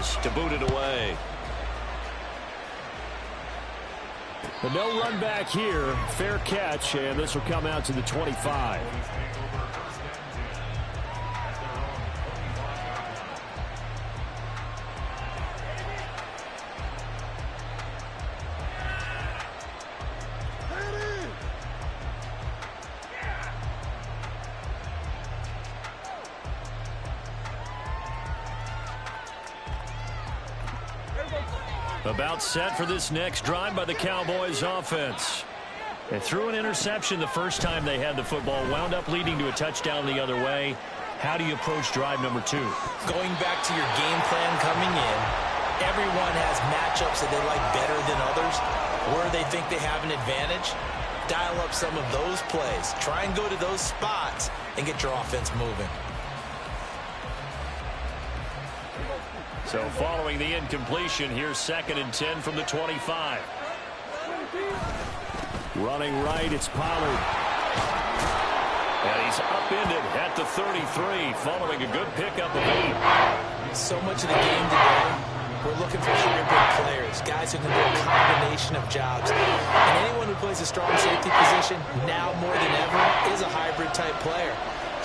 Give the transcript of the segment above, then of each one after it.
force to boot it away. But no run back here. Fair catch, and this will come out to the 25. About set for this next drive by the Cowboys offense. They threw an interception the first time they had the football, wound up leading to a touchdown the other way. How do you approach drive number 2? Going back to your game plan coming in, everyone has matchups that they like better than others. Where they think they have an advantage, dial up some of those plays. Try and go to those spots and get your offense moving. So following the incompletion, here's 2nd and 10 from the 25. Running right, it's Pollard. And he's upended at the 33, following a good pickup of 8. So much of the game today, we're looking for hybrid players, guys who can do a combination of jobs. And anyone who plays a strong safety position, now more than ever, is a hybrid-type player.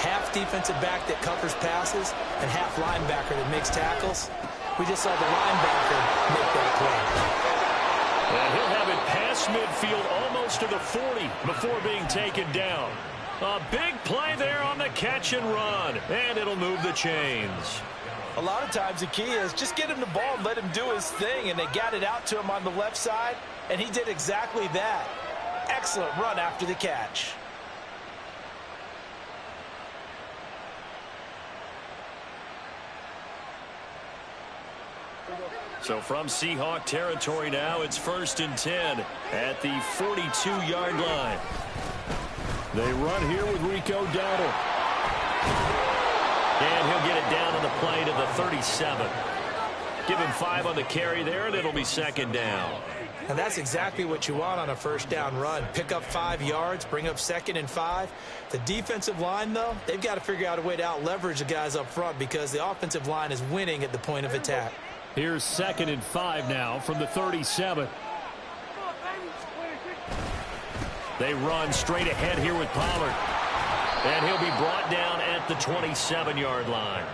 Half defensive back that covers passes, and half linebacker that makes tackles. We just saw the linebacker make that play. And he'll have it past midfield almost to the 40 before being taken down. A big play there on the catch and run, and it'll move the chains. A lot of times the key is just get him the ball and let him do his thing, and they got it out to him on the left side, and he did exactly that. Excellent run after the catch. So from Seahawk territory now, it's 1st and 10 at the 42-yard line. They run here with Rico Dowdle. And he'll get it down on the play to the 37. Give him 5 on the carry there, and it'll be 2nd down. And that's exactly what you want on a 1st down run. Pick up 5 yards, bring up 2nd and 5. The defensive line, though, they've got to figure out a way to out-leverage the guys up front because the offensive line is winning at the point of attack. Here's 2nd and 5 now from the 37. They run straight ahead here with Pollard. And he'll be brought down at the 27-yard line.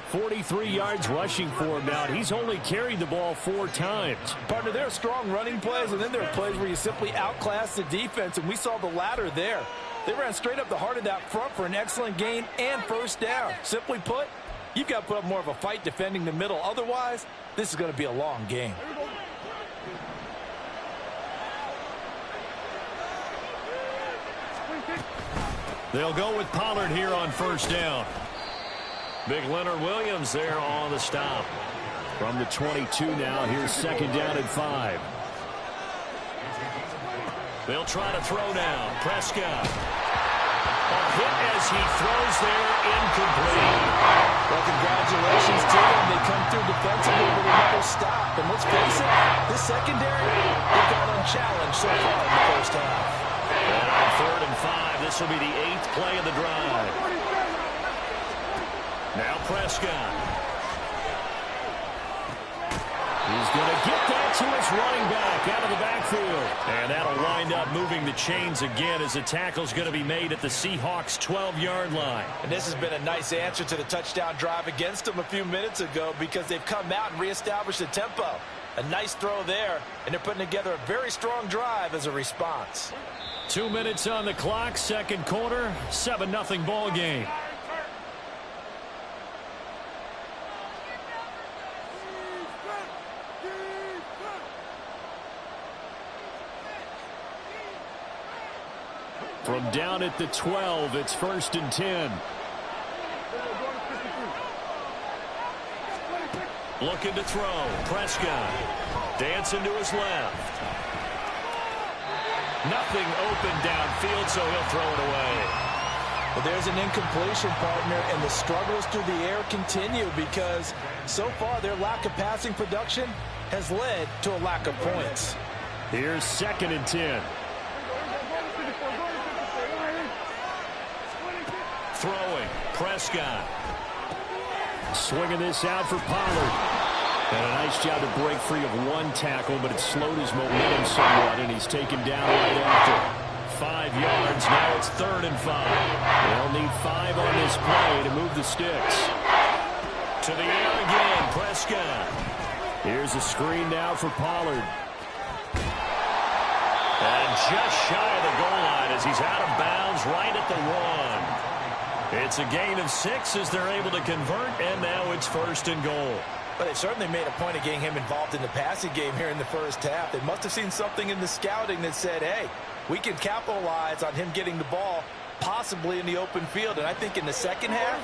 43 yards rushing for him now. He's only carried the ball 4 times. Partner, there are strong running plays, and then there are plays where you simply outclass the defense, and we saw the latter there. They ran straight up the heart of that front for an excellent gain and 1st down. Simply put, you've got to put up more of a fight defending the middle. Otherwise, this is going to be a long game. They'll go with Pollard here on 1st down. Big Leonard Williams there on the stop. From the 22 now, here's 2nd down and 5. They'll try to throw now. Prescott. A hit as he throws there, incomplete. Well, congratulations to them. They come through defensively with another stop. And let's face it, this secondary, they've gone unchallenged so far in the 1st half. And on 3rd and 5, this will be the 8th play of the drive. Now Prescott. He's going to get that to his running back out of the backfield. And that'll wind up moving the chains again as the tackle's going to be made at the Seahawks' 12-yard line. And this has been a nice answer to the touchdown drive against them a few minutes ago because they've come out and reestablished the tempo. A nice throw there, and they're putting together a very strong drive as a response. 2 minutes on the clock, 2nd quarter, 7-0 ball game. From down at the 12, it's 1st and 10. Looking to throw. Prescott dancing to his left. Nothing open downfield, so he'll throw it away. Well, there's an incompletion, partner, and the struggles through the air continue because so far their lack of passing production has led to a lack of points. Here's 2nd and 10. Throwing. Prescott. Swinging this out for Pollard. And a nice job to break free of one tackle, but it slowed his momentum somewhat, and he's taken down right after. 5 yards. Now it's 3rd and 5. They'll need 5 on this play to move the sticks. To the air again, Prescott. Here's a screen now for Pollard. And just shy of the goal line as he's out of bounds right at the 1. It's a gain of 6 as they're able to convert, and now it's 1st and goal. But they certainly made a point of getting him involved in the passing game here in the first half. They must have seen something in the scouting that said, hey, we can capitalize on him getting the ball, possibly in the open field. And I think in the second half,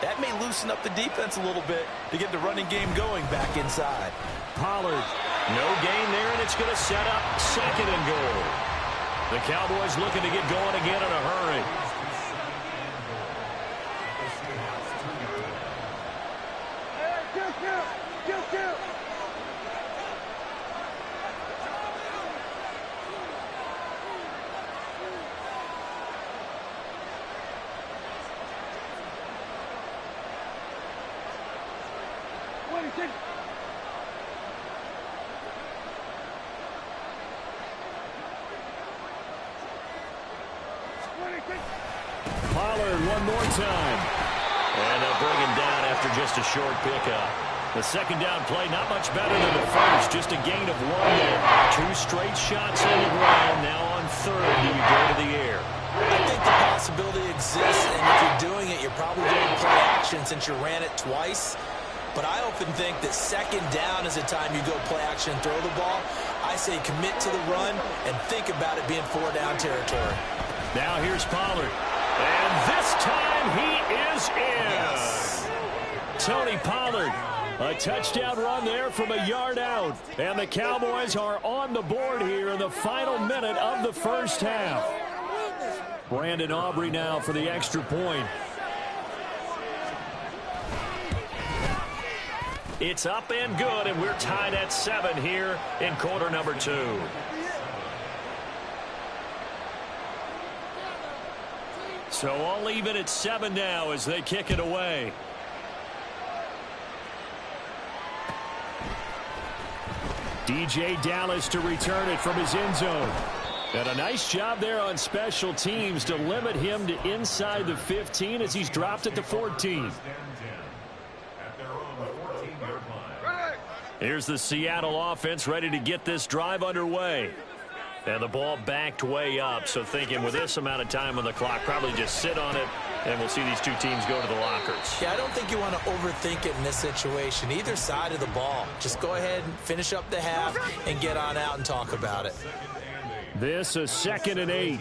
that may loosen up the defense a little bit to get the running game going back inside. Pollard. No gain there, and it's going to set up 2nd and goal. The Cowboys looking to get going again in a hurry. Pollard one more time. And they'll bring him down after just a short pickup. The second down play, not much better than the first. Just a gain of 1 there. 2 straight shots on the ground. Now on 3rd, do you go to the air? I think the possibility exists, and if you're doing it, you're probably doing play action since you ran it twice. But I often think that 2nd down is the time you go play action and throw the ball. I say commit to the run and think about it being 4-down territory. Now here's Pollard. And this time he is in. Yes. Tony Pollard. A touchdown run there from a yard out. And the Cowboys are on the board here in the final minute of the first half. Brandon Aubrey now for the extra point. It's up and good, and we're tied at 7 here in quarter number 2. So all even at 7 now as they kick it away. DJ Dallas to return it from his end zone. And a nice job there on special teams to limit him to inside the 15 as he's dropped at the 14. Here's the Seattle offense ready to get this drive underway. And the ball backed way up, so thinking with this amount of time on the clock, probably just sit on it, and we'll see these two teams go to the lockers. Yeah, I don't think you want to overthink it in this situation. Either side of the ball. Just go ahead and finish up the half and get on out and talk about it. This is 2nd and 8.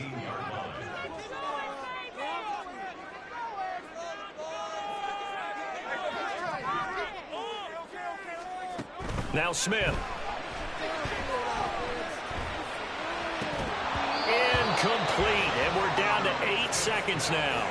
Now Smith. Incomplete, and we're down to 8 seconds now.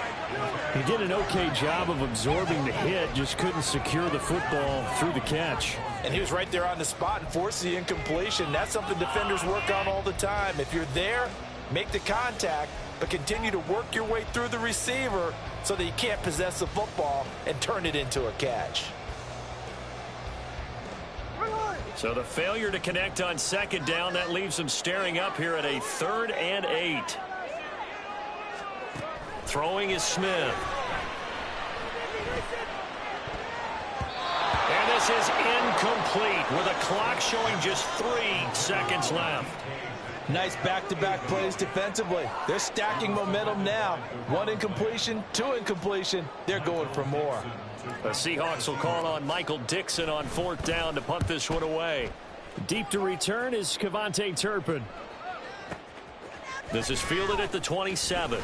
He did an okay job of absorbing the hit, just couldn't secure the football through the catch. And he was right there on the spot and forced the incompletion. That's something defenders work on all the time. If you're there, make the contact, but continue to work your way through the receiver so that you can't possess the football and turn it into a catch. So the failure to connect on 2nd down, that leaves them staring up here at a 3rd and 8. Throwing is Smith. And this is incomplete with a clock showing just 3 seconds left. Nice back-to-back plays defensively. They're stacking momentum now. 1 incompletion, 2 incompletion. They're going for more. The Seahawks will call on Michael Dixon on 4th down to punt this one away. Deep to return is Kevontae Turpin. This is fielded at the 27.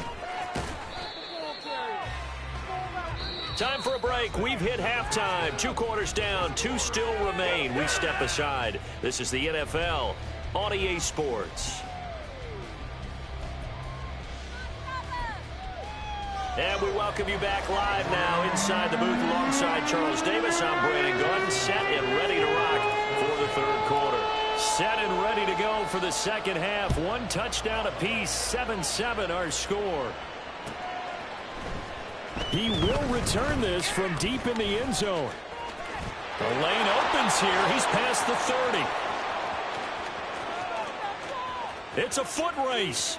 Time for a break. We've hit halftime. 2 quarters down, 2 still remain. We step aside. This is the NFL on EA Sports. And we welcome you back live now inside the booth alongside Charles Davis. I'm Brandon Gordon, set and ready to rock for the 3rd quarter. Set and ready to go for the 2nd half. 1 touchdown apiece, 7-7 our score. He will return this from deep in the end zone. The lane opens here. He's past the 30. It's a foot race.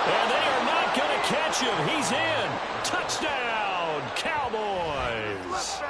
And they are not going to catch him. He's in. Touchdown, Cowboys.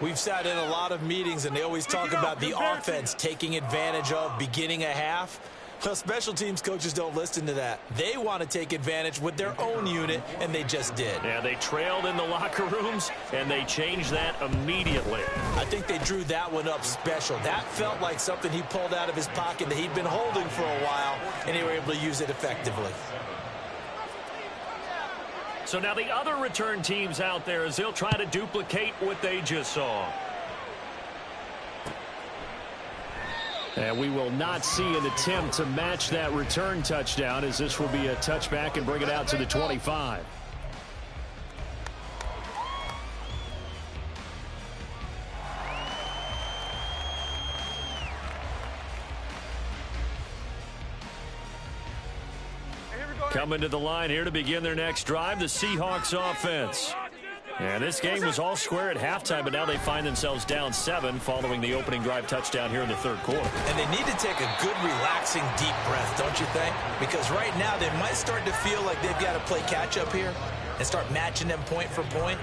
We've sat in a lot of meetings, and they always talk about the offense taking advantage of beginning a half. Well, special teams coaches don't listen to that. They want to take advantage with their own unit, and they just did. Yeah, they trailed in the locker rooms, and they changed that immediately. I think they drew that one up special. That felt like something he pulled out of his pocket that he'd been holding for a while, and they were able to use it effectively. So now the other return teams out there as they'll try to duplicate what they just saw. And we will not see an attempt to match that return touchdown, as this will be a touchback and bring it out to the 25. Coming to the line here to begin their next drive, the Seahawks offense. And this game was all square at halftime, but now they find themselves down 7 following the opening drive touchdown here in the third quarter. And they need to take a good, relaxing, deep breath, don't you think? Because right now they might start to feel like they've got to play catch-up here and start matching them point for point.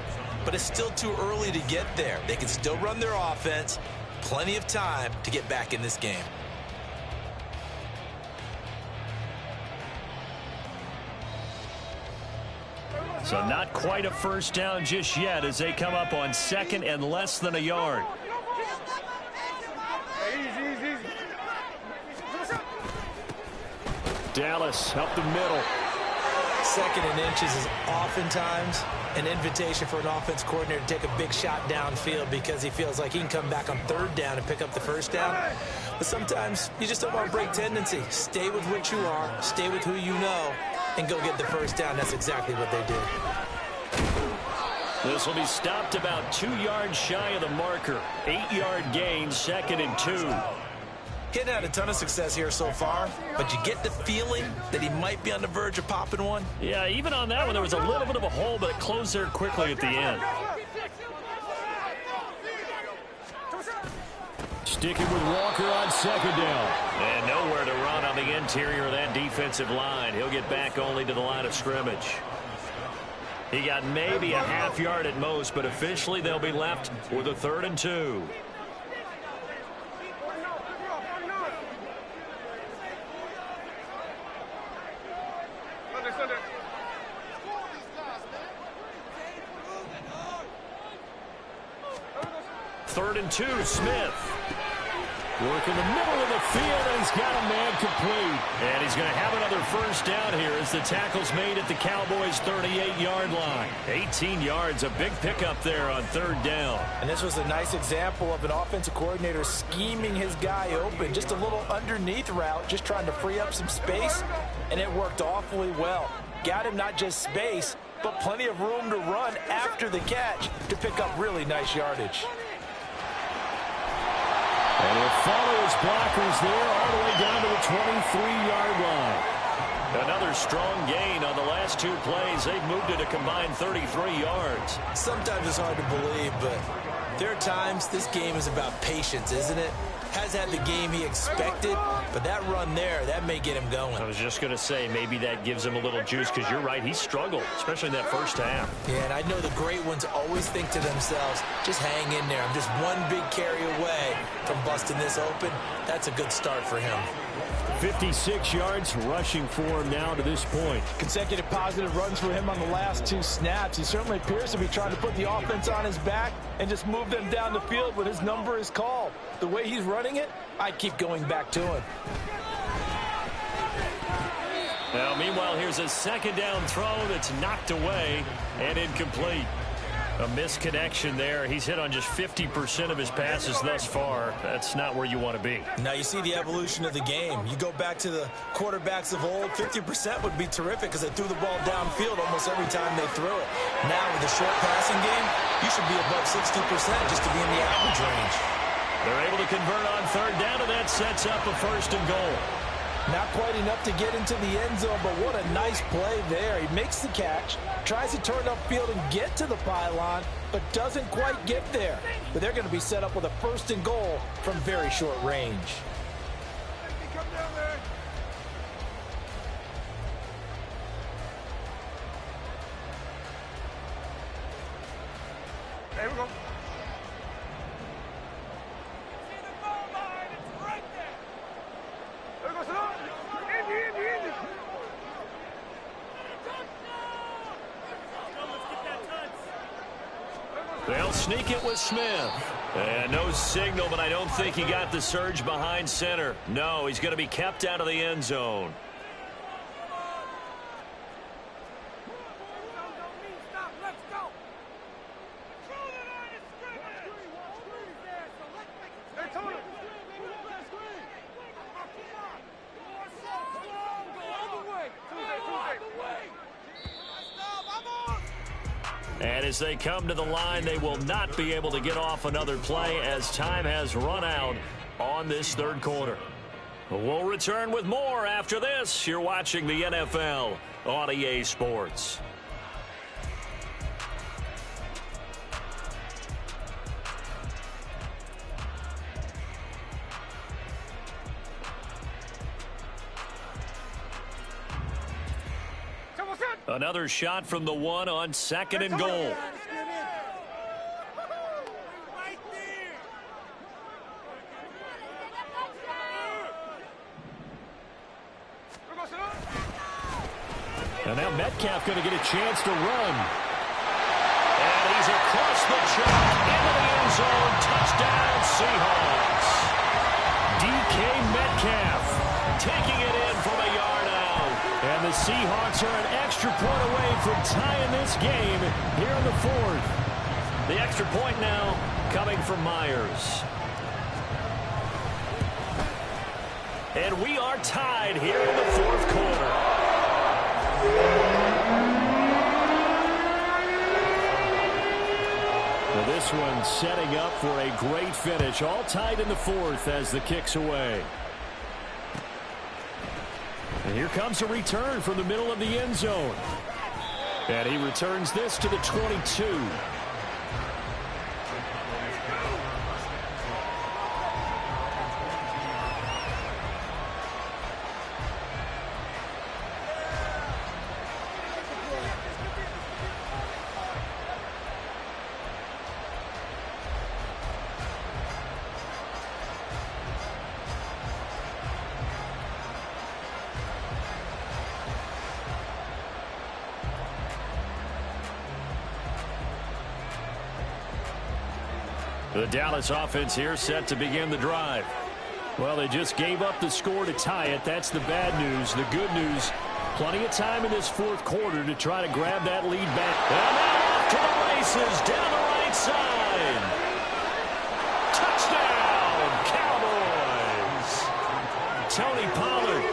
But it's still too early to get there. They can still run their offense. Plenty of time to get back in this game. So not quite a first down just yet as they come up on second and less than a yard. Dallas up the middle. Second and inches is oftentimes an invitation for an offense coordinator to take a big shot downfield because he feels like he can come back on third down and pick up the first down. But sometimes you just don't want to break tendency. Stay with what you are. Stay with who you know. And go get the first down. That's exactly what they did. This will be stopped about 2 yards shy of the marker. 8-yard gain, 2nd and 2. He hadn't had a ton of success here so far, but you get the feeling that he might be on the verge of popping one. Yeah, even on that one, there was a little bit of a hole, but it closed there quickly at the end. Sticking with Walker on second down. And nowhere to run on the interior of that defensive line. He'll get back only to the line of scrimmage. He got maybe a half yard at most, but officially they'll be left with a 3rd and 2. Third and 2, Smith. Work in the middle of the field, and he's got a man complete. And he's going to have another first down here as the tackle's made at the Cowboys' 38-yard line. 18 yards, a big pickup there on 3rd down. And this was a nice example of an offensive coordinator scheming his guy open. Just a little underneath route, just trying to free up some space, and it worked awfully well. Got him not just space, but plenty of room to run after the catch to pick up really nice yardage. And he'll follow his blockers there all the way down to the 23-yard line. Another strong gain on the last 2 plays. They've moved it a combined 33 yards. Sometimes it's hard to believe, but there are times this game is about patience, isn't it? Has had the game he expected, but that run there, that may get him going. I was just going to say, maybe that gives him a little juice, because you're right, he struggled, especially in that first half. Yeah, and I know the great ones always think to themselves, just hang in there. I'm just one big carry away from busting this open. That's a good start for him. 56 yards rushing for him now to this point. Consecutive positive runs for him on the last 2 snaps. He certainly appears to be trying to put the offense on his back and just move them down the field when his number is called. The way he's running it, I keep going back to him. Now, meanwhile, here's a 2nd down throw that's knocked away and incomplete. A misconnection there. He's hit on just 50% of his passes thus far. That's not where you want to be. Now you see the evolution of the game. You go back to the quarterbacks of old, 50% would be terrific because they threw the ball downfield almost every time they threw it. Now with the short passing game, you should be above 60% just to be in the average range. They're able to convert on 3rd down, and that sets up a 1st and goal. Not quite enough to get into the end zone, but what a nice play there. He makes the catch, tries to turn upfield and get to the pylon, but doesn't quite get there. But they're going to be set up with a 1st and goal from very short range. There we go. They'll sneak it with Smith. And no signal, but I don't think he got the surge behind center. No, he's going to be kept out of the end zone. And as they come to the line, they will not be able to get off another play as time has run out on this 3rd quarter. We'll return with more after this. You're watching the NFL on EA Sports. Another shot from the 1 on 2nd and goal. And now Metcalf going to get a chance to run. And he's across the chalk into the end zone. Touchdown, Seahawks. DK Metcalf taking it in from a yard out. And the Seahawks are an extra point away from tying this game here in the 4th. The extra point now coming from Myers. And we are tied here in the 4th quarter. Well, this one setting up for a great finish. All tied in the 4th as the kick's away. And here comes a return from the middle of the end zone. And he returns this to the 22. The Dallas offense here set to begin the drive. Well, they just gave up the score to tie it. That's the bad news. The good news, plenty of time in this 4th quarter to try to grab that lead back. And now off to the races down the right side. Touchdown, Cowboys. Tony Pollard,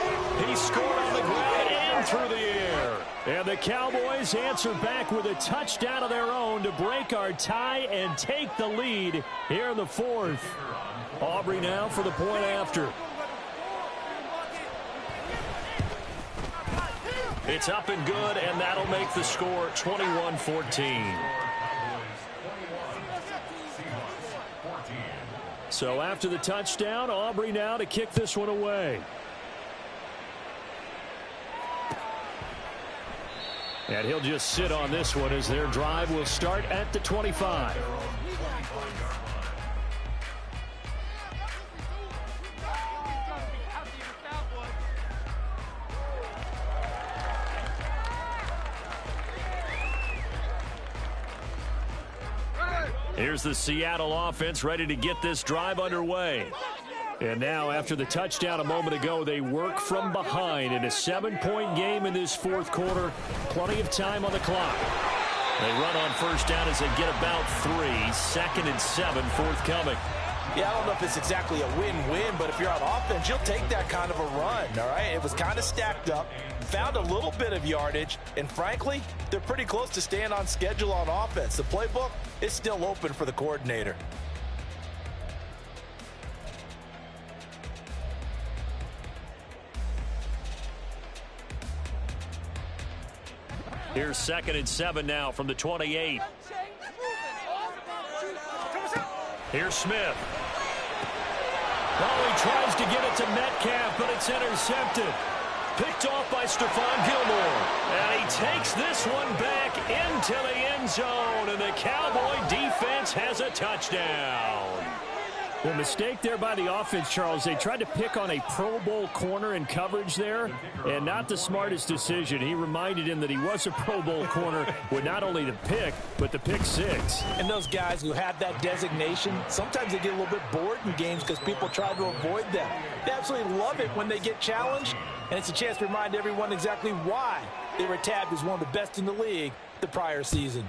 he scored on the ground and through the air. And the Cowboys answer back with a touchdown of their own to break our tie and take the lead here in the 4th. Aubrey now for the point after. It's up and good, and that'll make the score 21-14. So after the touchdown, Aubrey now to kick this one away. And he'll just sit on this one as their drive will start at the 25. Here's the Seattle offense ready to get this drive underway. And now, after the touchdown a moment ago, they work from behind in a 7-point game in this 4th quarter. Plenty of time on the clock. They run on 1st down as they get about 3. 2nd and 7 forthcoming. Yeah, I don't know if it's exactly a win-win, but if you're on offense, you'll take that kind of a run, all right? It was kind of stacked up, found a little bit of yardage, and frankly, they're pretty close to staying on schedule on offense. The playbook is still open for the coordinator. Here's 2nd and 7 now from the 28. Here's Smith. Oh, he tries to get it to Metcalf, but it's intercepted. Picked off by Stephon Gilmore. And he takes this one back into the end zone, and the Cowboy defense has a touchdown. Well, mistake there by the offense, Charles. They tried to pick on a Pro Bowl corner in coverage there, and not the smartest decision. He reminded him that he was a Pro Bowl corner with not only the pick, but the pick six. And those guys who have that designation, sometimes they get a little bit bored in games because people try to avoid them. They absolutely love it when they get challenged, and it's a chance to remind everyone exactly why they were tabbed as one of the best in the league the prior season.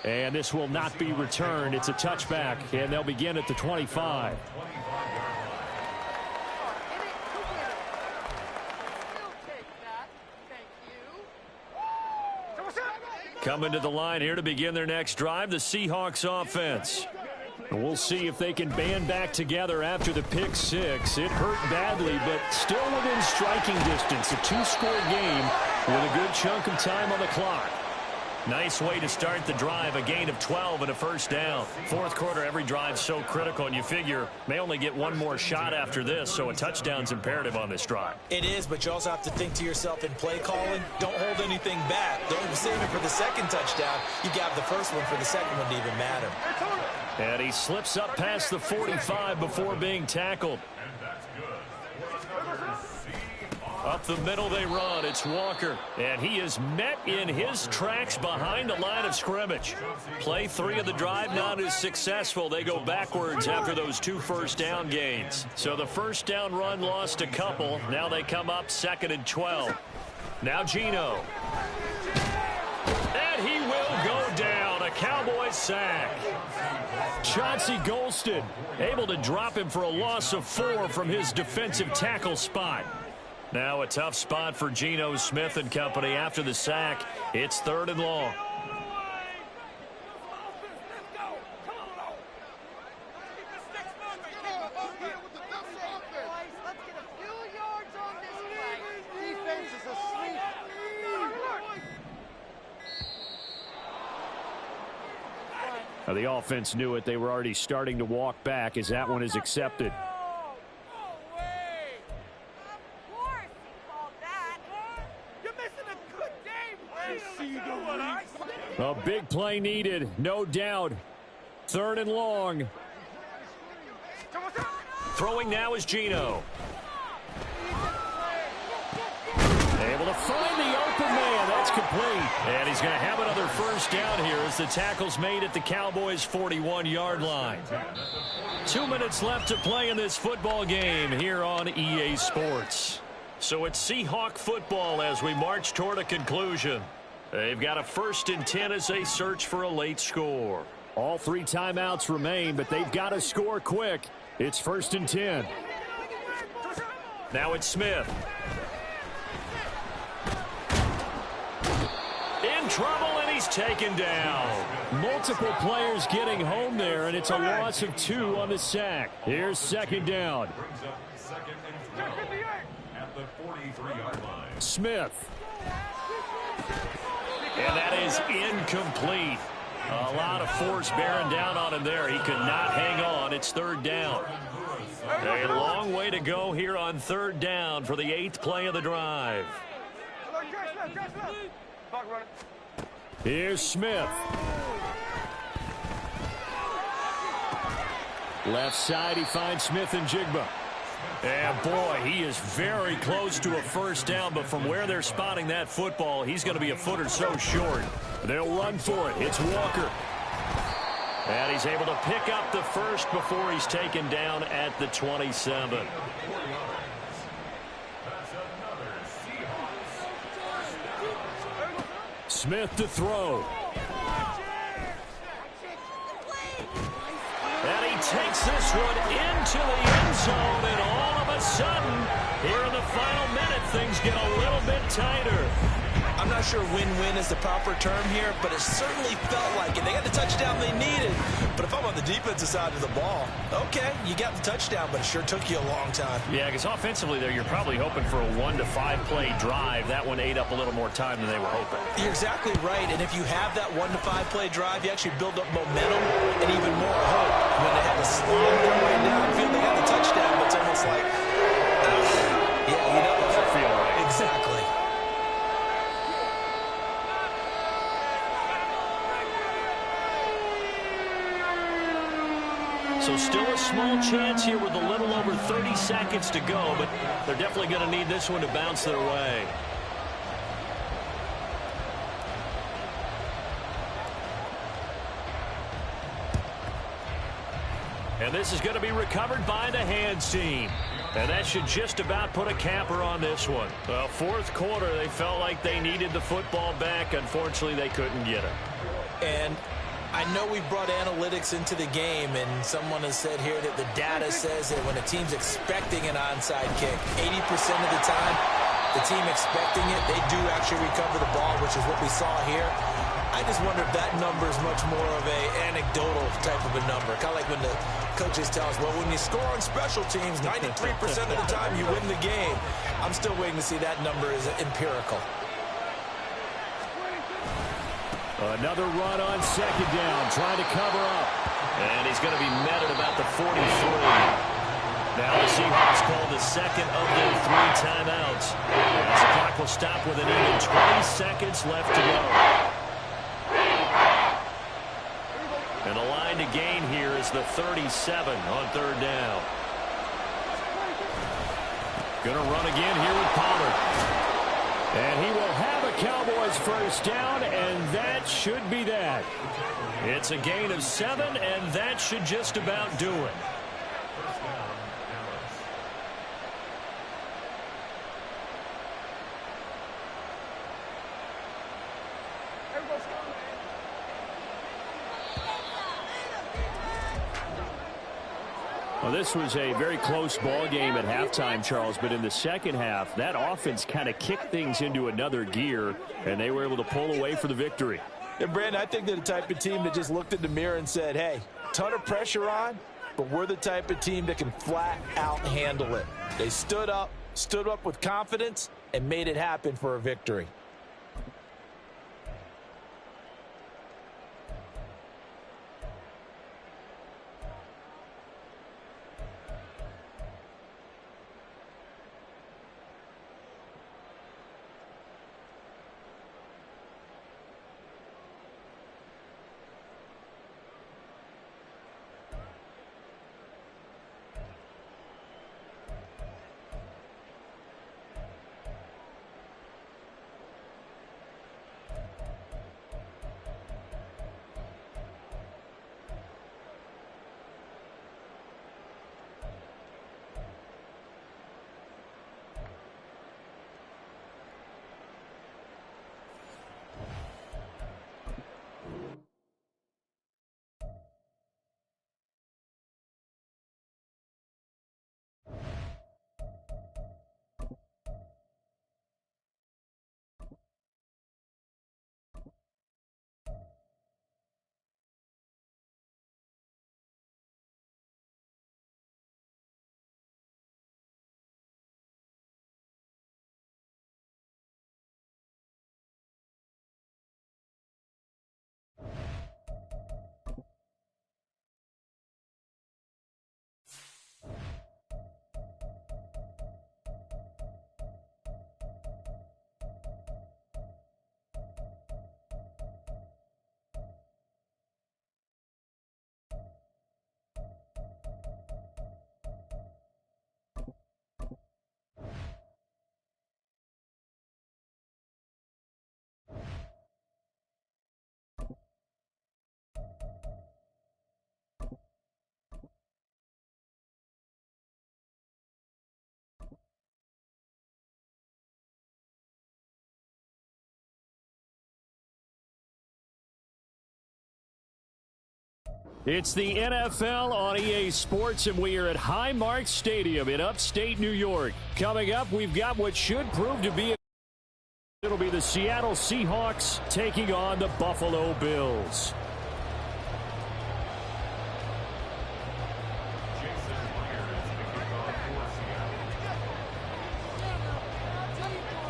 And this will not be returned. It's a touchback, and they'll begin at the 25. Coming to the line here to begin their next drive, the Seahawks offense. And we'll see if they can band back together after the pick six. It hurt badly, but still within striking distance. A two-score game with a good chunk of time on the clock. Nice way to start the drive, a gain of 12 and a first down. Fourth quarter, every drive's so critical, and you figure may only get one more shot after this, so a touchdown's imperative on this drive. It is, but you also have to think to yourself in play calling, don't hold anything back. Don't save it for the second touchdown. You got the first one for the second one to even matter. And he slips up past the 45 before being tackled. Up the middle they run. It's Walker. And he is met in his tracks behind the line of scrimmage. Play 3 of the drive not as successful. They go backwards after those 2 first down gains. So the first down run lost a couple. Now they come up 2nd and 12. Now Geno. And he will go down. A Cowboy sack. Chauncey Golston able to drop him for a loss of 4 from his defensive tackle spot. Now a tough spot for Geno Smith and company after the sack. It's 3rd and long. Now the offense knew it. They were already starting to walk back as that one is accepted. A big play needed, no doubt. 3rd and long. Throwing now is Geno. Able to find the open man. That's complete. And he's going to have another first down here as the tackle's made at the Cowboys' 41-yard line. 2 minutes left to play in this football game here on EA Sports. So it's Seahawk football as we march toward a conclusion. They've got a 1st and 10 as they search for a late score. All 3 timeouts remain, but they've got to score quick. It's 1st and 10. Now it's Smith. In trouble, and he's taken down. Multiple players getting home there, and it's a loss of 2 on the sack. Here's 2nd down. Smith. And that is incomplete. A lot of force bearing down on him there. He could not hang on. It's 3rd down. A long way to go here on 3rd down for the 8th play of the drive. Here's Smith. Left side, he finds Smith and Jigba. And boy, he is very close to a first down, but from where they're spotting that football, he's going to be a foot or so short. They'll run for it. It's Walker. And he's able to pick up the first before he's taken down at the 27. Smith to throw. And he takes this one into the end zone, and all of a sudden, here in the final minute, things get a little bit tighter. I'm I'm not sure win-win is the proper term here, but it certainly felt like it. They got the touchdown they needed. But if I'm on the defensive side of the ball, okay, you got the touchdown, but it sure took you a long time. Yeah, because offensively there, you're probably hoping for a 1 to 5 play drive. That one ate up a little more time than they were hoping. You're exactly right, and if you have that 1 to 5 play drive, you actually build up momentum and even more hope. When they had to slow their way downfield, they got the touchdown, but it's almost like, yeah, you know, doesn't feel right. Exactly. So still a small chance here with a little over 30 seconds to go, but they're definitely going to need this one to bounce their way. And this is going to be recovered by the hands team. And that should just about put a capper on this one. Well, fourth quarter, they felt like they needed the football back. Unfortunately, they couldn't get it. And I know we've brought analytics into the game, and someone has said here that the data says that when a team's expecting an onside kick, 80% of the time, the team expecting it, they do actually recover the ball, which is what we saw here. I just wonder if that number is much more of a anecdotal type of a number. Kind of like when the coaches tell us, well, when you score on special teams, 93% of the time you win the game. I'm still waiting to see that number is empirical. Another run on second down, trying to cover up. And he's going to be met at about the 43. Now the Seahawks call the second of their 3 timeouts. As the clock will stop with an even 20 seconds left to go. And the line to gain here is the 37 on third down. Going to run again here with Pollard. And he will have a Cowboys first down, and that should be that. It's a gain of 7, and that should just about do it. Well, this was a very close ball game at halftime, Charles, but in the second half, that offense kind of kicked things into another gear, and they were able to pull away for the victory. And, Brandon, I think they're the type of team that just looked in the mirror and said, hey, ton of pressure on, but we're the type of team that can flat out handle it. They stood up with confidence, and made it happen for a victory. It's the NFL on EA Sports, and we are at Highmark Stadium in upstate New York. Coming up, we've got what should prove to be It'll be the Seattle Seahawks taking on the Buffalo Bills.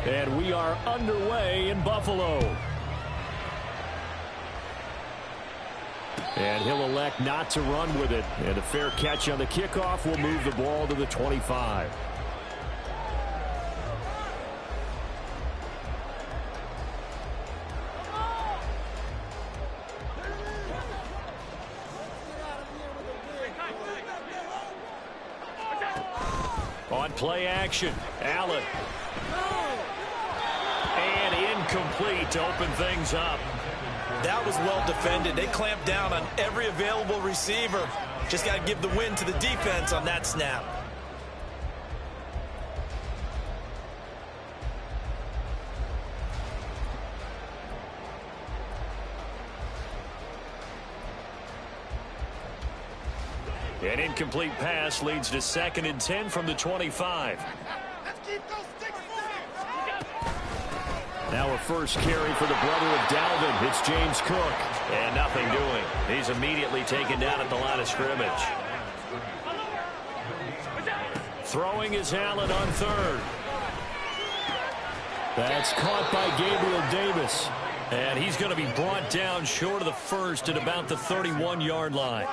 And we are underway in Buffalo. And he'll elect not to run with it. And a fair catch on the kickoff will move the ball to the 25. On play action, Allen. And incomplete to open things up. That was well defended. They clamped down on every available receiver. Just got to give the win to the defense on that snap. An incomplete pass leads to 2nd and 10 from the 25. Now a first carry for the brother of Dalvin. It's James Cook. And nothing doing. He's immediately taken down at the line of scrimmage. Throwing is Allen on 3rd. That's caught by Gabriel Davis. And he's going to be brought down short of the first at about the 31-yard line.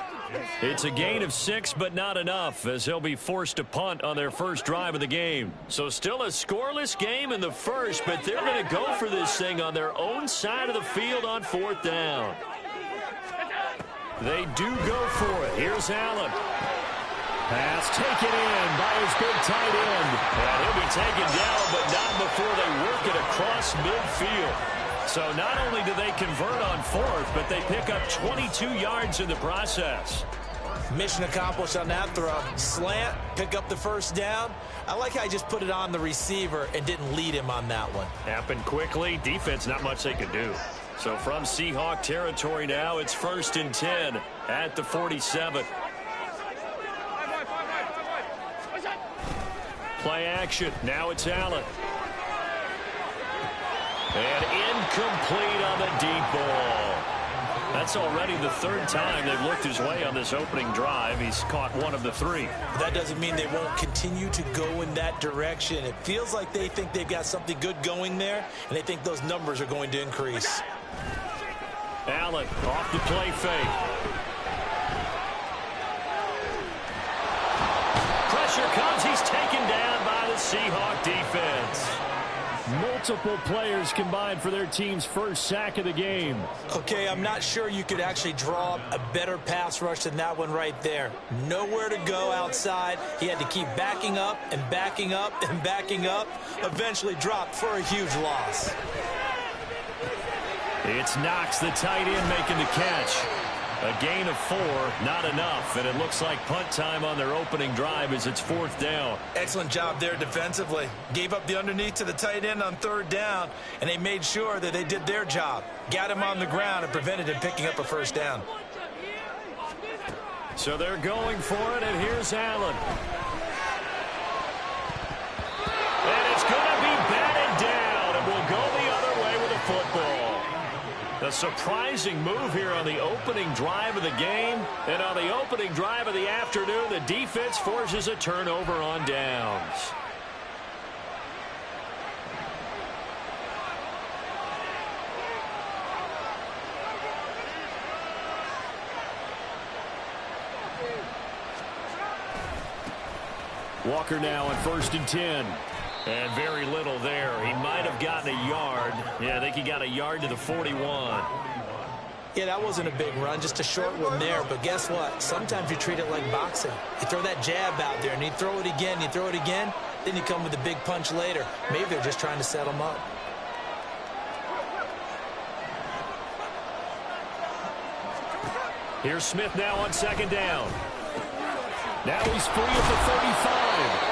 It's a gain of 6, but not enough, as he'll be forced to punt on their first drive of the game. So still a scoreless game in the first, but they're going to go for this thing on their own side of the field on 4th down. They do go for it. Here's Allen. Pass taken in by his big tight end. And he'll be taken down, but not before they work it across midfield. So not only do they convert on 4th, but they pick up 22 yards in the process. Mission accomplished on that throw. Slant, pick up the first down. I like how he just put it on the receiver and didn't lead him on that one. Happened quickly. Defense, not much they could do. So from Seahawk territory now, it's 1st and 10 at the 47. Play action. Now it's Allen. And incomplete on the deep ball. That's already the 3rd time they've looked his way on this opening drive. He's caught 1 of the 3. That doesn't mean they won't continue to go in that direction. It feels like they think they've got something good going there, and they think those numbers are going to increase. Allen off the play fake. Pressure comes. He's taken down by the Seahawk defense. Multiple players combined for their team's first sack of the game. Okay, I'm not sure you could actually draw up a better pass rush than that one right there. Nowhere to go outside. He had to keep backing up and backing up and backing up. Eventually dropped for a huge loss. It's Knox, the tight end, making the catch. A gain of 4, not enough, and it looks like punt time on their opening drive as it's 4th down. Excellent job there defensively. Gave up the underneath to the tight end on 3rd down, and they made sure that they did their job. Got him on the ground and prevented him picking up a first down. So they're going for it, and here's Allen. And it's going to be batted down, and we'll go the other way with the football. A surprising move here on the opening drive of the game. And on the opening drive of the afternoon, the defense forces a turnover on downs. Walker now on 1st and 10. And very little there. He might have gotten a yard. Yeah, I think he got a yard to the 41. Yeah, that wasn't a big run, just a short one there. But guess what? Sometimes you treat it like boxing. You throw that jab out there, and you throw it again, you throw it again, then you come with a big punch later. Maybe they're just trying to set him up. Here's Smith now on 2nd down. Now he's free at the 35.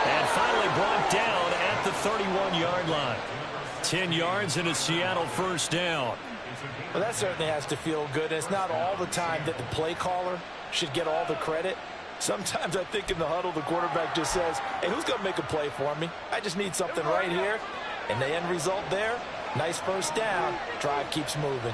And finally brought down at the 31-yard line. 10 yards and a Seattle first down. Well, that certainly has to feel good. And it's not all the time that the play caller should get all the credit. Sometimes I think in the huddle, the quarterback just says, hey, who's going to make a play for me? I just need something right here. And the end result there, Nice first down. Drive keeps moving.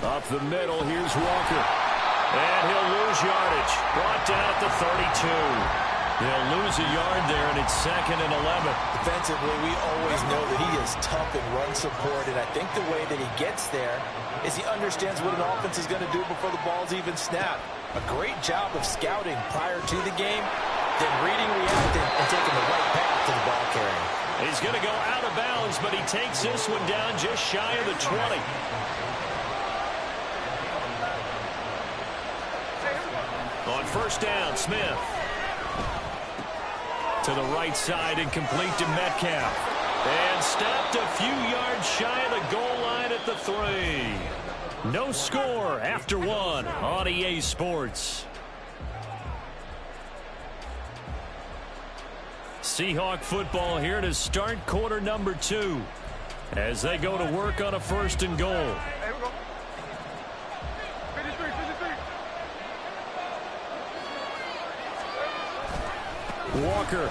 Up the middle, here's Walker. And he'll lose yardage. Brought down at the 32. They'll lose a yard there, and it's 2nd and 11. Defensively, we always know that he is tough in run support, and I think the way that he gets there is he understands what an offense is going to do before the ball's even snapped. A great job of scouting prior to the game, then reading, reacting, and taking the right path to the ball carrier. He's going to go out of bounds, but he takes this one down just shy of the 20. On first down, Smith. To the right side and complete to Metcalf. And stopped a few yards shy of the goal line at the 3. No score after 1 on EA Sports. Seahawk football here to start quarter number 2 as they go to work on a 1st and goal. Walker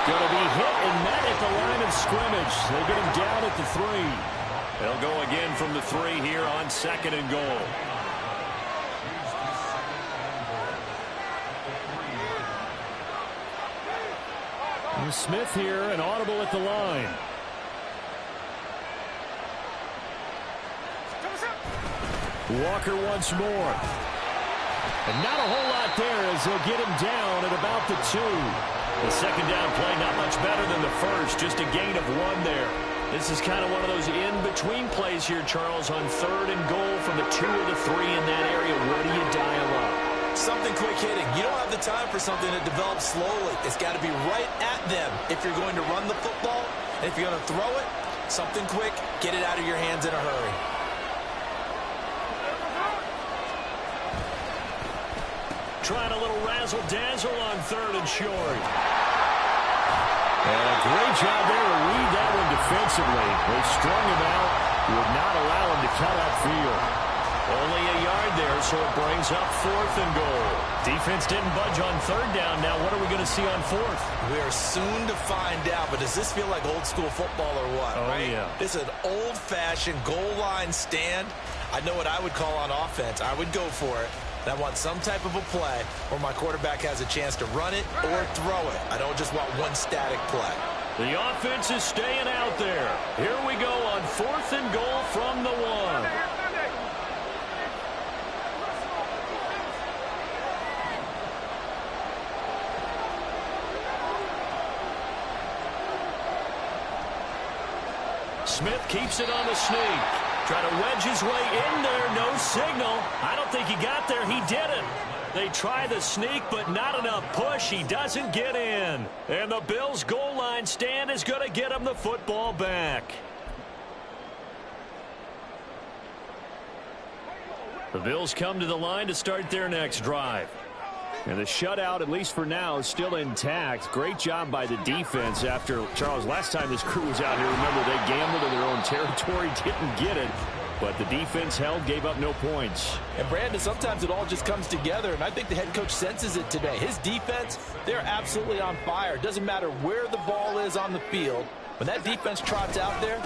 going to be hit and met at the line of scrimmage. They get him down at the 3. They'll go again from the 3 here on 2nd and goal. And Smith here, an audible at the line. Walker once more. And not a whole lot there as they'll get him down at about the 2. The 2nd down play not much better than the first, just a gain of 1 there. This is kind of one of those in-between plays here, Charles, on 3rd and goal from the 2 or the 3 in that area. What do you dial up? Something quick hitting. You don't have the time for something that develops slowly. It's got to be right at them if you're going to run the football. And if you're going to throw it, something quick, get it out of your hands in a hurry. Trying a little razzle-dazzle on 3rd and short. And a great job there to read that one defensively. They strung him out, would not allow him to cut upfield. Only a yard there, so it brings up 4th and goal. Defense didn't budge on 3rd down. Now what are we going to see on 4th? We are soon to find out, but does this feel like old school football or what? Oh, right? yeah. This is an old-fashioned goal line stand. I know what I would call on offense. I would go for it. I want some type of a play where my quarterback has a chance to run it or throw it. I don't just want one static play. The offense is staying out there. Here we go on 4th and goal from the 1. Smith keeps it on the sneak. Trying to wedge his way in there. No signal. I don't think he got there. He didn't. They try the sneak, but not enough push. He doesn't get in. And the Bills' goal line stand is going to get him the football back. The Bills come to the line to start their next drive. And the shutout, at least for now, is still intact. Great job by the defense after, Charles, last time this crew was out here, remember, they gambled in their own territory, didn't get it. But the defense held, gave up no points. And, Brandon, sometimes it all just comes together, and I think the head coach senses it today. His defense, they're absolutely on fire. It doesn't matter where the ball is on the field. When that defense trots out there,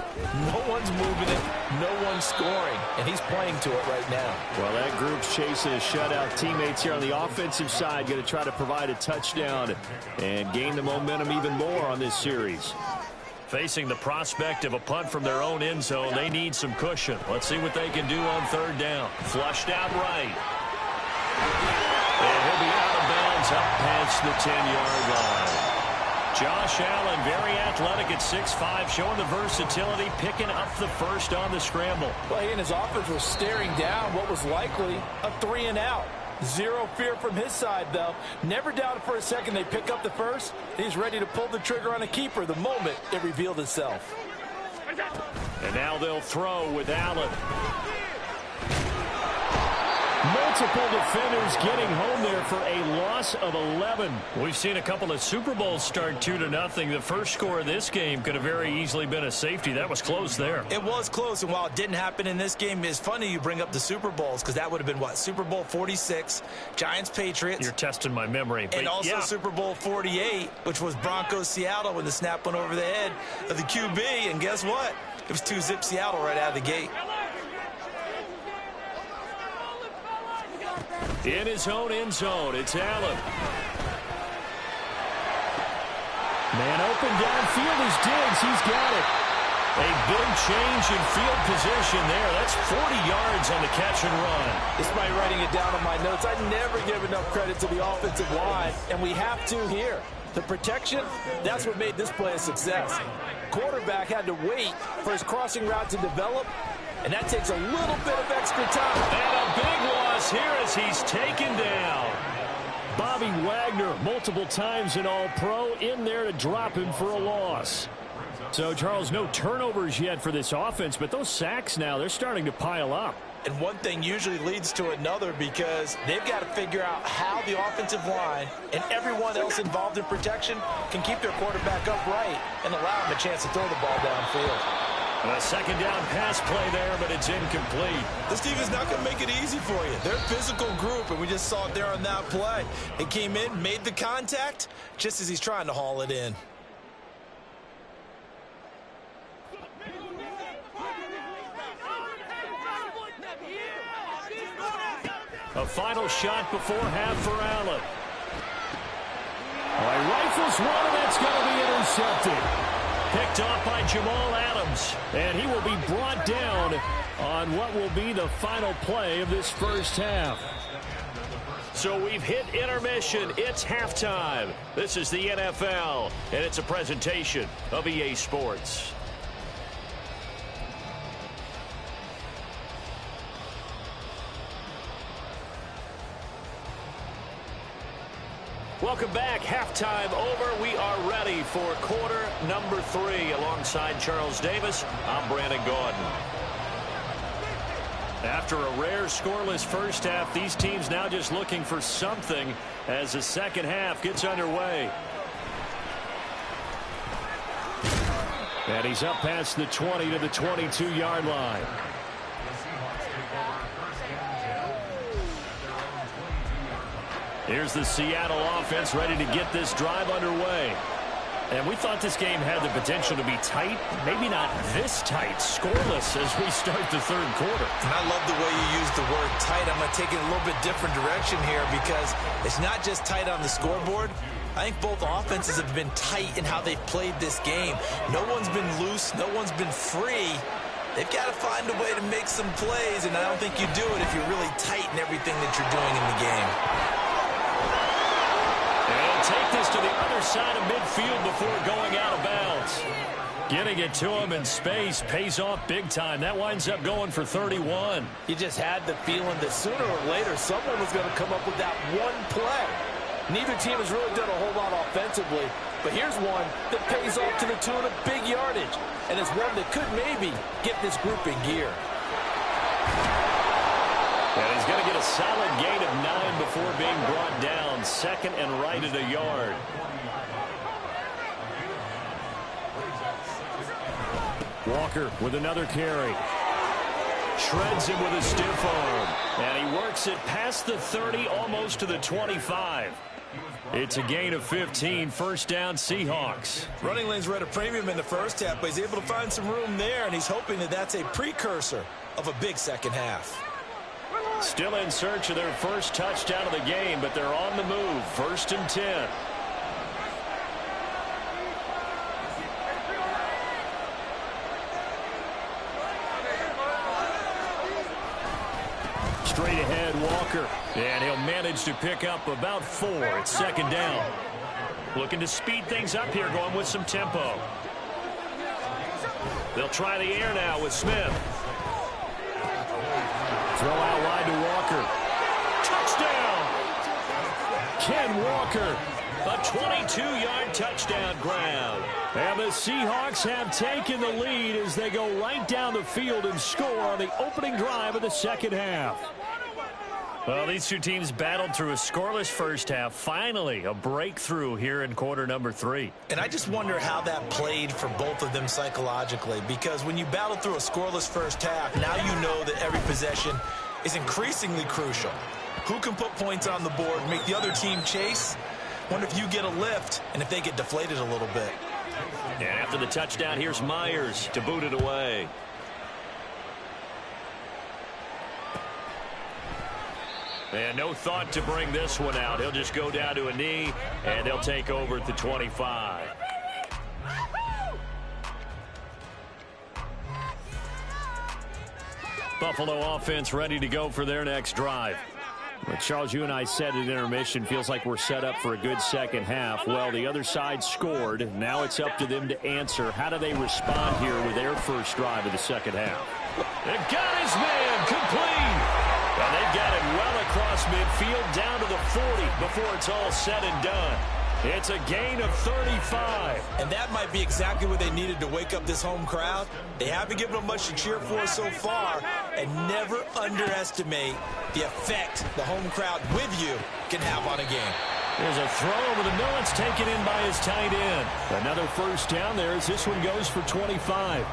no one's moving it, no one's scoring, and he's playing to it right now. Well, that group's chasing a shutout. Teammates here on the offensive side going to try to provide a touchdown and gain the momentum even more on this series. Facing the prospect of a punt from their own end zone, they need some cushion. Let's see what they can do on 3rd down. Flushed out right. And he'll be out of bounds up past the 10-yard line. Josh Allen, very athletic at 6'5", showing the versatility, picking up the first on the scramble. Well, he and his offense were staring down what was likely a 3 and out. Zero fear from his side, though. Never doubted for a second they pick up the first. He's ready to pull the trigger on a keeper the moment it revealed itself. And now they'll throw with Allen. multiple defenders getting home there for a loss of 11. We've seen a couple of Super Bowls start 2-0. The first score of this game could have very easily been a safety. That was close there. It was close, and while it didn't happen in this game, it's funny you bring up the Super Bowls because that would have been, what, Super Bowl 46, Giants-Patriots. You're testing my memory. And also yeah. Super Bowl 48, which was Broncos-Seattle when the snap went over the head of the QB, and guess what? It was 2-zip Seattle right out of the gate. In his own end zone, it's Allen. Man open downfield is Diggs. He's got it. A big change in field position there. That's 40 yards on the catch and run. Despite writing it down on my notes, I never give enough credit to the offensive line, and we have to here. The protection, that's what made this play a success. Quarterback had to wait for his crossing route to develop, and that takes a little bit of extra time. And a big loss here as he's taken down. Bobby Wagner, multiple times an All-Pro, in there to drop him for a loss. So, Charles, no turnovers yet for this offense, but those sacks now, they're starting to pile up. And one thing usually leads to another because they've got to figure out how the offensive line and everyone else involved in protection can keep their quarterback upright and allow him a chance to throw the ball downfield. A second down pass play there, but it's incomplete. This team is not going to make it easy for you. They're a physical group, and we just saw it there on that play. It came in, made the contact, just as he's trying to haul it in. A final shot before half for Allen. He rifles one, and that's going to be intercepted. Picked off by Jamal Adams. And he will be brought down on what will be the final play of this first half. So we've hit intermission. It's halftime. This is the NFL, and it's a presentation of EA Sports. Welcome back. Halftime over. We are ready for quarter number 3. Alongside Charles Davis, I'm Brandon Gordon. After a rare scoreless first half, these teams now just looking for something as the second half gets underway. And he's up past the 20 to the 22-yard line. Here's the Seattle offense ready to get this drive underway. And we thought this game had the potential to be tight, maybe not this tight, scoreless as we start the third quarter. And I love the way you use the word tight. I'm going to take it a little bit different direction here because it's not just tight on the scoreboard. I think both offenses have been tight in how they've played this game. No one's been loose. No one's been free. They've got to find a way to make some plays, and I don't think you do it if you're really tight in everything that you're doing in the game. Take this to the other side of midfield before going out of bounds. Getting it to him in space pays off big time. That winds up going for 31. You just had the feeling that sooner or later someone was going to come up with that one play. Neither team has really done a whole lot offensively, but here's one that pays off to the tune of big yardage, and it's one that could maybe get this group in gear. And he's going to get a solid gain of 9 before being brought down. Second and right at a yard. Walker with another carry. Shreds him with a stiff arm. And he works it past the 30, almost to the 25. It's a gain of 15, first down Seahawks. Running lanes were at a premium in the first half, but he's able to find some room there, and he's hoping that that's a precursor of a big second half. Still in search of their first touchdown of the game, but they're on the move. First and 10. Straight ahead, Walker. And he'll manage to pick up about 4. It's second down. Looking to speed things up here, going with some tempo. They'll try the air now with Smith. Throw out wide to Walker. Touchdown! Ken Walker. A 22-yard touchdown grab. And the Seahawks have taken the lead as they go right down the field and score on the opening drive of the second half. Well, these two teams battled through a scoreless first half. Finally, a breakthrough here in quarter number 3. And I just wonder how that played for both of them psychologically, because when you battle through a scoreless first half, now you know that every possession is increasingly crucial. Who can put points on the board, make the other team chase? Wonder if you get a lift and if they get deflated a little bit. And after the touchdown, here's Myers to boot it away. And no thought to bring this one out. He'll just go down to a knee, and they'll take over at the 25. Buffalo offense ready to go for their next drive. Well, Charles, you and I said at intermission, feels like we're set up for a good second half. Well, the other side scored. Now it's up to them to answer. How do they respond here with their first drive of the second half? They've got his man complete. And they've got it well across midfield down to the 40 before it's all said and done. It's a gain of 35. And that might be exactly what they needed to wake up this home crowd. They haven't given them much to cheer for so far. And never underestimate the effect the home crowd with you can have on a game. There's a throw over the middle. It's taken in by his tight end. Another first down there as this one goes for 25.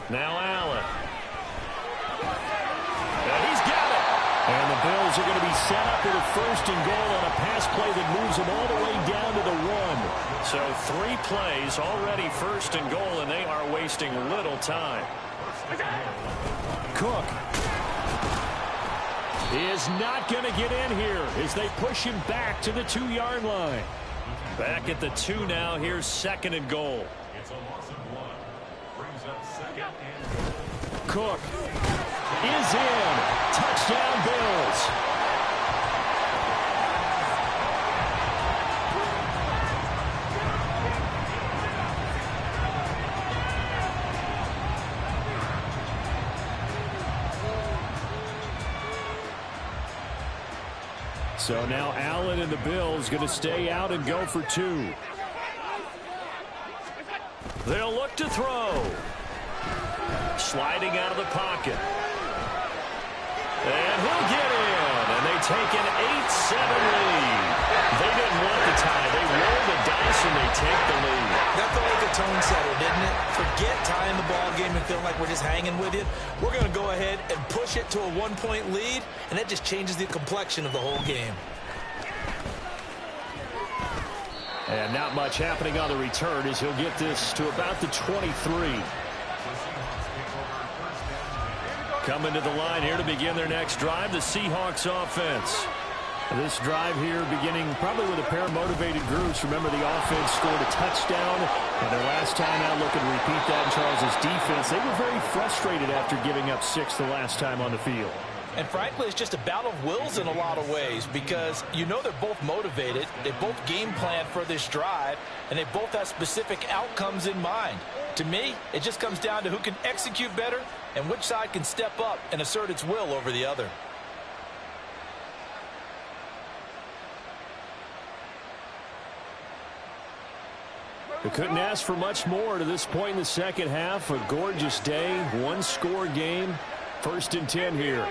Now Allen. And he's got it. And the Bills are going to be set up with a first and goal on a pass play that moves them all the way down to the 1. So 3 plays already first and goal, and they are wasting little time. Cook is not going to get in here as they push him back to the 2-yard line. Back at the 2 now. Here's second and goal. Cook is in. Touchdown, Bills. So now Allen and the Bills going to stay out and go for 2. They'll look to throw. Sliding out of the pocket. And he'll get in. And they take an 8-7 lead. They didn't want the tie. They roll the dice and they take the lead. That felt like a tone setter, didn't it? Forget tying the ball game and feeling like we're just hanging with you. We're going to go ahead and push it to a 1-point lead, and that just changes the complexion of the whole game. And not much happening on the return as he'll get this to about the 23. Coming to the line here to begin their next drive, the Seahawks offense. This drive here beginning probably with a pair of motivated groups. Remember, the offense scored a touchdown, and their last time out looking to repeat that in Charles's defense. They were very frustrated after giving up 6 the last time on the field. And frankly, it's just a battle of wills in a lot of ways because you know they're both motivated. They both game plan for this drive, and they both have specific outcomes in mind. To me, it just comes down to who can execute better and which side can step up and assert its will over the other. They couldn't ask for much more to this point in the second half. A gorgeous day, one-score game. 1st and 10 here.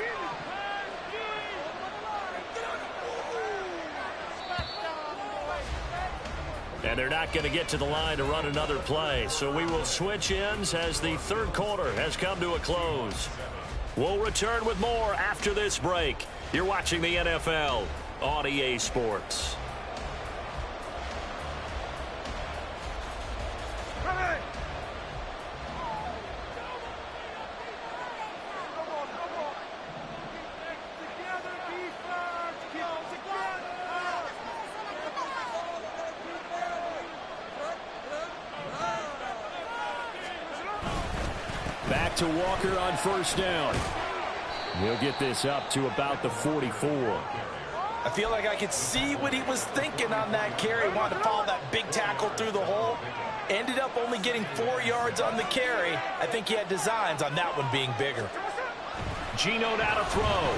And they're not going to get to the line to run another play. So we will switch ends as the third quarter has come to a close. We'll return with more after this break. You're watching the NFL on EA Sports. Back to Walker on first down. He'll get this up to about the 44. I feel like I could see what he was thinking on that carry. Wanted to follow that big tackle through the hole. Ended up only getting 4 yards on the carry. I think he had designs on that one being bigger. Geno out to throw.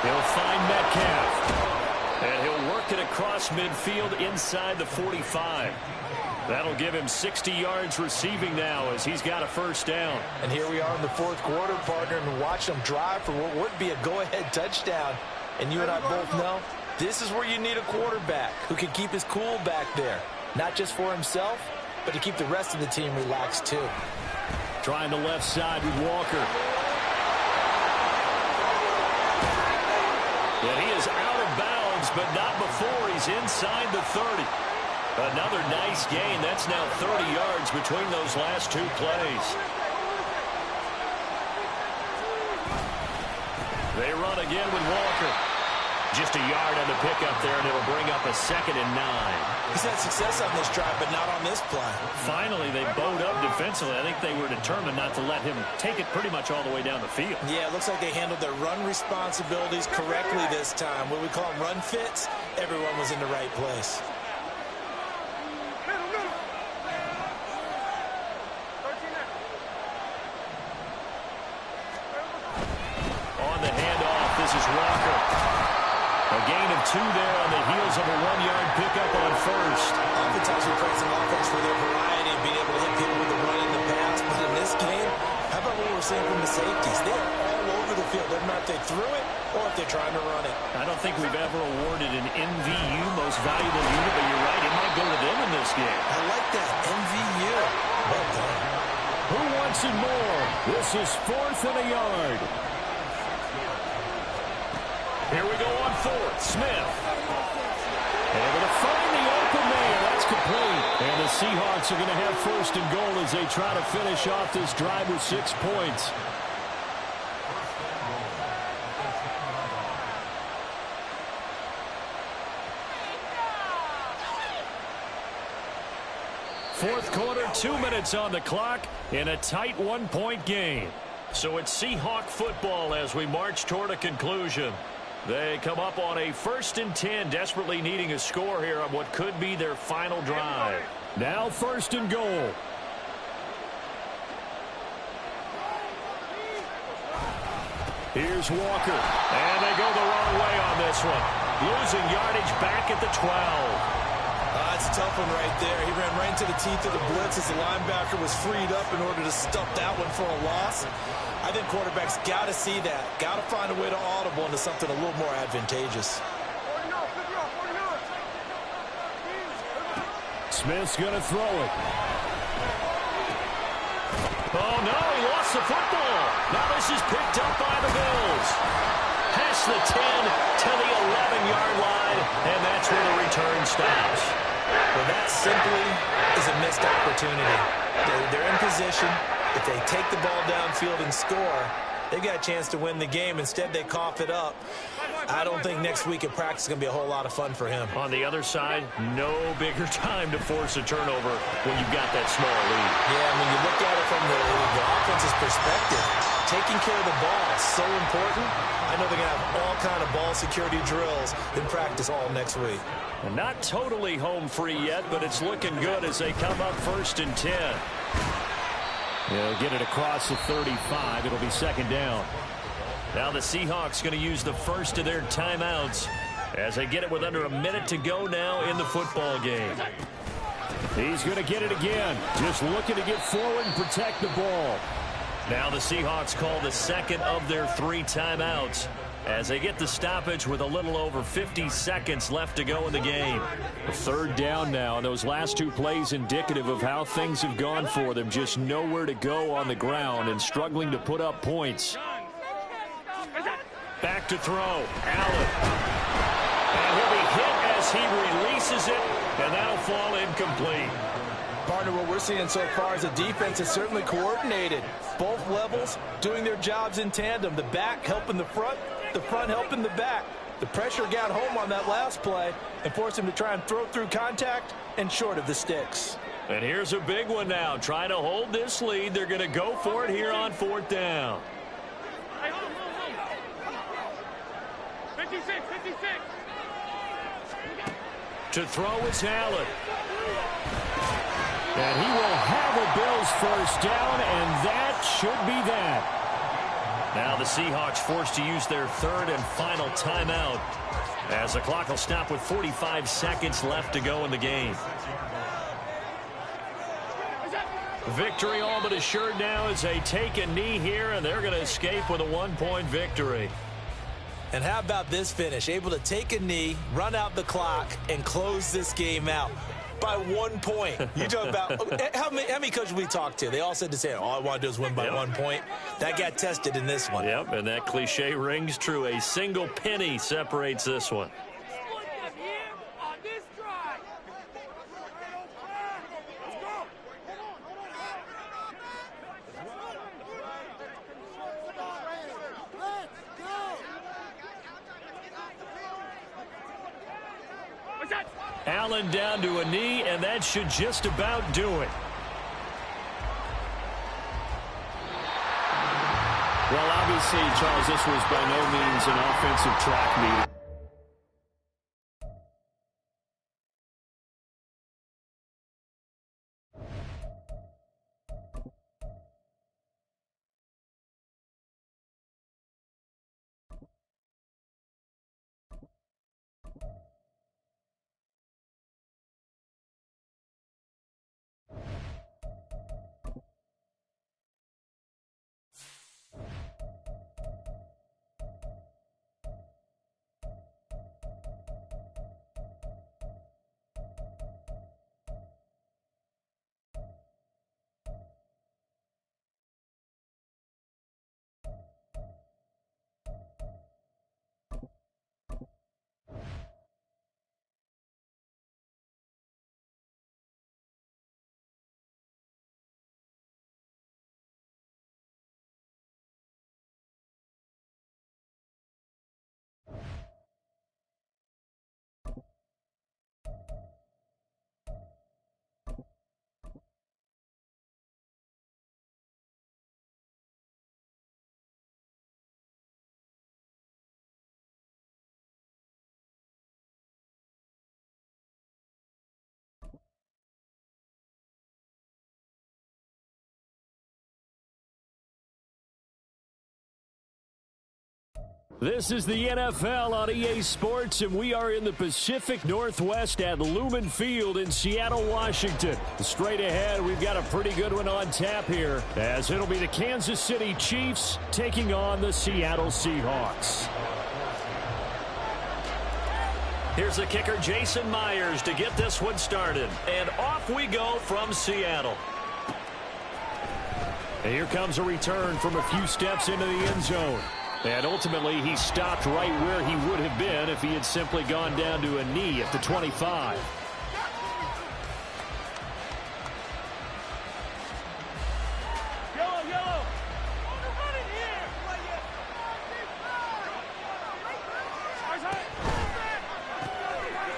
He'll find Metcalf. And he'll work it across midfield inside the 45. That'll give him 60 yards receiving now as he's got a first down. And here we are in the fourth quarter, partner, and watch them drive for what would be a go-ahead touchdown. And you and I both know this is where you need a quarterback who can keep his cool back there. Not just for himself, but to keep the rest of the team relaxed too. Trying the left side with Walker. And he is out of bounds, but not before he's inside the 30. Another nice gain. That's now 30 yards between those last two plays. They run again with Walker. Just a yard on the pickup there, and it'll bring up a 2nd and 9. He's had success on this drive, but not on this play. Finally, they bowed up defensively. I think they were determined not to let him take it pretty much all the way down the field. Yeah, it looks like they handled their run responsibilities correctly this time. What we call them run fits, everyone was in the right place. On the handoff, this is Walker. A gain of 2 there on the heels of a 1-yard pickup on first. Oftentimes we praise an offense for their variety and being able to hit people with the run in the pass. But in this game, how about what we're seeing from the safeties? They're all over the field. Doesn't matter if they threw it or if they're trying to run it. I don't think we've ever awarded an MVU, most valuable unit, but you're right, it might go to them in this game. I like that, MVU. Well done. Who wants it more? This is 4th and a yard. Here we go on 4th. Smith. Able to find the open man. That's complete. And the Seahawks are going to have 1st and goal as they try to finish off this drive with 6 points. Fourth quarter, 2 minutes on the clock in a tight 1-point game. So it's Seahawk football as we march toward a conclusion. They come up on a 1st and 10, desperately needing a score here on what could be their final drive. Now 1st and goal. Here's Walker. And they go the wrong way on this one. Losing yardage back at the 12. That's a tough one right there. He ran right into the teeth of the blitz as the linebacker was freed up in order to stuff that one for a loss. I think quarterbacks got to see that. Got to find a way to audible into something a little more advantageous. Smith's going to throw it. Oh, no, he lost the football. Now this is picked up by the Bills. Past the 10 to the 11-yard line, and that's where the return stops. Well, that simply is a missed opportunity. They're in position. If they take the ball downfield and score, they've got a chance to win the game. Instead, they cough it up. I don't think next week at practice is going to be a whole lot of fun for him. On the other side, no bigger time to force a turnover when you've got that small lead. Yeah, when you look at it from the offense's perspective, taking care of the ball is so important. I know they're going to have all kind of ball security drills in practice all next week. And not totally home free yet, but it's looking good as they come up 1st and 10. They'll get it across the 35. It'll be 2nd down. Now the Seahawks going to use the first of their timeouts as they get it with under a minute to go now in the football game. He's going to get it again. Just looking to get forward and protect the ball. Now the Seahawks call the 2nd of their 3 timeouts as they get the stoppage with a little over 50 seconds left to go in the game. 3rd down now, and those last 2 plays indicative of how things have gone for them. Just nowhere to go on the ground and struggling to put up points. Back to throw. Allen. And he'll be hit as he releases it, and that'll fall incomplete. Partner, what we're seeing so far is a defense is certainly coordinated. Both levels doing their jobs in tandem. The back helping the front helping the back. The pressure got home on that last play and forced him to try and throw through contact and short of the sticks. And here's a big one now. Trying to hold this lead. They're going to go for it here on 4th down. 56. To throw is Allen. And he will have a Bills 1st down, and that should be that. Now the Seahawks forced to use their third and final timeout as the clock will stop with 45 seconds left to go in the game. Victory all but assured now as they take a knee here, and they're going to escape with a 1-point victory. And how about this finish? Able to take a knee, run out the clock, and close this game out by 1 point. You talk about how many coaches we talked to? They all said the same. All I want to do is win by 1 point. That got tested in this one. Yep, and that cliche rings true. A single penny separates this one. Allen down to a knee, and that should just about do it. Well, obviously, Charles, this was by no means an offensive track meet. This is the NFL on EA Sports, and we are in the Pacific Northwest at Lumen Field in Seattle, Washington. Straight ahead, we've got a pretty good one on tap here, as it'll be the Kansas City Chiefs taking on the Seattle Seahawks. Here's the kicker, Jason Myers, to get this one started. And off we go from Seattle. And here comes a return from a few steps into the end zone. And ultimately, he stopped right where he would have been if he had simply gone down to a knee at the 25.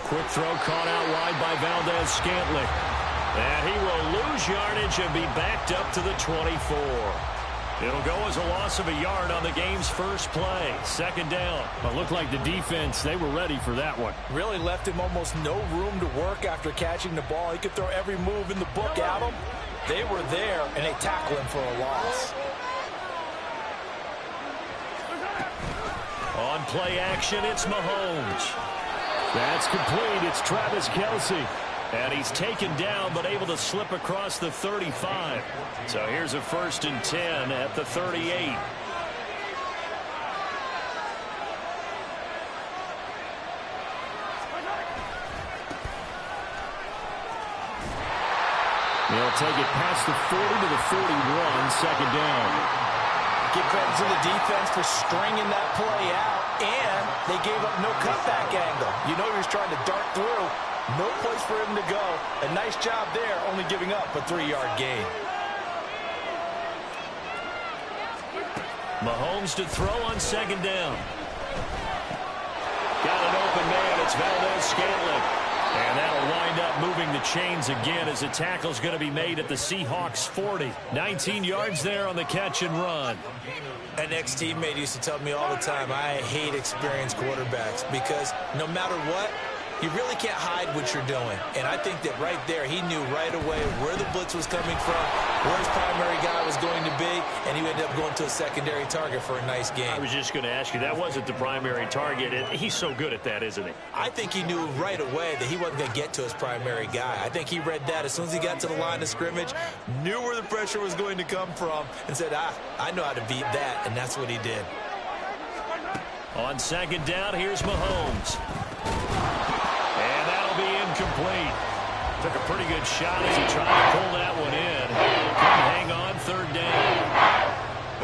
Quick throw caught out wide by Valdez-Scantling. And he will lose yardage and be backed up to the 24. It'll go as a loss of a yard on the game's first play. Second down. It looked like the defense, they were ready for that one. Really left him almost no room to work after catching the ball. He could throw every move in the book at him. They were there, and they tackled him for a loss. On play action, it's Mahomes. That's complete. It's Travis Kelce. And he's taken down, but able to slip across the 35. So here's a 1st and 10 at the 38. They'll take it past the 40 to the 41, second down. Give credit to the defense for stringing that play out, and they gave up no cutback angle. You know he was trying to dart through. No place for him to go. A nice job there, only giving up a 3-yard gain. Mahomes to throw on second down. Got an open man. It's Valdez-Scantling. And that'll wind up moving the chains again as the tackle's going to be made at the Seahawks 40. 19 yards there on the catch and run. An ex-teammate used to tell me all the time, I hate experienced quarterbacks because no matter what, you really can't hide what you're doing. And I think that right there, he knew right away where the blitz was coming from, where his primary guy was going to be, and he ended up going to a secondary target for a nice game. I was just going to ask you, that wasn't the primary target, and he's so good at that, isn't he? I think he knew right away that he wasn't going to get to his primary guy. I think he read that as soon as he got to the line of scrimmage, knew where the pressure was going to come from, and said, I know how to beat that, and that's what he did. On second down, here's Mahomes. And that'll be incomplete. Took a pretty good shot as he tried to pull that one in. Couldn't hang on third down.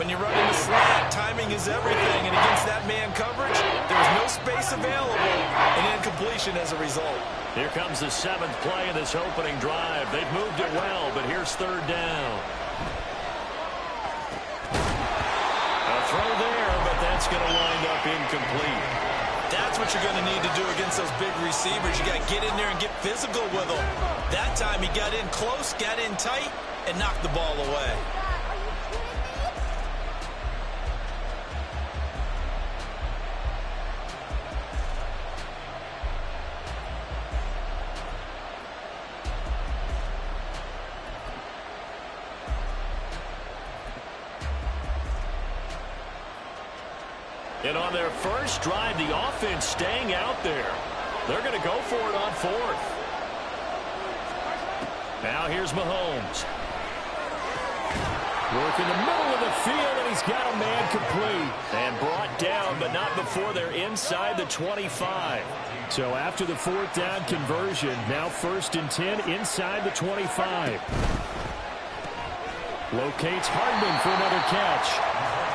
When you run in the slant, timing is everything, and against that man coverage, there's no space available, and incompletion as a result. Here comes the 7th play of this opening drive. They've moved it well, but here's third down. A throw there, but that's going to wind up incomplete. That's what you're going to need to do against those big receivers. You got to get in there and get physical with them. That time he got in close, got in tight, and knocked the ball away. And on their first drive, the offense staying out there. They're going to go for it on 4th. Now here's Mahomes. Work in the middle of the field, and he's got a man complete. And brought down, but not before they're inside the 25. So after the 4th down conversion, now 1st and 10 inside the 25. Locates Hardman for another catch.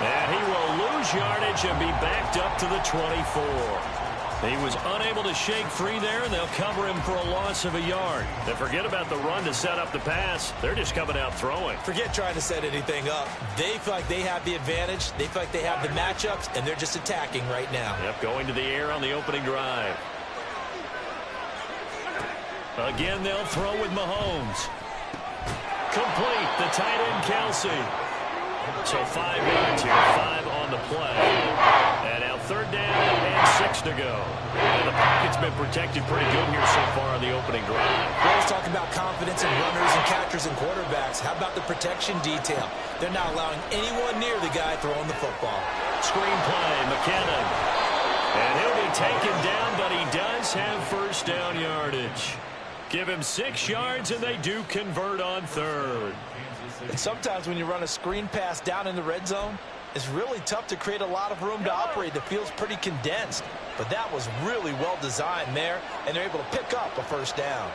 And he will lose yardage and be backed up to the 24. He was unable to shake free there, and they'll cover him for a loss of a yard. They forget about the run to set up the pass. They're just coming out throwing. Forget trying to set anything up. They feel like they have the advantage. They feel like they have the matchups, and they're just attacking right now. Yep, going to the air on the opening drive. Again, they'll throw with Mahomes. Complete, the tight end Kelsey. So 5 yards here, 5 on the play. And now 3rd down and 6 to go. And the pocket's been protected pretty good here so far on the opening drive. Let's talk about confidence in runners and catchers and quarterbacks. How about the protection detail? They're not allowing anyone near the guy throwing the football. Screen play, McKinnon. And he'll be taken down, but he does have 1st down yardage. Give him 6 yards, and they do convert on 3rd. And sometimes when you run a screen pass down in the red zone, it's really tough to create a lot of room to operate. The field's pretty condensed. But that was really well designed there, and they're able to pick up a 1st down.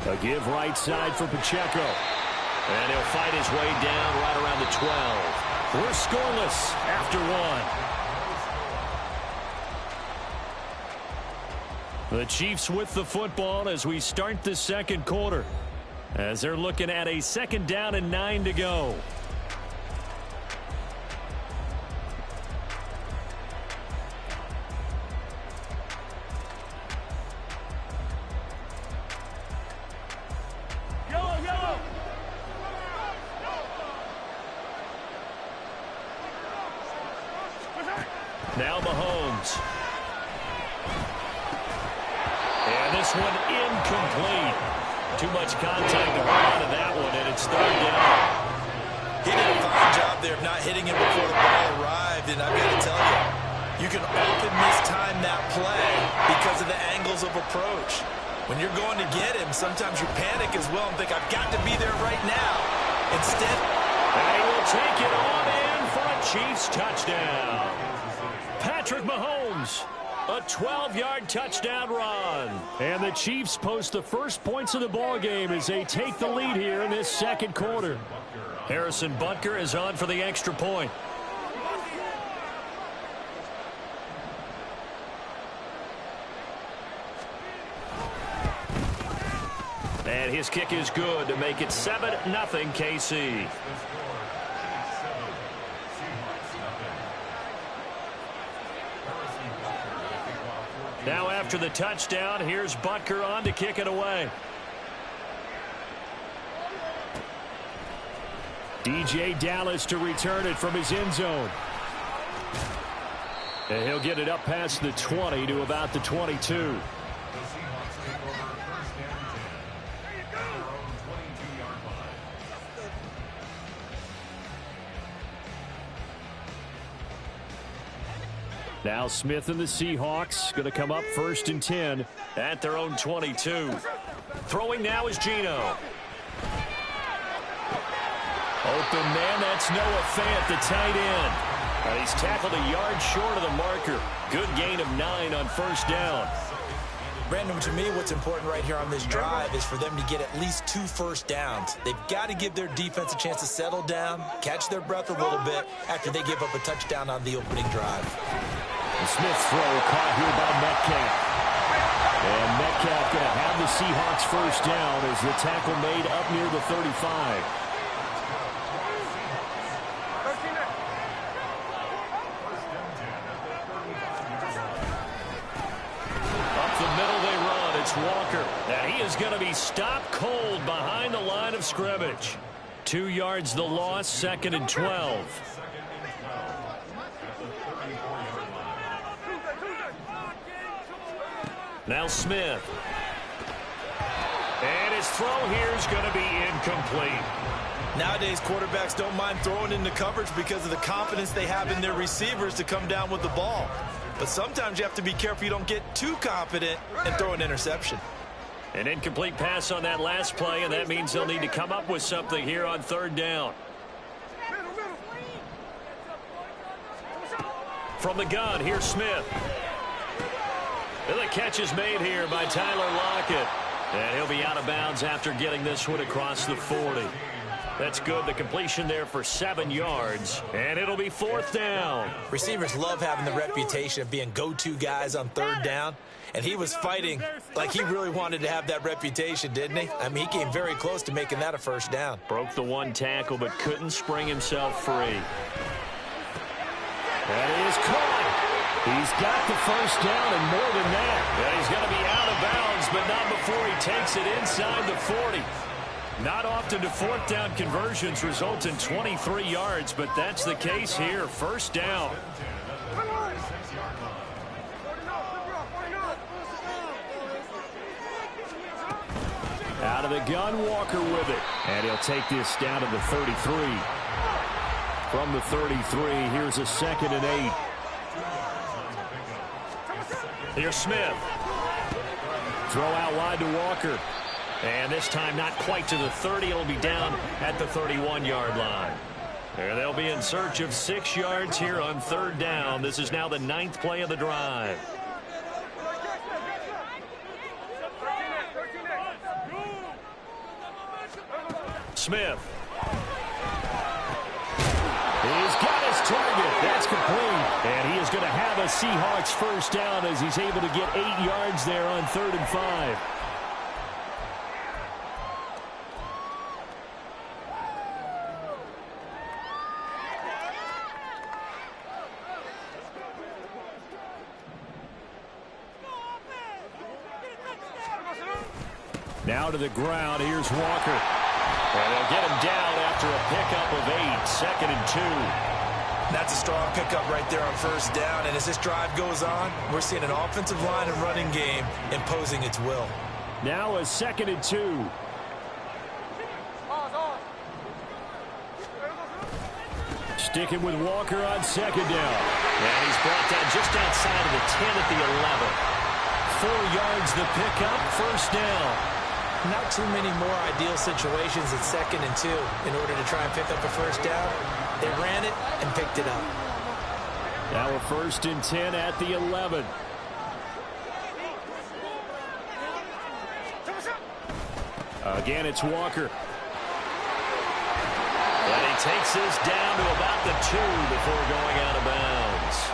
A give right side for Pacheco. And he'll fight his way down right around the 12. We're scoreless after 1. The Chiefs with the football as we start the 2nd quarter. As they're looking at a 2nd down and 9 to go. Now Mahomes. And this one incomplete. Too much contact to hold on to that one, and it's 3rd down. He did a fine job there of not hitting him before the ball arrived, and I've got to tell you, you can often mistime that play because of the angles of approach. When you're going to get him, sometimes you panic as well and think, I've got to be there right now. Instead, and he will take it on in for a Chiefs touchdown. Patrick Mahomes. A 12-yard touchdown run. And the Chiefs post the first points of the ball game as they take the lead here in this 2nd quarter. Harrison Butker is on for the extra point. And his kick is good to make it 7-0 KC. Now after the touchdown, here's Butker on to kick it away. DJ Dallas to return it from his end zone. And he'll get it up past the 20 to about the 22. Now Smith and the Seahawks going to come up 1st and 10 at their own 22. Throwing now is Geno. Open man, that's Noah Fant, the tight end. And he's tackled a yard short of the marker. Good gain of 9 on 1st down. Brandon, to me, what's important right here on this drive is for them to get at least 2 first downs. They've got to give their defense a chance to settle down, catch their breath a little bit after they give up a touchdown on the opening drive. The Smith throw caught here by Metcalf. And Metcalf going to have the Seahawks 1st down as the tackle made up near the 35. Walker, and he is going to be stopped cold behind the line of scrimmage. 2 yards the loss, 2nd and 12. Now Smith. And his throw here is going to be incomplete. Nowadays, quarterbacks don't mind throwing into coverage because of the confidence they have in their receivers to come down with the ball. But sometimes you have to be careful you don't get too confident and throw an interception. An incomplete pass on that last play, and that means they'll need to come up with something here on 3rd down. From the gun, here's Smith. And the catch is made here by Tyler Lockett. And he'll be out of bounds after getting this one across the 40. That's good. The completion there for 7 yards. And it'll be 4th down. Receivers love having the reputation of being go-to guys on 3rd down. And he was fighting like he really wanted to have that reputation, didn't he? I mean, he came very close to making that a 1st down. Broke the 1 tackle, but couldn't spring himself free. That is caught. He's got the 1st down and more than that. Yeah, he's going to be out of bounds, but not before he takes it inside the 40. Not often do 4th down conversions result in 23 yards, but that's the case here. 1st down. Out of the gun, Walker with it. And he'll take this down to the 33. From the 33, here's a 2nd and 8. Here's Smith. Throw out wide to Walker. And this time not quite to the 30. It'll be down at the 31-yard line. There they'll be in search of 6 yards here on 3rd down. This is now the 9th play of the drive. Smith. He's got his target. That's complete. And he is going to have a Seahawks 1st down as he's able to get 8 yards there on 3rd and 5. Now to the ground. Here's Walker. And they'll get him down after a pickup of 8. 2nd and 2. That's a strong pickup right there on 1st down. And as this drive goes on, we're seeing an offensive line and running game imposing its will. Now a 2nd and 2. Sticking with Walker on 2nd down. And he's brought down just outside of the 10 at the 11. 4 yards the pickup. 1st down. Not too many more ideal situations at 2nd and 2 in order to try and pick up a 1st down. They ran it and picked it up. Now a 1st and 10 at the 11. Again, it's Walker. And he takes this down to about the 2 before going out of bounds.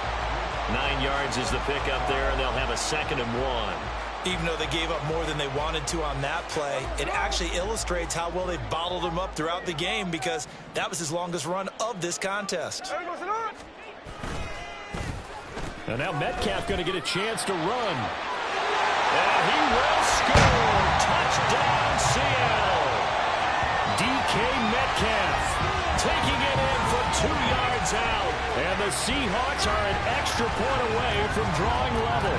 9 yards is the pickup there, and they'll have a 2nd and 1. Even though they gave up more than they wanted to on that play, it actually illustrates how well they bottled him up throughout the game because that was his longest run of this contest. And now Metcalf going to get a chance to run. And he will score. Touchdown, Seattle. DK Metcalf taking it in from 2 yards out. And the Seahawks are an extra point away from drawing level.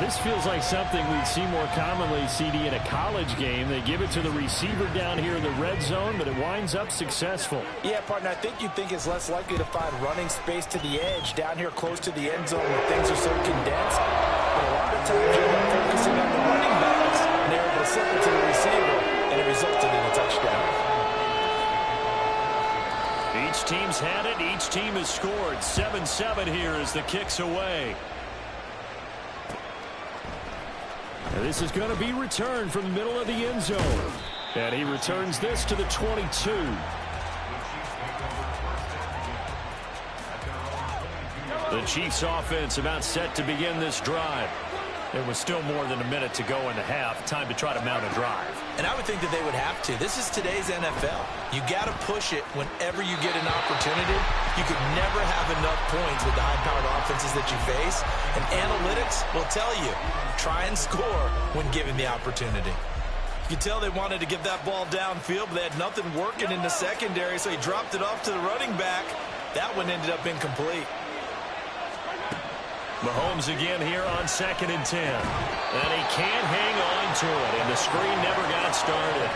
This feels like something we'd see more commonly, CD, in a college game. They give it to the receiver down here in the red zone, but it winds up successful. Yeah, partner, I think you'd think it's less likely to find running space to the edge down here close to the end zone when things are so condensed. But a lot of times you're focusing on the running backs, and they're able to slip it to the receiver, and it resulted in a touchdown. Each team's had it. Each team has scored. 7-7 here as the kick's away. And this is going to be returned from the middle of the end zone. And he returns this to the 22. The Chiefs offense about set to begin this drive. There was still more than a minute to go in the half. Time to try to mount a drive. And I would think that they would have to. This is today's NFL. You got to push it whenever you get an opportunity. You could never have enough points with the high-powered offenses that you face. And analytics will tell you, try and score when given the opportunity. You can tell they wanted to get that ball downfield, but they had nothing working in the secondary, so he dropped it off to the running back. That one ended up incomplete. Mahomes again here on 2nd and 10. And he can't hang on to it, and the screen never got started.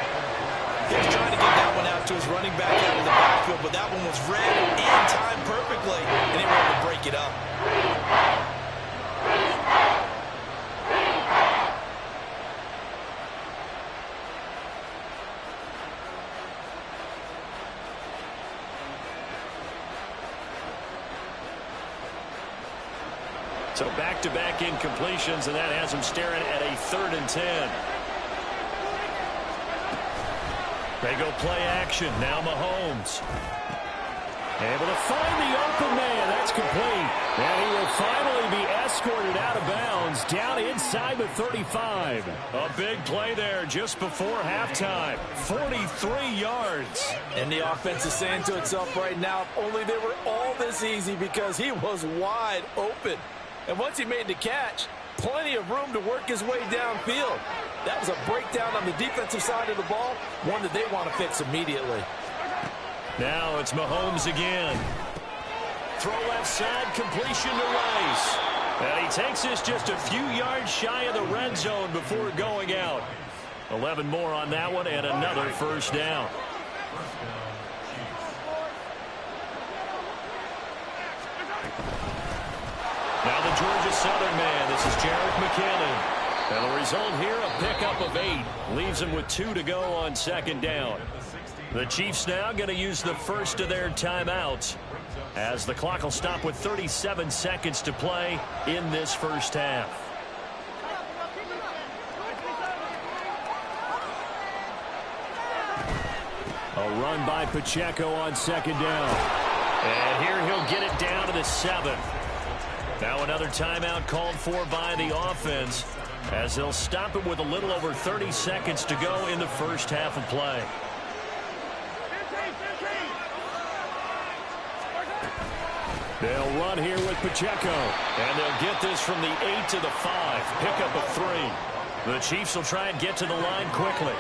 He was trying to get that one out to his running back out of the backfield, but that one was read and timed perfectly, and he wanted to break it up. So back-to-back incompletions, and that has him staring at a 3rd and 10. They go play action. Now Mahomes. Able to find the open man. That's complete. And he will finally be escorted out of bounds down inside the 35. A big play there just before halftime. 43 yards. And the offense is saying to itself right now, if only they were all this easy, because he was wide open. And once he made the catch, plenty of room to work his way downfield. That was a breakdown on the defensive side of the ball, one that they want to fix immediately. Now it's Mahomes again. Throw left side, completion to Rice. And he takes this just a few yards shy of the red zone before going out. 11 more on that one and another first down. Now the Georgia Southern man. This is Jerick McKinnon. And the result here, a pickup of 8. Leaves him with 2 to go on 2nd down. The Chiefs now going to use the first of their timeouts, as the clock will stop with 37 seconds to play in this first half. A run by Pacheco on 2nd down. And here he'll get it down to the 7. Now another timeout called for by the offense, as they'll stop it with a little over 30 seconds to go in the first half of play. They'll run here with Pacheco. And they'll get this from the 8 to the 5. Pickup of 3. The Chiefs will try and get to the line quickly.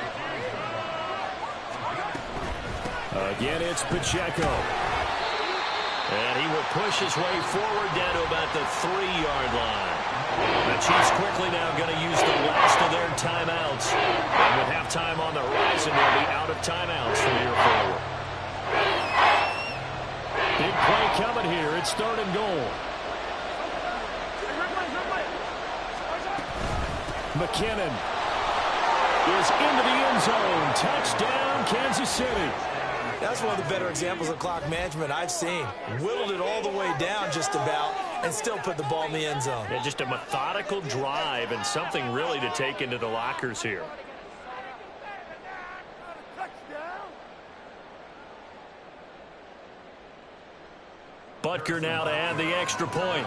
Again, it's Pacheco. And he will push his way forward down to about the 3-yard line. The Chiefs quickly now going to use the last of their timeouts. And with halftime on the horizon, they'll be out of timeouts from here forward. Big play coming here. It's 3rd and goal. McKinnon is into the end zone. Touchdown, Kansas City. That's one of the better examples of clock management I've seen. Whittled it all the way down just about and still put the ball in the end zone. Yeah, just a methodical drive and something really to take into the lockers here. Butker now to add the extra point.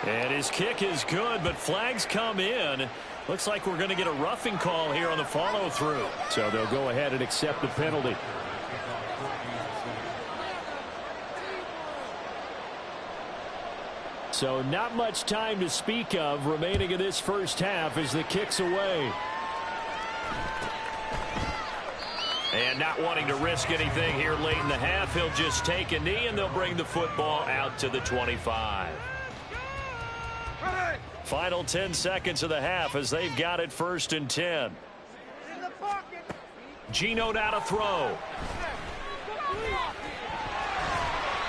And his kick is good, but flags come in. Looks like we're going to get a roughing call here on the follow-through. So they'll go ahead and accept the penalty. So not much time to speak of remaining in this first half as the kick's away. And not wanting to risk anything here late in the half, he'll just take a knee and they'll bring the football out to the 25. Final 10 seconds of the half as they've got it 1st and 10. Gino now to throw.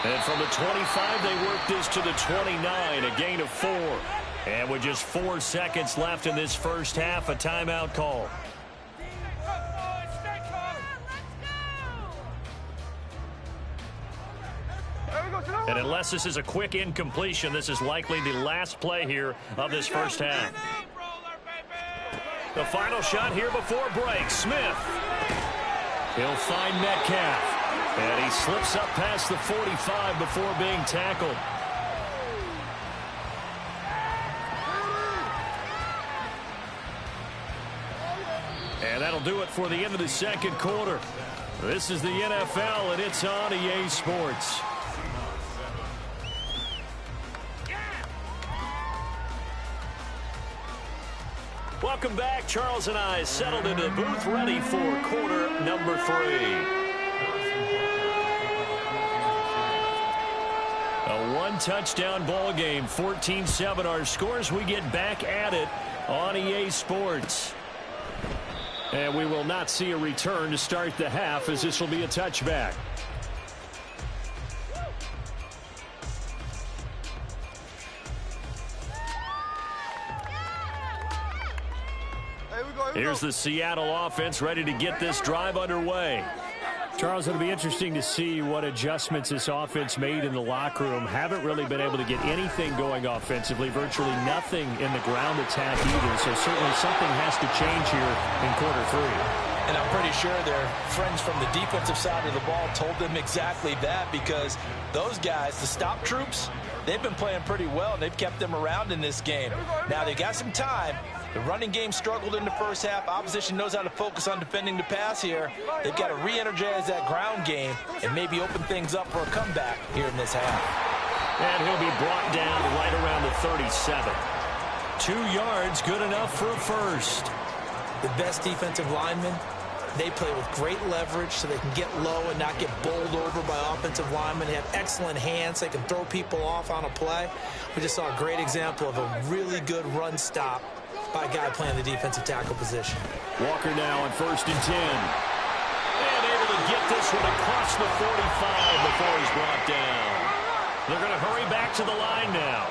And from the 25, they work this to the 29, a gain of 4. And with just 4 seconds left in this first half, a timeout call. And unless this is a quick incompletion, this is likely the last play here of this first half. The final shot here before break. Smith. He'll find Metcalf. And he slips up past the 45 before being tackled. And that'll do it for the end of the second quarter. This is the NFL, and it's on EA Sports. Welcome back. Charles and I settled into the booth, ready for quarter number 3. A one-touchdown ball game, 14-7 our scores. We get back at it on EA Sports. And we will not see a return to start the half, as this will be a touchback. Here's the Seattle offense ready to get this drive underway. Charles, it'll be interesting to see what adjustments this offense made in the locker room. Haven't really been able to get anything going offensively. Virtually nothing in the ground attack either. So certainly something has to change here in quarter 3. And I'm pretty sure their friends from the defensive side of the ball told them exactly that, because those guys, the stop troops, they've been playing pretty well, and they've kept them around in this game. Now, they got some time. The running game struggled in the first half. Opposition knows how to focus on defending the pass here. They've got to re-energize that ground game and maybe open things up for a comeback here in this half. And he'll be brought down right around the 37. 2 yards, good enough for a first. The best defensive linemen, they play with great leverage so they can get low and not get bowled over by offensive linemen. They have excellent hands. They can throw people off on a play. We just saw a great example of a really good run stop by a guy playing the defensive tackle position. Walker now on 1st and 10. And able to get this one across the 45 before he's brought down. They're going to hurry back to the line now.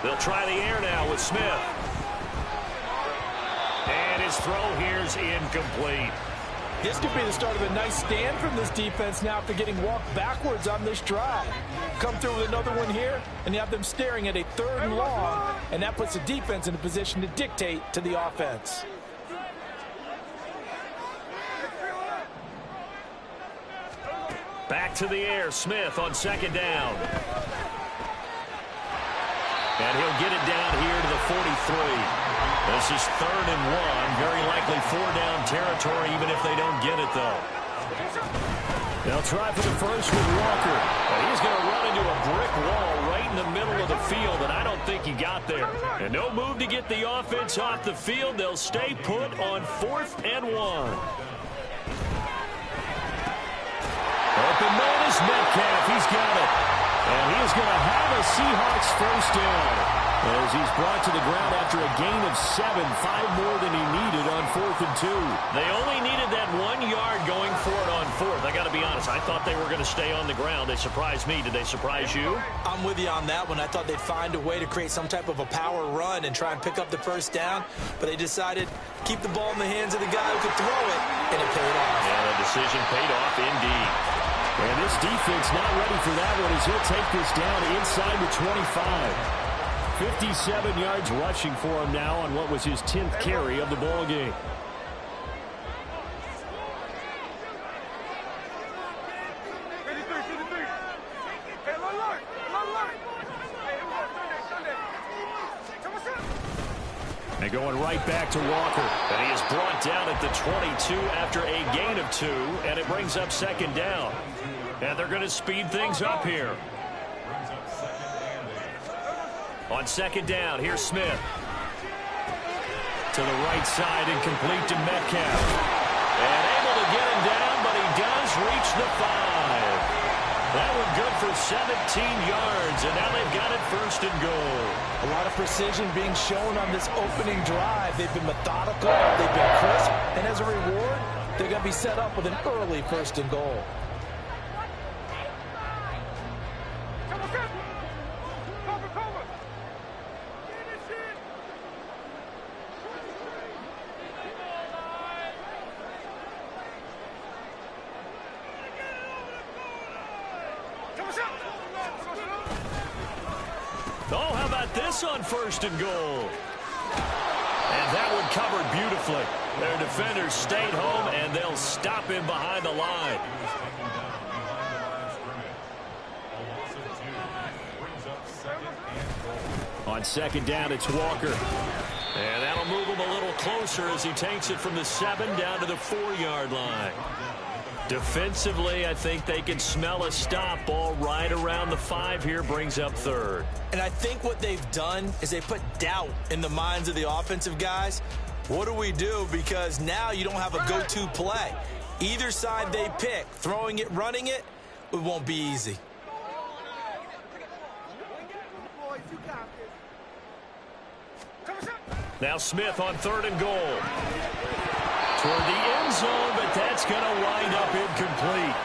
They'll try the air now with Smith. And his throw here's incomplete. This could be the start of a nice stand from this defense now after getting walked backwards on this drive. Come through with another one here, and you have them staring at a 3rd and long, and that puts the defense in a position to dictate to the offense. Back to the air, Smith on 2nd down. And he'll get it down here to the 43. This is 3rd and 1. Very likely 4-down territory, even if they don't get it, though. They'll try for the first with Walker. And he's going to run into a brick wall right in the middle of the field, and I don't think he got there. And no move to get the offense off the field. They'll stay put on 4th and 1. Open man is Metcalf. He's got it. And he is going to have a Seahawks first down, as he's brought to the ground after a gain of 7, 5 more than he needed on 4th and 2. They only needed that 1 yard going for it on 4th. I got to be honest, I thought they were going to stay on the ground. They surprised me. Did they surprise you? I'm with you on that one. I thought they'd find a way to create some type of a power run and try and pick up the first down, but they decided to keep the ball in the hands of the guy who could throw it, and it paid off. Yeah, the decision paid off indeed. And this defense not ready for that one, as he'll take this down inside the 25. 57 yards rushing for him now on what was his 10th carry of the ball game. And going right back to Walker. And he is brought down at the 22 after a gain of 2, and it brings up 2nd down. And they're going to speed things up here. On second down, here's Smith. To the right side and complete to Metcalf. And able to get him down, but he does reach the 5. That one good for 17 yards, and now they've got it first and goal. A lot of precision being shown on this opening drive. They've been methodical, they've been crisp, and as a reward, they're going to be set up with an early first and goal. Oh, how about this on first and goal? And that one covered beautifully. Their defenders stayed home, and they'll stop him behind the line. On second down, it's Walker. And that'll move him a little closer as he takes it from the 7 down to the 4-yard line. Defensively, I think they can smell a stop. Ball right around the 5 here, brings up third. And I think what they've done is they put doubt in the minds of the offensive guys. What do we do? Because now you don't have a go-to play. Either side they pick, throwing it, running it, it won't be easy. Now Smith on third and goal. Toward the end zone, but that's going to wind up incomplete.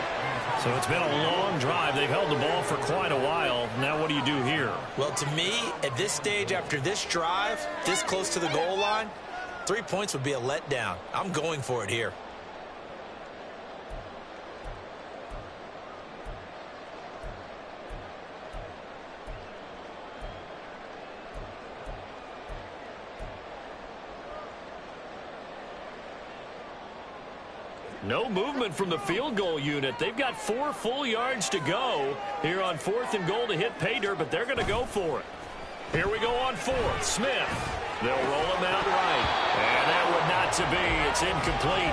So it's been a long drive. They've held the ball for quite a while. Now what do you do here? Well, to me, at this stage, after this drive, this close to the goal line, 3 points would be a letdown. I'm going for it here. No movement from the field goal unit. They've got 4 full yards to go here on 4th and goal to hit pay dirt, but they're going to go for it. Here we go on 4th. Smith. They'll roll him out right. And that would not to be. It's incomplete.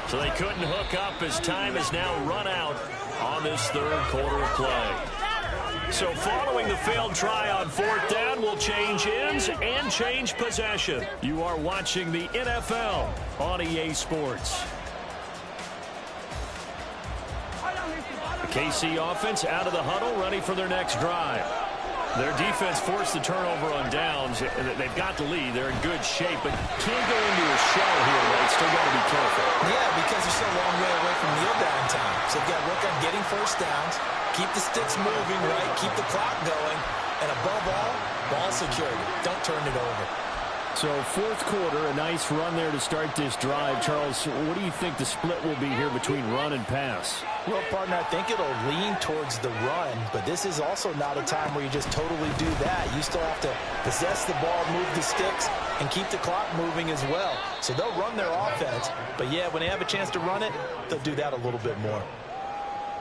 So they couldn't hook up as time is now run out on this third quarter of play. So following the failed try on 4th down, we'll change ends and change possession. You are watching the NFL on EA Sports. KC offense out of the huddle, ready for their next drive. Their defense forced the turnover on downs. They've got the lead. They're in good shape, but can't go into a shell here, right? Still got to be careful. Yeah, because they're so long way away from kneel down time. So they've got to work on getting first downs, keep the sticks moving, right? Keep the clock going, and above all, ball security. Don't turn it over. So 4th quarter, a nice run there to start this drive. Charles, what do you think the split will be here between run and pass? Well, partner, I think it'll lean towards the run, but this is also not a time where you just totally do that. You still have to possess the ball, move the sticks, and keep the clock moving as well. So they'll run their offense, but yeah, when they have a chance to run it, they'll do that a little bit more.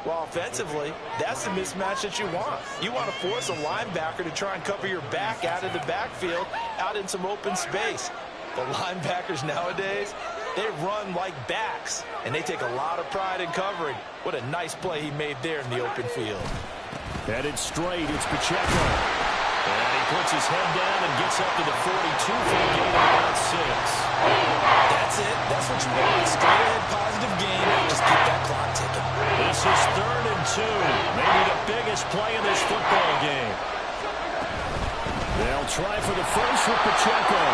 Well, offensively, that's the mismatch that you want. You want to force a linebacker to try and cover your back out of the backfield, out in some open space. The linebackers nowadays, they run like backs, and they take a lot of pride in covering. What a nice play he made there in the open field. Headed straight, it's Pacheco. And he puts his head down and gets up to the 42 for the game of about 6. That's it. That's what you want. Straight ahead positive game. Just keep that clock ticking. This is 3rd and 2. Maybe the biggest play in this football game. They'll try for the first with Pacheco.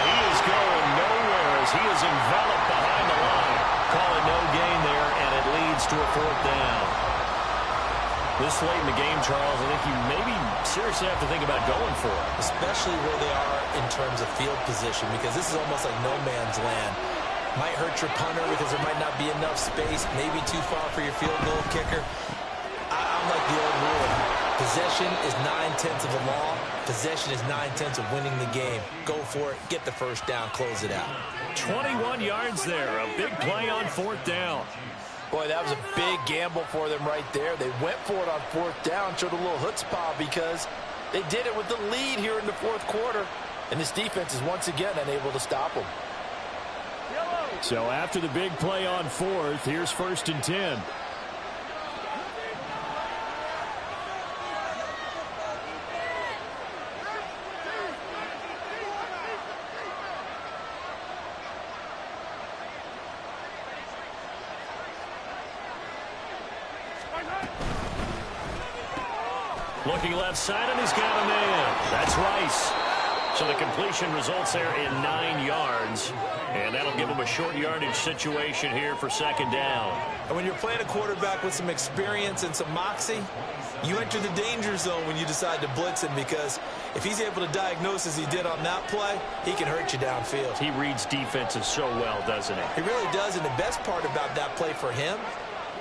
He is going nowhere as he is enveloped behind the line. Call it no gain there, and it leads to a 4th down. This late in the game, Charles, I think you maybe seriously have to think about going for it. Especially where they are in terms of field position, because this is almost like no man's land. Might hurt your punter because there might not be enough space, maybe too far for your field goal kicker. I'm like the old rule. Possession is 9/10 of the law. Possession is 9/10 of winning the game. Go for it. Get the first down. Close it out. 21 yards there. A big play on 4th down. Boy, that was a big gamble for them right there. They went for it on 4th down, showed a little chutzpah because they did it with the lead here in the 4th quarter. And this defense is once again unable to stop them. So after the big play on 4th, here's 1st and 10. Looking left side, and he's got a man. That's Rice. So the completion results there in 9 yards. And that'll give him a short yardage situation here for second down. And when you're playing a quarterback with some experience and some moxie, you enter the danger zone when you decide to blitz him, because if he's able to diagnose as he did on that play, he can hurt you downfield. He reads defenses so well, doesn't he? He really does, and the best part about that play for him,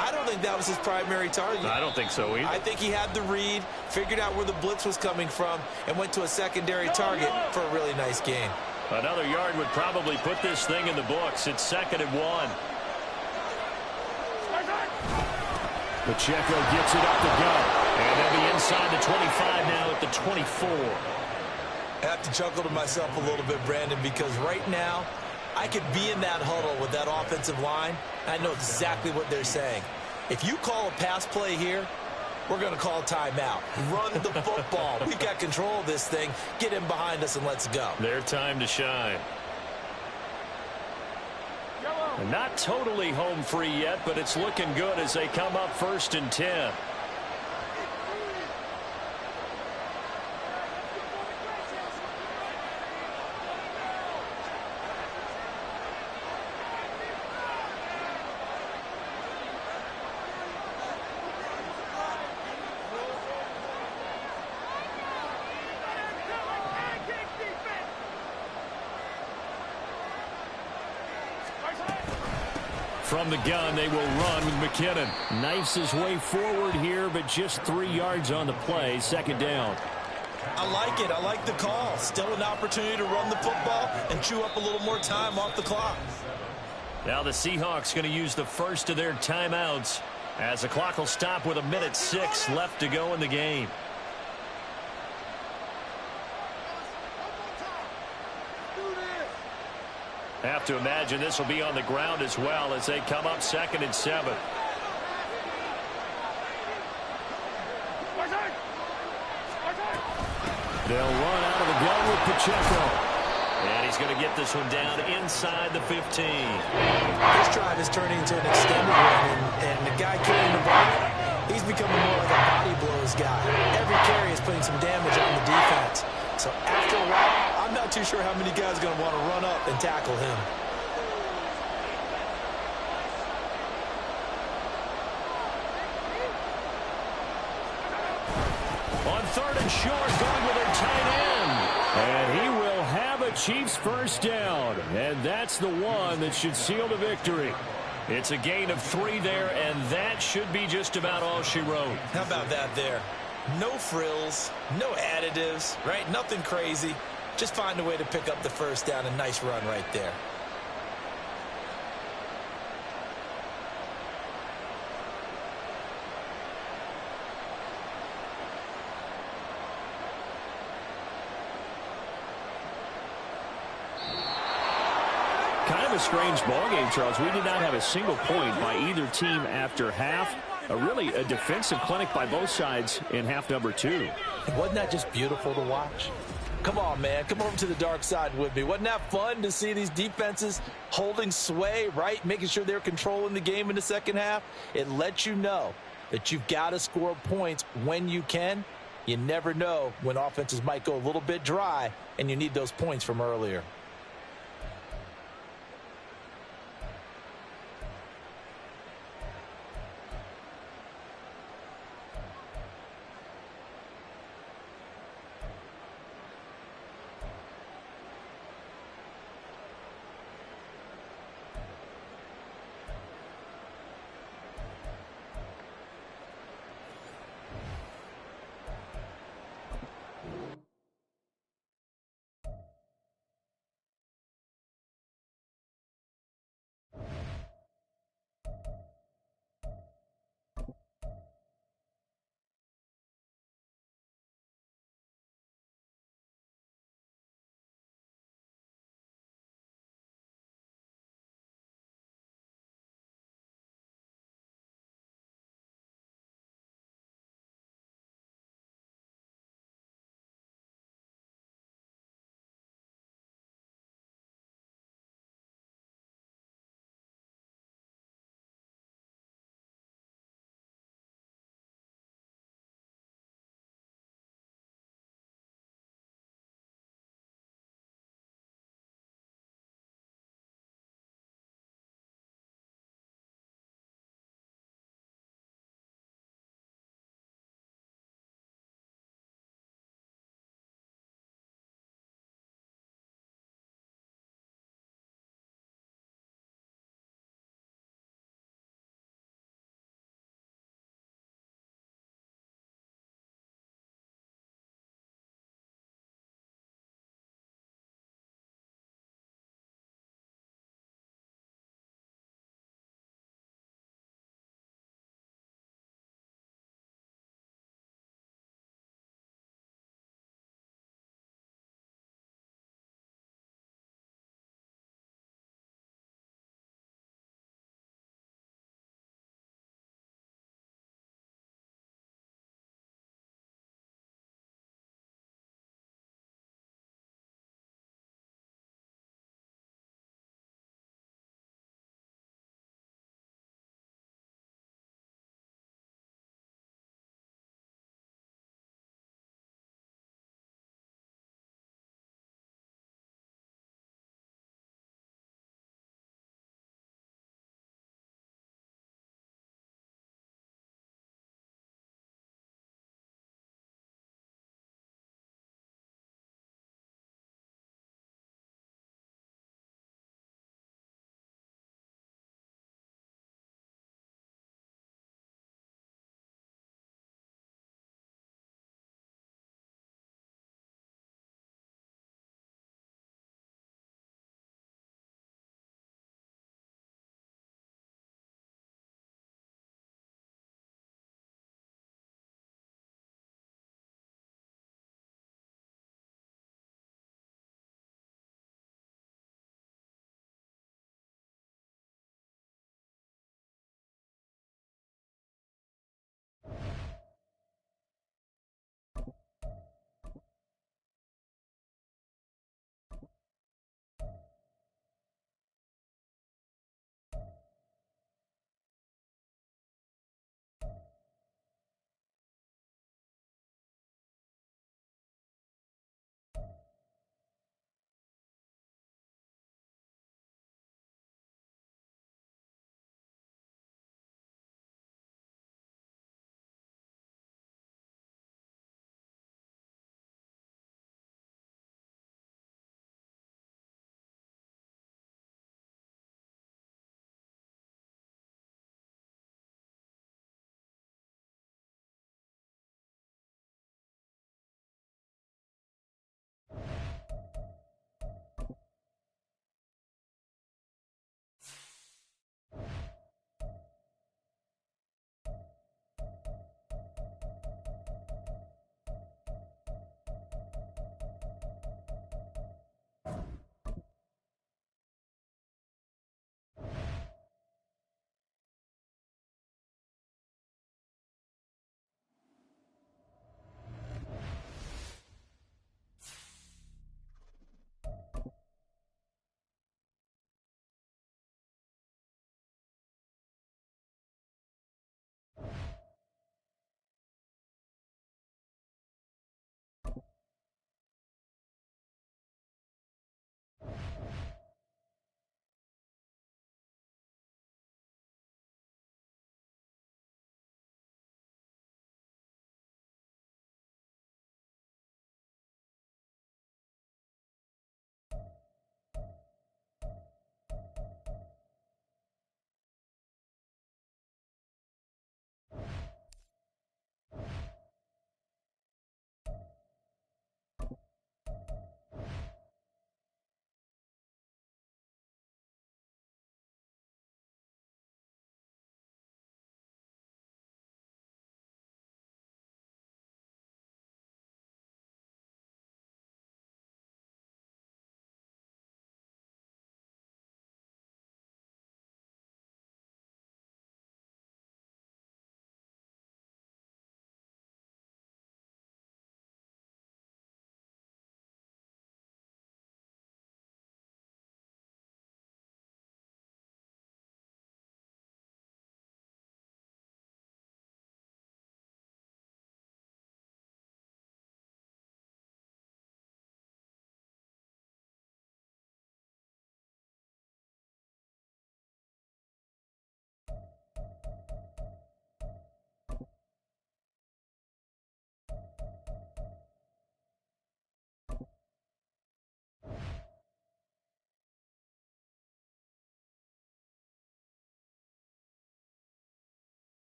I don't think that was his primary target. I don't think so either. I think he had the read, figured out where the blitz was coming from, and went to a secondary target for a really nice gain. Another yard would probably put this thing in the books. It's 2nd and 1. Pacheco gets it up the gut. And they'll be inside the 25 now at the 24. I have to chuckle to myself a little bit, Brandon, because right now I could be in that huddle with that offensive line. I know exactly what they're saying. If you call a pass play here, we're going to call timeout. Run the football. We've got control of this thing. Get in behind us and let's go. Their time to shine. Not totally home free yet, but it's looking good as they come up 1st and 10. From the gun, they will run with McKinnon. Knifes his way forward here, but just 3 yards on the play. 2nd down. I like it. I like the call. Still an opportunity to run the football and chew up a little more time off the clock. Now the Seahawks going to use the first of their timeouts as the clock will stop with 1:06 left to go in the game. Have to imagine this will be on the ground as well as they come up 2nd and 7. They'll run out of the gun with Pacheco. And he's going to get this one down inside the 15. This drive is turning into an extended run, and the guy carrying the ball, he's becoming more like a body blows guy. Every carry is putting some damage on the defense. So after a while, I'm not too sure how many guys are going to want to run up and tackle him. On 3rd and short, going with their tight end. And he will have a Chiefs first down. And that's the one that should seal the victory. It's a gain of 3 there, and that should be just about all she wrote. How about that there? No frills, no additives, right? Nothing crazy. Just find a way to pick up the first down. A nice run right there. Kind of a strange ballgame, Charles. We did not have a single point by either team after half. Really a defensive clinic by both sides in half number 2. Wasn't that just beautiful to watch? Come on, man. Come over to the dark side with me. Wasn't that fun to see these defenses holding sway, right? Making sure they're controlling the game in the second half. It lets you know that you've got to score points when you can. You never know when offenses might go a little bit dry, and you need those points from earlier.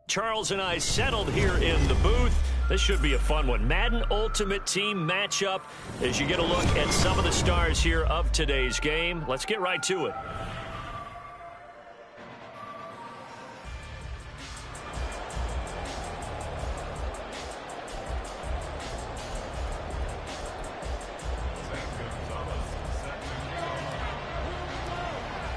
Charles and I settled here in the booth. This should be a fun one. Madden Ultimate Team matchup as you get a look at some of the stars here of today's game. Let's get right to it.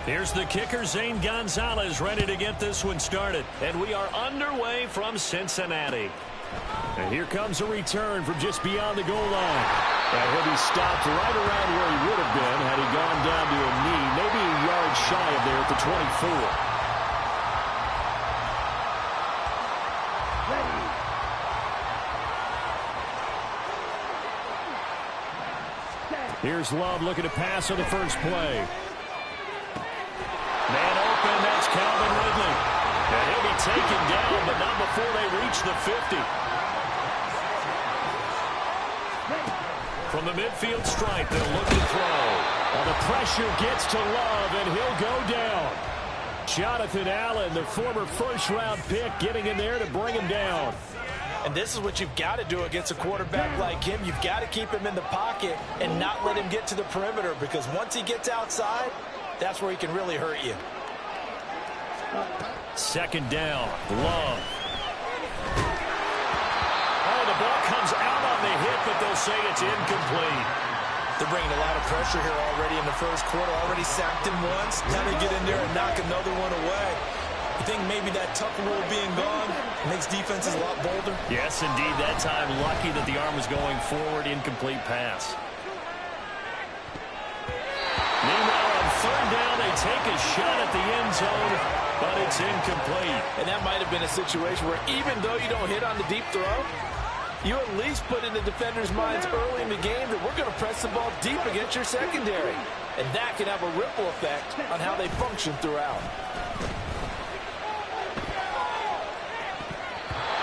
Here's the kicker, Zane Gonzalez, ready to get this one started. And we are underway from Cincinnati. And here comes a return from just beyond the goal line. And he'll be stopped right around where he would have been had he gone down to a knee, maybe a yard shy of there at the 24. Here's Love looking to pass on the first play. Man open, that's Calvin Ridley. And he'll be taken down, but not before they reach the 50. From the midfield stripe, they'll look to throw. Well, the pressure gets to Love, and he'll go down. Jonathan Allen, the former first-round pick, getting in there to bring him down. And this is what you've got to do against a quarterback like him. You've got to keep him in the pocket and not let him get to the perimeter, because once he gets outside, that's where he can really hurt you. Second down, Love. Oh, the ball comes out on the hit, but they'll say it's incomplete. They're bringing a lot of pressure here already in the first quarter. Already sacked him once. Now they get in there and knock another one away. You think maybe that tuck rule being gone makes defenses a lot bolder? Yes, indeed. That time, lucky that the arm was going forward. Incomplete pass. Meanwhile, on third down, they take a shot at the end zone, but it's incomplete. And that might have been a situation where even though you don't hit on the deep throw, you at least put in the defenders' minds early in the game that we're going to press the ball deep against your secondary. And that can have a ripple effect on how they function throughout.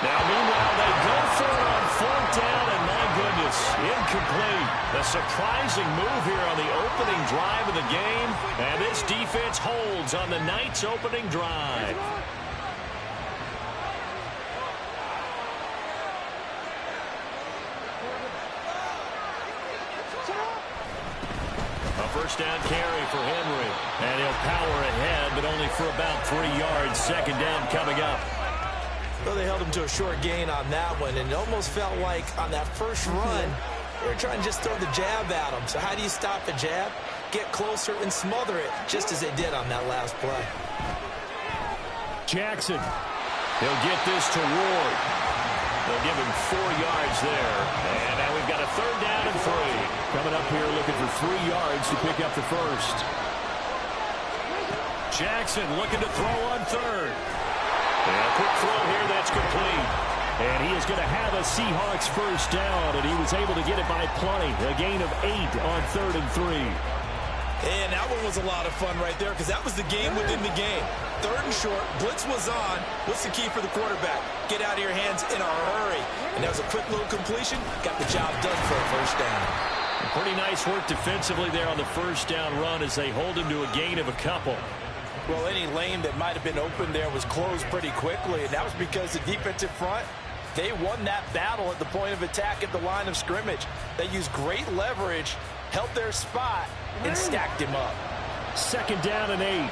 Now, meanwhile, they go for it on fourth down, and my goodness, incomplete. A surprising move here on the opening drive of the game, and this defense holds on the night's opening drive. A first down carry for Henry, and he'll power ahead, but only for about 3 yards. Second down coming up. Well, they held him to a short gain on that one, and it almost felt like on that first run, they were trying to just throw the jab at him. So how do you stop the jab? Get closer and smother it, just as they did on that last play. Jackson. He'll get this to Ward. They'll give him 4 yards there. And now we've got a third down and 3. Coming up here looking for 3 yards to pick up the first. Jackson looking to throw on third. And a quick throw here, that's complete. And he is going to have a Seahawks first down, and he was able to get it by plenty. A gain of 8 on 3rd and 3. And that one was a lot of fun right there, because that was the game within the game. Third and short, blitz was on. What's the key for the quarterback? Get out of your hands in a hurry. And that was a quick little completion. Got the job done for a first down. Pretty nice work defensively there on the first down run as they hold him to a gain of a couple. Well, any lane that might have been open there was closed pretty quickly, and that was because the defensive front, they won that battle at the point of attack at the line of scrimmage. They used great leverage, held their spot, and stacked him up. Second down and 8.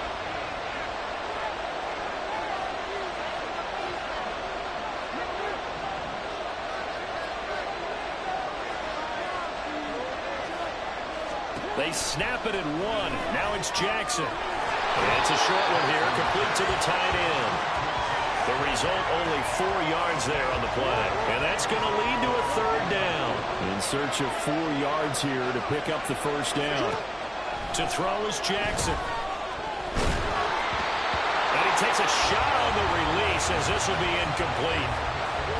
They snap it at 1. Now it's Jackson. It's a short one here, complete to the tight end. The result, only 4 yards there on the play. And that's going to lead to a third down. In search of 4 yards here to pick up the first down. To throw is Jackson. And he takes a shot on the release as this will be incomplete.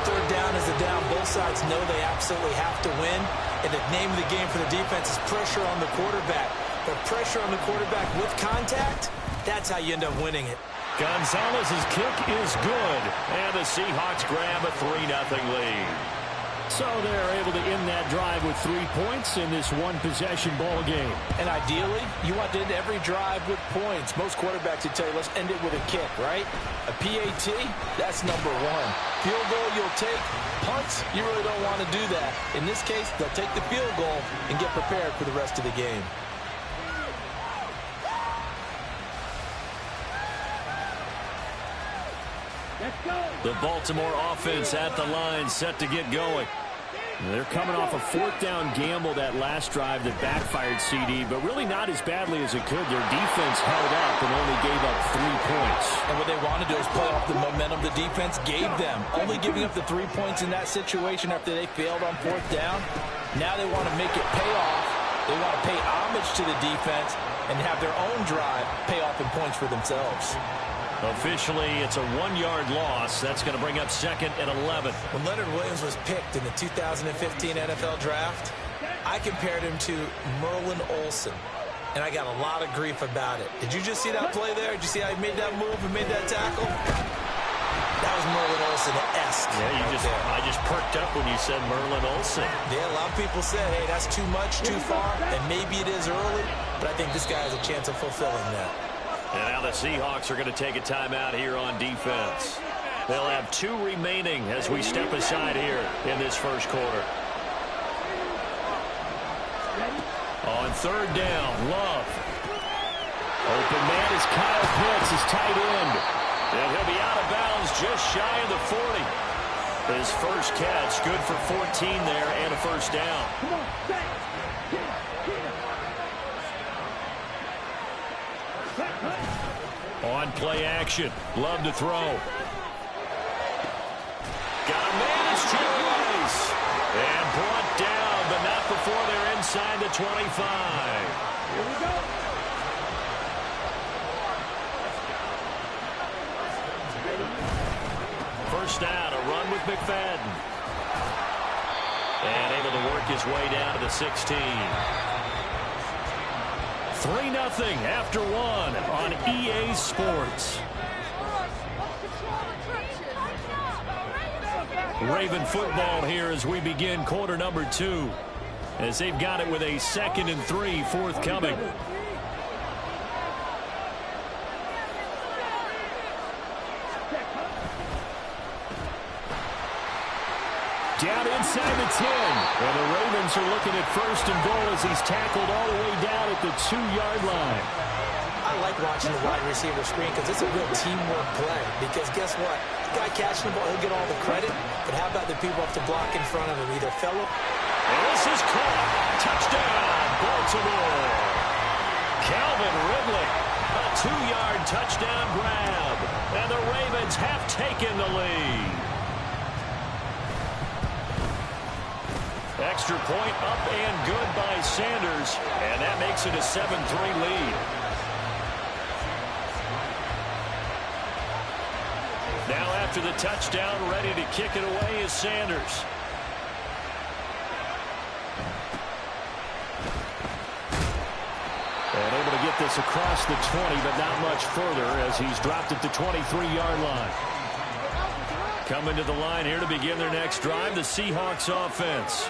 Third down is a down. Both sides know they absolutely have to win. And the name of the game for the defense is pressure on the quarterback. But pressure on the quarterback with contact, that's how you end up winning it. Gonzalez's kick is good. And the Seahawks grab a 3-0 lead. So they're able to end that drive with 3 points in this one-possession ball game. And ideally, you want to end every drive with points. Most quarterbacks would tell you, let's end it with a kick, right? A PAT, that's number one. Field goal you'll take. Punts, you really don't want to do that. In this case, they'll take the field goal and get prepared for the rest of the game. The Baltimore offense at the line, set to get going. They're coming off a fourth down gamble that last drive that backfired, CD, but really not as badly as it could. Their defense held up and only gave up 3 points. And what they want to do is play off the momentum the defense gave them. Only giving up the 3 points in that situation after they failed on fourth down. Now they want to make it pay off. They want to pay homage to the defense and have their own drive pay off in points for themselves. Officially, it's a 1-yard loss. That's going to bring up 2nd and 11. When Leonard Williams was picked in the 2015 NFL Draft, I compared him to Merlin Olsen, and I got a lot of grief about it. Did you just see that play there? Did you see how he made that move and made that tackle? That was Merlin Olsen-esque. Yeah, I just perked up when you said Merlin Olsen. Yeah, a lot of people said, hey, that's too much, too far, and maybe it is early, but I think this guy has a chance of fulfilling that. And now the Seahawks are going to take a timeout here on defense. They'll have 2 remaining as we step aside here in this first quarter. On 3rd down, Love. Open man is Kyle Pitts, his tight end. And he'll be out of bounds just shy of the 40. His first catch, good for 14 there and a first down. On play action, Love to throw. Got a man twice. And brought down, but not before they're inside the 25. Here we go. First down, a run with McFadden. And able to work his way down to the 16. 3-0 after 1 on EA Sports. Raven football here as we begin quarter number 2. As they've got it with a 2nd and 3 forthcoming. Down inside the 10. And the Ravens are looking at 1st and goal as he's tackled all the way down at the 2-yard line. I like watching the wide receiver screen because it's a real teamwork play. Because guess what? The guy catching the ball, he'll get all the credit. But how about the people up to block in front of him? Either fellow. And this is caught. Touchdown, Baltimore. Calvin Ridley. A 2-yard touchdown grab. And the Ravens have taken the lead. Extra point up and good by Sanders. And that makes it a 7-3 lead. Now after the touchdown, ready to kick it away is Sanders. And able to get this across the 20, but not much further as he's dropped at the 23-yard line. Coming to the line here to begin their next drive, the Seahawks offense.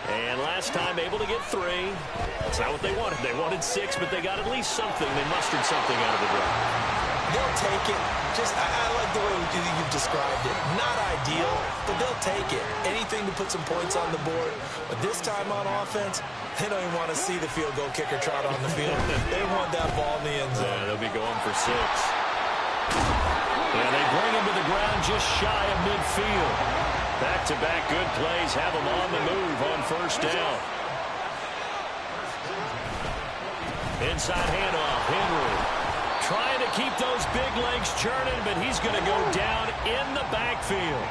And last time able to get 3. That's not what they wanted. They wanted 6, but they got at least something. They mustered something out of the drive. They'll take it. I like the way you've described it. Not ideal, but they'll take it. Anything to put some points on the board. But this time on offense, they don't even want to see the field goal kicker trot on the field. They want that ball in the end zone. Yeah, they'll be going for 6. And they bring him to the ground just shy of midfield. Back-to-back good plays have him on the move on 1st down. Inside handoff, Henry. Trying to keep those big legs churning, but he's going to go down in the backfield.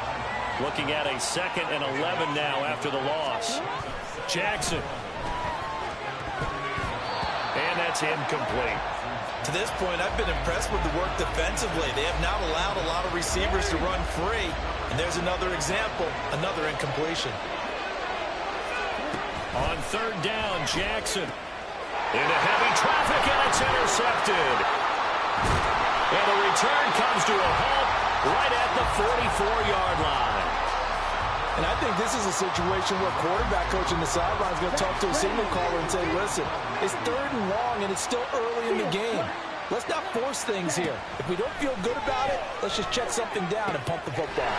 Looking at a 2nd and 11 now after the loss. Jackson. And that's incomplete. To this point, I've been impressed with the work defensively. They have not allowed a lot of receivers to run free. And there's another example, another incompletion. On 3rd down, Jackson. Into heavy traffic, and it's intercepted. And the return comes to a halt right at the 44-yard line. And I think this is a situation where quarterback coach in the sideline is going to talk to a signal caller and say, listen, it's 3rd and long, and it's still early in the game. Let's not force things here. If we don't feel good about it, let's just check something down and pump the football.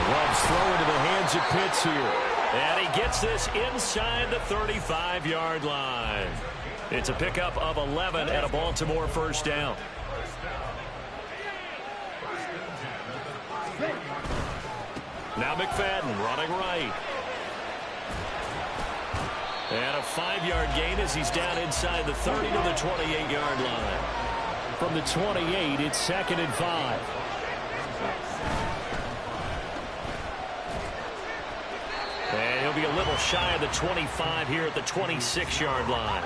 Love's throw into the hands of Pitts here. And he gets this inside the 35-yard line. It's a pickup of 11 and a Baltimore first down. Now McFadden running right. And a 5-yard gain as he's down inside the 30 to the 28-yard line. From the 28, it's 2nd and 5. And he'll be a little shy of the 25 here at the 26-yard line.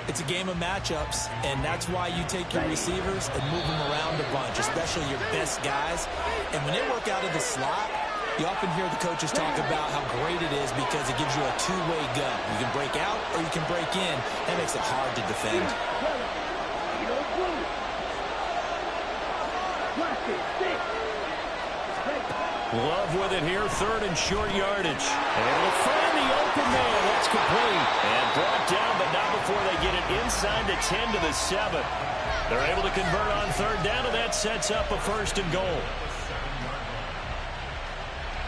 It's a game of matchups, and that's why you take your receivers and move them around a bunch, especially your best guys. And when they work out of the slot, you often hear the coaches talk about how great it is because it gives you a two-way go. You can break out or you can break in. That makes it hard to defend. Love with it here, 3rd and short yardage. And will find the open man. That's complete. And brought down, but not before they get it inside the 10 to the 7. They're able to convert on 3rd down, and that sets up a 1st and goal.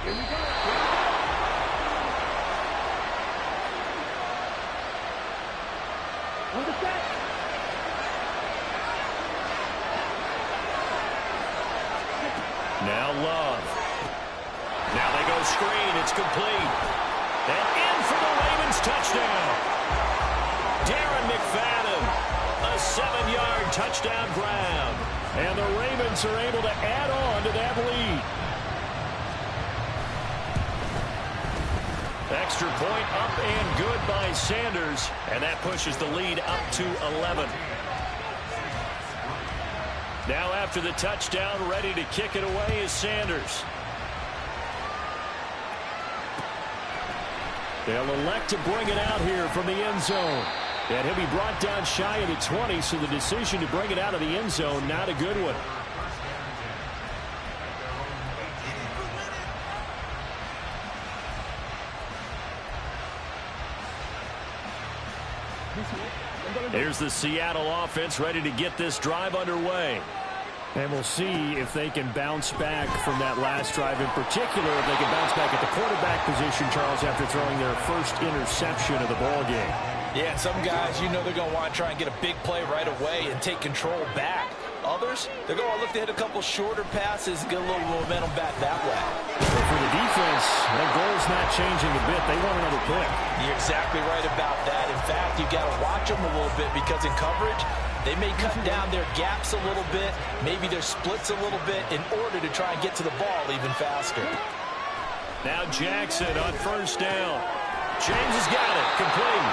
Here we go. On the set. Now Love. Now they go screen. It's complete. And in for the Ravens touchdown. Darren McFadden. A 7-yard touchdown grab. And the Ravens are able to add on to that lead. Extra point up and good by Sanders. And that pushes the lead up to 11. Now after the touchdown, ready to kick it away is Sanders. They'll elect to bring it out here from the end zone. And he'll be brought down shy of the 20, so the decision to bring it out of the end zone, not a good one. Here's the Seattle offense ready to get this drive underway. And we'll see if they can bounce back from that last drive, in particular if they can bounce back at the quarterback position, Charles, after throwing their first interception of the ball game. Yeah, some guys, you know they're going to want to try and get a big play right away and take control back. Others, they're going to look to hit a couple shorter passes and get a little momentum back that way. But for the defense, that goal's not changing a bit. They want another pick. You're exactly right about that. In fact, you've got to watch them a little bit because in coverage, they may cut down their gaps a little bit, maybe their splits a little bit in order to try and get to the ball even faster. Now Jackson on 1st down. James has got it. Complete.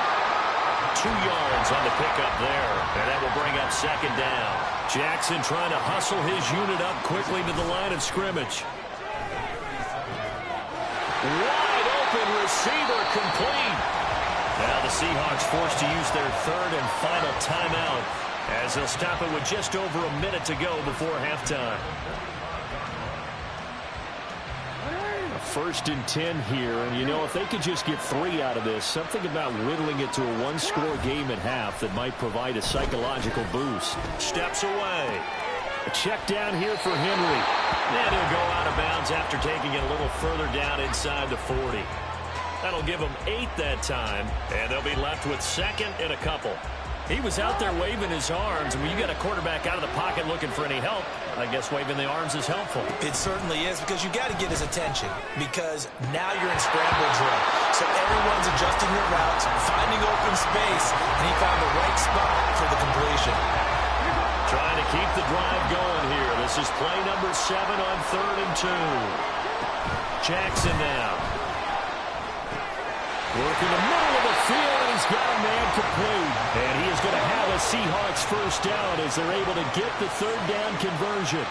2 yards on the pickup there. And that will bring up 2nd down. Jackson trying to hustle his unit up quickly to the line of scrimmage. Wide open receiver complete. Now the Seahawks forced to use their 3rd and final timeout as they'll stop it with just over a minute to go before halftime. 1st and 10 here, and you know, if they could just get 3 out of this, something about whittling it to a 1-score game at half that might provide a psychological boost. Steps away. A check down here for Henry. And he'll go out of bounds after taking it a little further down inside the 40. That'll give them 8 that time, and they'll be left with 2nd and a couple. He was out there waving his arms, and when you got a quarterback out of the pocket looking for any help, I guess waving the arms is helpful. It certainly is, because you got to get his attention, because now you're in scramble drill. So everyone's adjusting their routes, finding open space, and he found the right spot for the completion. Trying to keep the drive going here. This is play number 7 on 3rd and 2. Jackson now. Working the middle of the field, and he's got a man complete. And he is going to have a Seahawks first down as they're able to get the 3rd down conversion.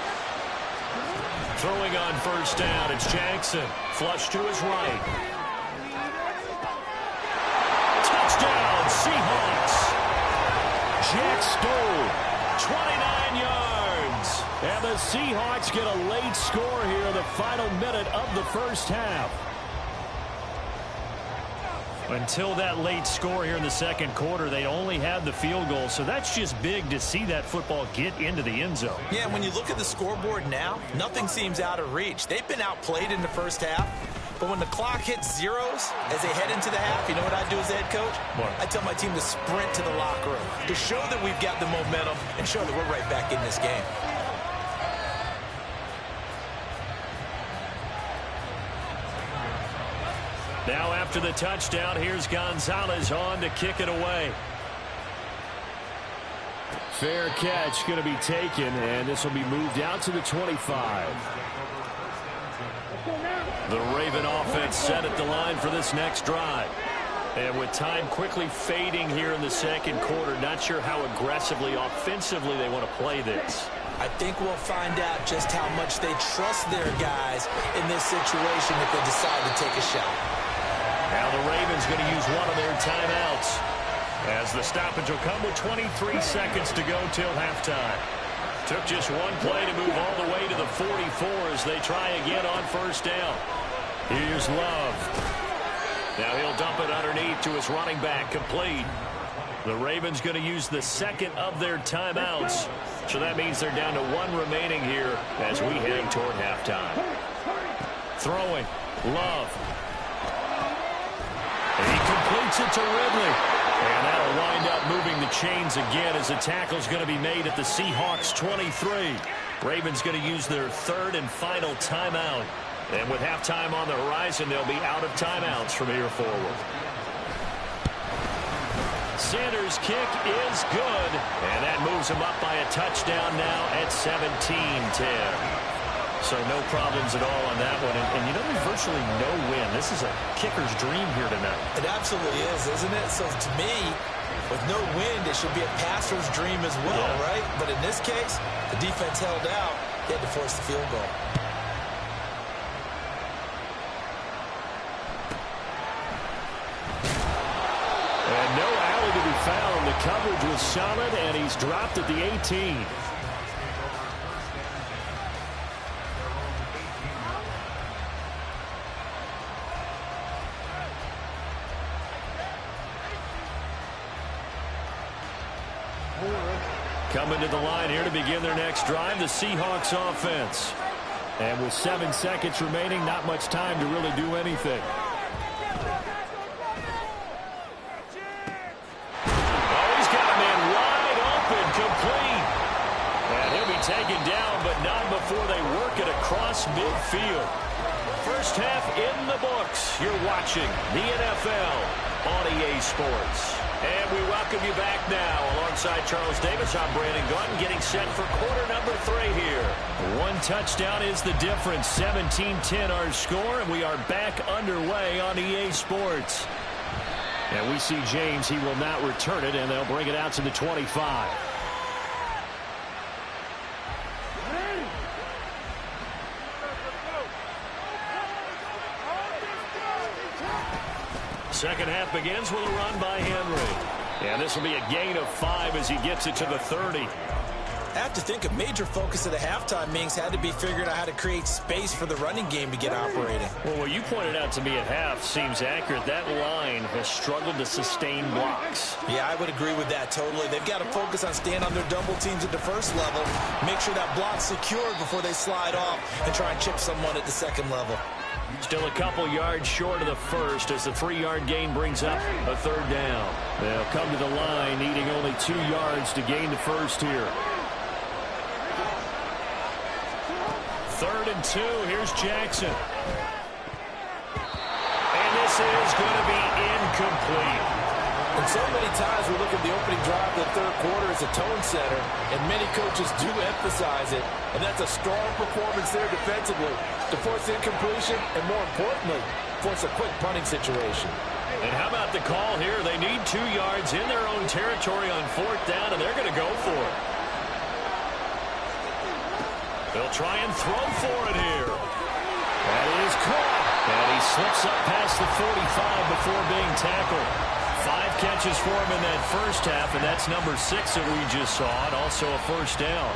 Throwing on 1st down, it's Jackson. Flush to his right. Touchdown, Seahawks. Jack Stoll. 29 yards. And the Seahawks get a late score here in the final minute of the first half. Until that late score here in the second quarter, they only had the field goal, so that's just big to see that football get into the end zone. Yeah, and when you look at the scoreboard now, nothing seems out of reach. They've been outplayed in the first half, but when the clock hits zeros as they head into the half, you know what I do as the head coach? What? I tell my team to sprint to the locker room to show that we've got the momentum and show that we're right back in this game. Now after the touchdown, here's Gonzalez on to kick it away. Fair catch going to be taken, and this will be moved out to the 25. The Raven offense set at the line for this next drive. And with time quickly fading here in the second quarter, not sure how aggressively, offensively they want to play this. I think we'll find out just how much they trust their guys in this situation if they decide to take a shot. Now the Ravens going to use one of their timeouts, as the stoppage will come with 23 seconds to go till halftime. Took just one play to move all the way to the 44 as they try again on first down. Here's Love. Now he'll dump it underneath to his running back, complete. The Ravens going to use the second of their timeouts, so that means they're down to one remaining here as we head toward halftime. Throwing, Love. And he completes it to Ridley. And that'll wind up moving the chains again as the tackle's going to be made at the Seahawks 23. Ravens going to use their third and final timeout. And with halftime on the horizon, they'll be out of timeouts from here forward. Sanders' kick is good. And that moves him up by a touchdown now at 17-10. So no problems at all on that one. And you know, there's virtually no win. This is a kicker's dream here tonight. It absolutely is, isn't it? So to me, with no wind, it should be a passer's dream as well, right? But in this case, the defense held out. They had to force the field goal. And no alley to be found. The coverage was solid, and he's dropped at the 18. Coming to the line here to begin their next drive, the Seahawks offense. And with 7 seconds remaining, not much time to really do anything. Oh, he's got a man wide open, complete. And he'll be taken down, but not before they work it across midfield. First half in the books. You're watching the NFL on EA Sports. And we welcome you back now. Alongside Charles Davis, I'm Brandon Gaudin, getting set for quarter number 3 here. One touchdown is the difference. 17-10 our score, and we are back underway on EA Sports. And we see James. He will not return it, and they'll bring it out to the 25. Second half begins with a run by Henry. And this will be a gain of 5 as he gets it to the 30. I have to think a major focus of the halftime meetings had to be figuring out how to create space for the running game to get operating. Well, what you pointed out to me at half seems accurate. That line has struggled to sustain blocks. Yeah, I would agree with that totally. They've got to focus on staying on their double teams at the first level, make sure that block's secured before they slide off and try and chip someone at the second level. Still a couple yards short of the first as the 3-yard gain brings up a third down. They'll come to the line needing only 2 yards to gain the first here. 3rd and 2. Here's Jackson. And this is going to be incomplete. And so many times we look at the opening drive of the third quarter as a tone setter, and many coaches do emphasize it, and that's a strong performance there defensively to force incompletion and, more importantly, force a quick punting situation. And how about the call here? They need 2 yards in their own territory on 4th down, and they're going to go for it. They'll try and throw for it here. That is caught. And he slips up past the 45 before being tackled. 5 catches for him in that first half, and that's number 6 that we just saw, and also a first down.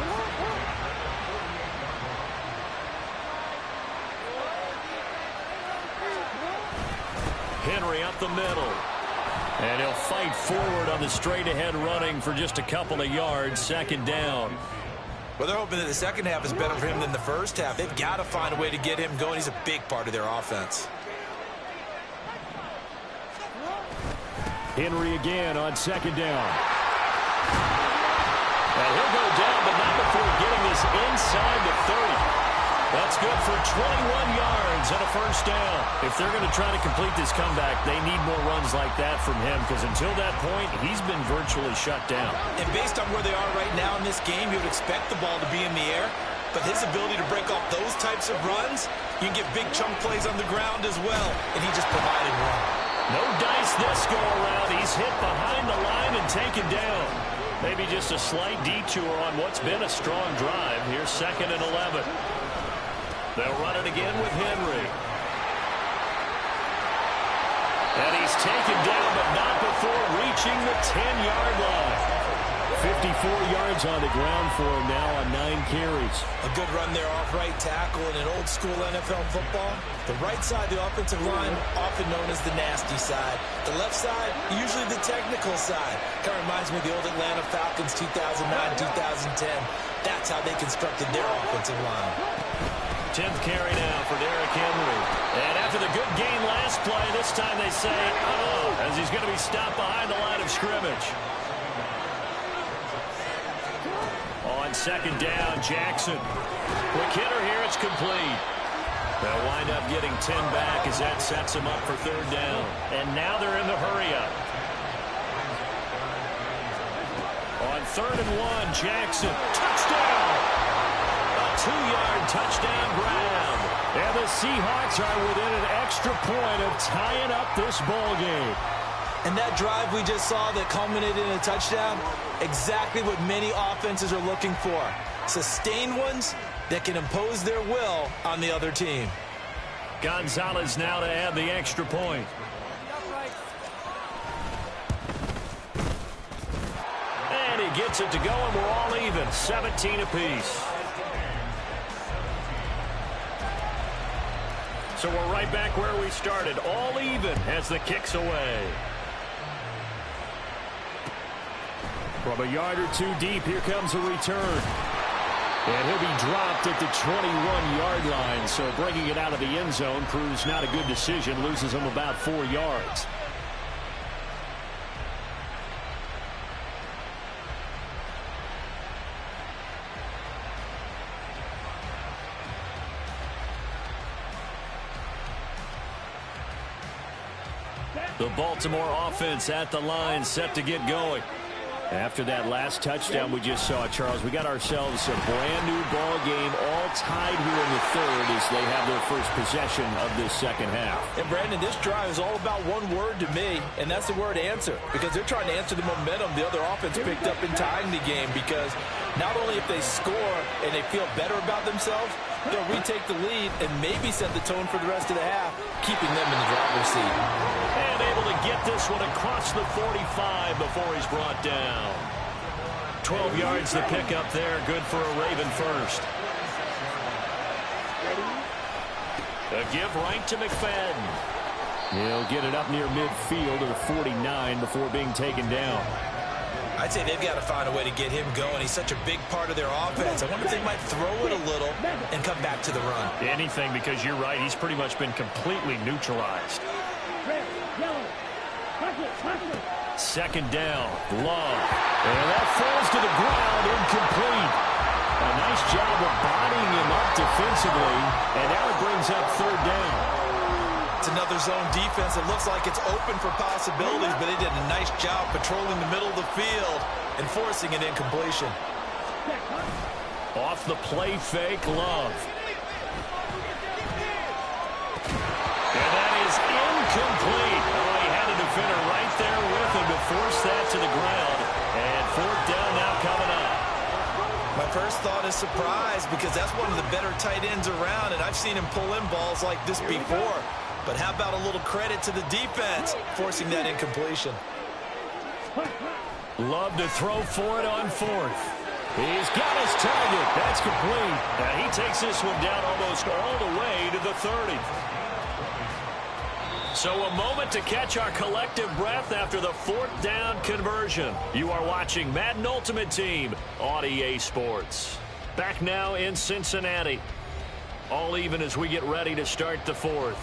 Henry up the middle. And he'll fight forward on the straight-ahead running for just a couple of yards. Second down. Well, they're hoping that the second half is better for him than the first half. They've got to find a way to get him going. He's a big part of their offense. Henry again on second down. And he'll go down, but not before getting this inside the 30. That's good for 21 yards and a first down. If they're going to try to complete this comeback, they need more runs like that from him, because until that point, he's been virtually shut down. And based on where they are right now in this game, you would expect the ball to be in the air. But his ability to break off those types of runs, you can get big chunk plays on the ground as well. And he just provided one. No dice this go around. He's hit behind the line and taken down. Maybe just a slight detour on what's been a strong drive. Here's 2nd and 11. They'll run it again with Henry. And he's taken down, but not before reaching the 10-yard line. 54 yards on the ground for him now on 9 carries. A good run there off right tackle in an old-school NFL football. The right side of the offensive line, often known as the nasty side. The left side, usually the technical side. Kind of reminds me of the old Atlanta Falcons 2009-2010. That's how they constructed their offensive line. 10th carry now for Derrick Henry. And after the good gain last play, this time they say, oh, as he's going to be stopped behind the line of scrimmage. On second down, Jackson. Quick hitter here, it's complete. They'll wind up getting 10 back as that sets them up for third down. And now they're in the hurry-up. On 3rd and 1, Jackson. Touchdown! A 2-yard touchdown grab. And the Seahawks are within an extra point of tying up this ball game. And that drive we just saw that culminated in a touchdown, exactly what many offenses are looking for. Sustained ones that can impose their will on the other team. Gonzalez now to add the extra point. And he gets it to go, and we're all even, 17 apiece. So we're right back where we started, all even as the kick's away. From a yard or two deep, here comes a return. And he'll be dropped at the 21-yard line, so bringing it out of the end zone proves not a good decision, loses him about 4 yards. The Baltimore offense at the line, set to get going. After that last touchdown we just saw, Charles, we got ourselves a brand-new ball game, all tied here in the third as they have their first possession of this second half. And, Brandon, this drive is all about one word to me, and that's the word answer, because they're trying to answer the momentum the other offense picked up in tying the game, because not only if they score and they feel better about themselves, they'll retake the lead and maybe set the tone for the rest of the half, keeping them in the driver's seat. And able to get this one across the 45 before he's brought down. 12 yards to pick up there. Good for a Raven first. A give right to McFadden. He'll get it up near midfield to the 49 before being taken down. I'd say they've got to find a way to get him going. He's such a big part of their offense. I wonder if they might throw it a little and come back to the run. Anything, because you're right. He's pretty much been completely neutralized. Second down, Love. And that falls to the ground, incomplete. A nice job of bodying him up defensively, and now it brings up third down. It's another zone defense. It looks like it's open for possibilities, but they did a nice job patrolling the middle of the field and forcing an incompletion. Off the play fake, Love. And that is incomplete. Oh, he had a defender right there with him to force that to the ground. And fourth down now coming up. My first thought is surprise, because that's one of the better tight ends around, and I've seen him pull in balls like this before. But how about a little credit to the defense forcing that incompletion? Love to throw for it on fourth. He's got his target. That's complete. And he takes this one down almost all the way to the 30. So a moment to catch our collective breath after the 4th down conversion. You are watching Madden Ultimate Team on EA Sports. Back now in Cincinnati. All even as we get ready to start the 4th.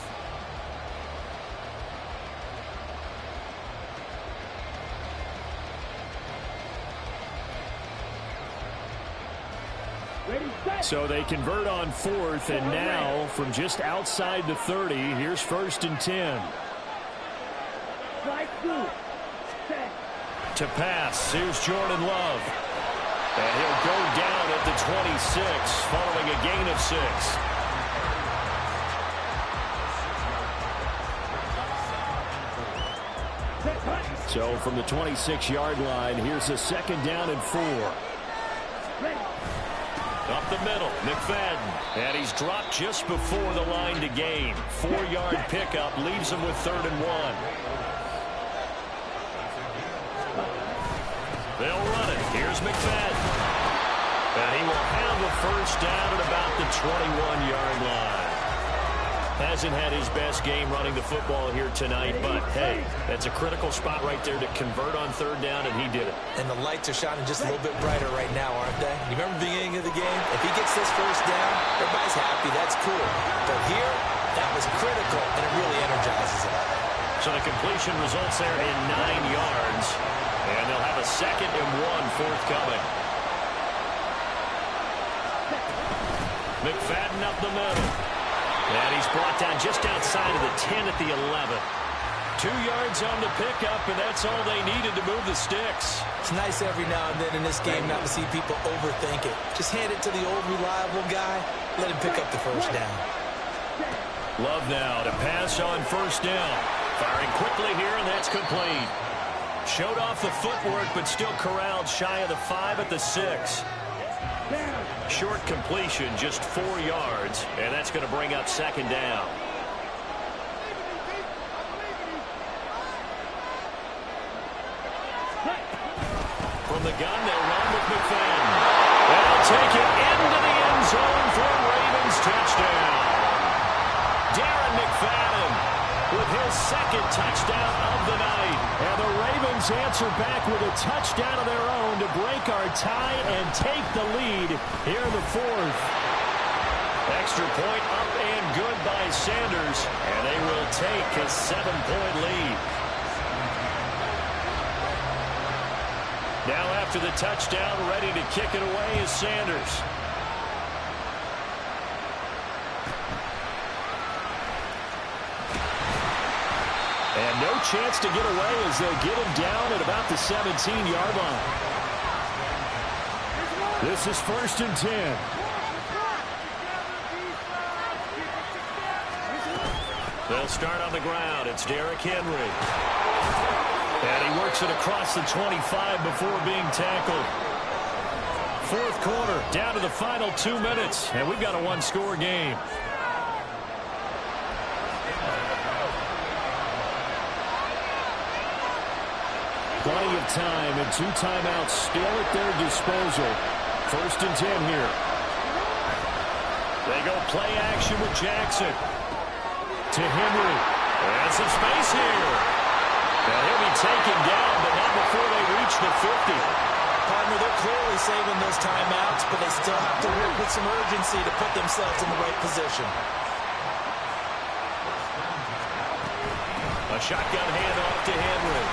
So they convert on 4th, and now from just outside the 30, here's 1st and 10. To pass, here's Jordan Love. And he'll go down at the 26, following a gain of 6. So from the 26-yard line, here's a 2nd down and 4. Up the middle, McFadden. And he's dropped just before the line to gain. 4-yard pickup leaves him with 3rd and 1. They'll run it. Here's McFadden. And he will have a 1st down at about the 21-yard line. Hasn't had his best game running the football here tonight, but hey, that's a critical spot right there to convert on 3rd down, and he did it. And the lights are shining just a little bit brighter right now, aren't they? You remember the beginning of the game? If he gets this 1st down, everybody's happy. That's cool. But here, that was critical, and it really energizes him. So the completion results there in 9 yards, and they'll have a 2nd and 1 forthcoming. McFadden up the middle. And he's brought down just outside of the 10 at the 11. 2 yards on the pickup, and that's all they needed to move the sticks. It's nice every now and then in this game not to see people overthink it. Just hand it to the old reliable guy. Let him pick up the 1st down. Love now to pass on 1st down. Firing quickly here, and that's complete. Showed off the footwork, but still corralled shy of the 5 at the 6. Short completion, just 4 yards, and that's going to bring up 2nd down. From the gun, they'll run with McFadden. They'll take it into the end zone for a Ravens touchdown. Darren McFadden with his 2nd touchdown of the night. And the Ravens answer back with a touchdown of their own to break our tie and take the lead here in the 4th. Extra point up and good by Sanders, and they will take a 7-point lead. Now after the touchdown, ready to kick it away is Sanders. And no chance to get away as they'll get him down at about the 17-yard line. This is 1st and 10. They'll start on the ground. It's Derrick Henry. And he works it across the 25 before being tackled. 4th quarter, down to the final 2 minutes, and we've got a 1-score game. Plenty of time and 2 timeouts still at their disposal. 1st and 10 here. They go play action with Jackson. To Henry. And some space here. And he'll be taken down, but not before they reach the 50. Partner, they're clearly saving those timeouts, but they still have to work with some urgency to put themselves in the right position. A shotgun handoff to Henry.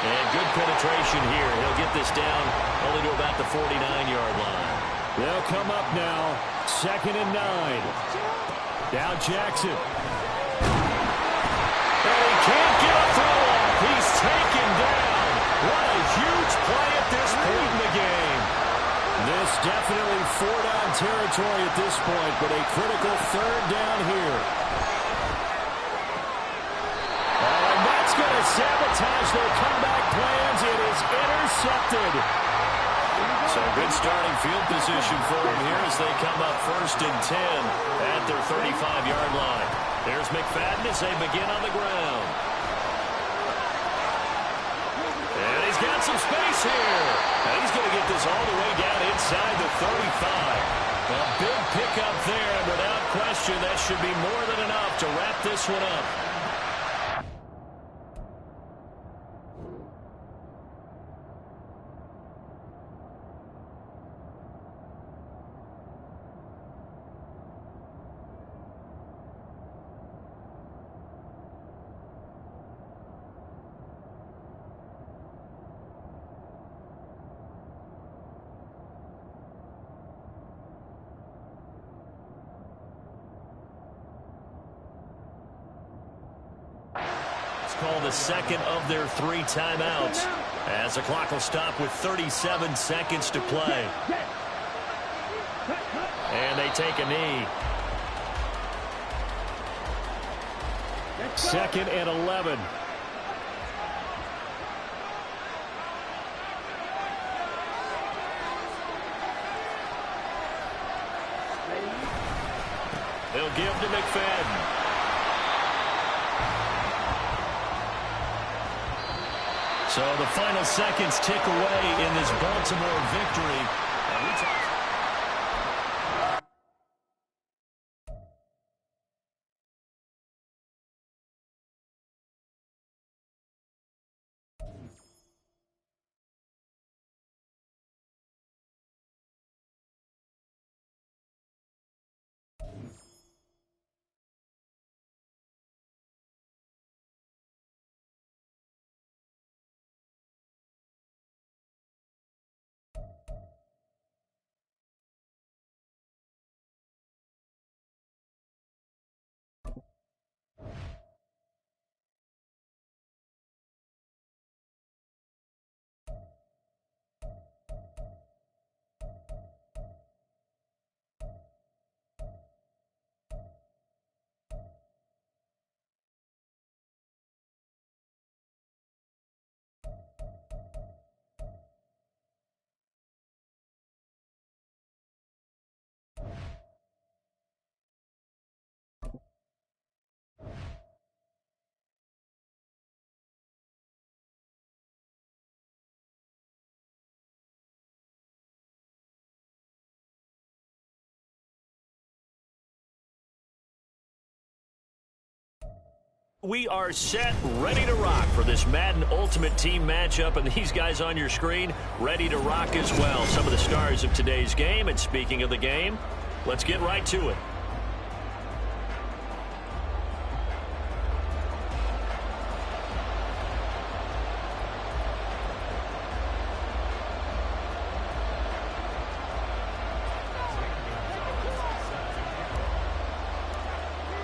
And good penetration here. He'll get this down only to about the 49-yard line. They'll come up now. 2nd and 9. Now Jackson. And he can't get a throw off. He's taken down. What a huge play at this point in the game. This definitely 4-down territory at this point, but a critical 3rd down here. And that's going to sabotage their comeback plans. It is intercepted. So good starting field position for them here as they come up 1st and 10 at their 35-yard line. There's McFadden as they begin on the ground. And he's got some space here. And he's going to get this all the way down inside the 35. A big pickup there, and without question, that should be more than enough to wrap this one up. Let's call the second of their 3 timeouts, as the clock will stop with 37 seconds to play. And they take a knee. 2nd and 11. They'll give to McFadden. So the final seconds tick away in this Baltimore victory. We are set, ready to rock for this Madden Ultimate Team matchup, and these guys on your screen ready to rock as well. Some of the stars of today's game, and speaking of the game, let's get right to it.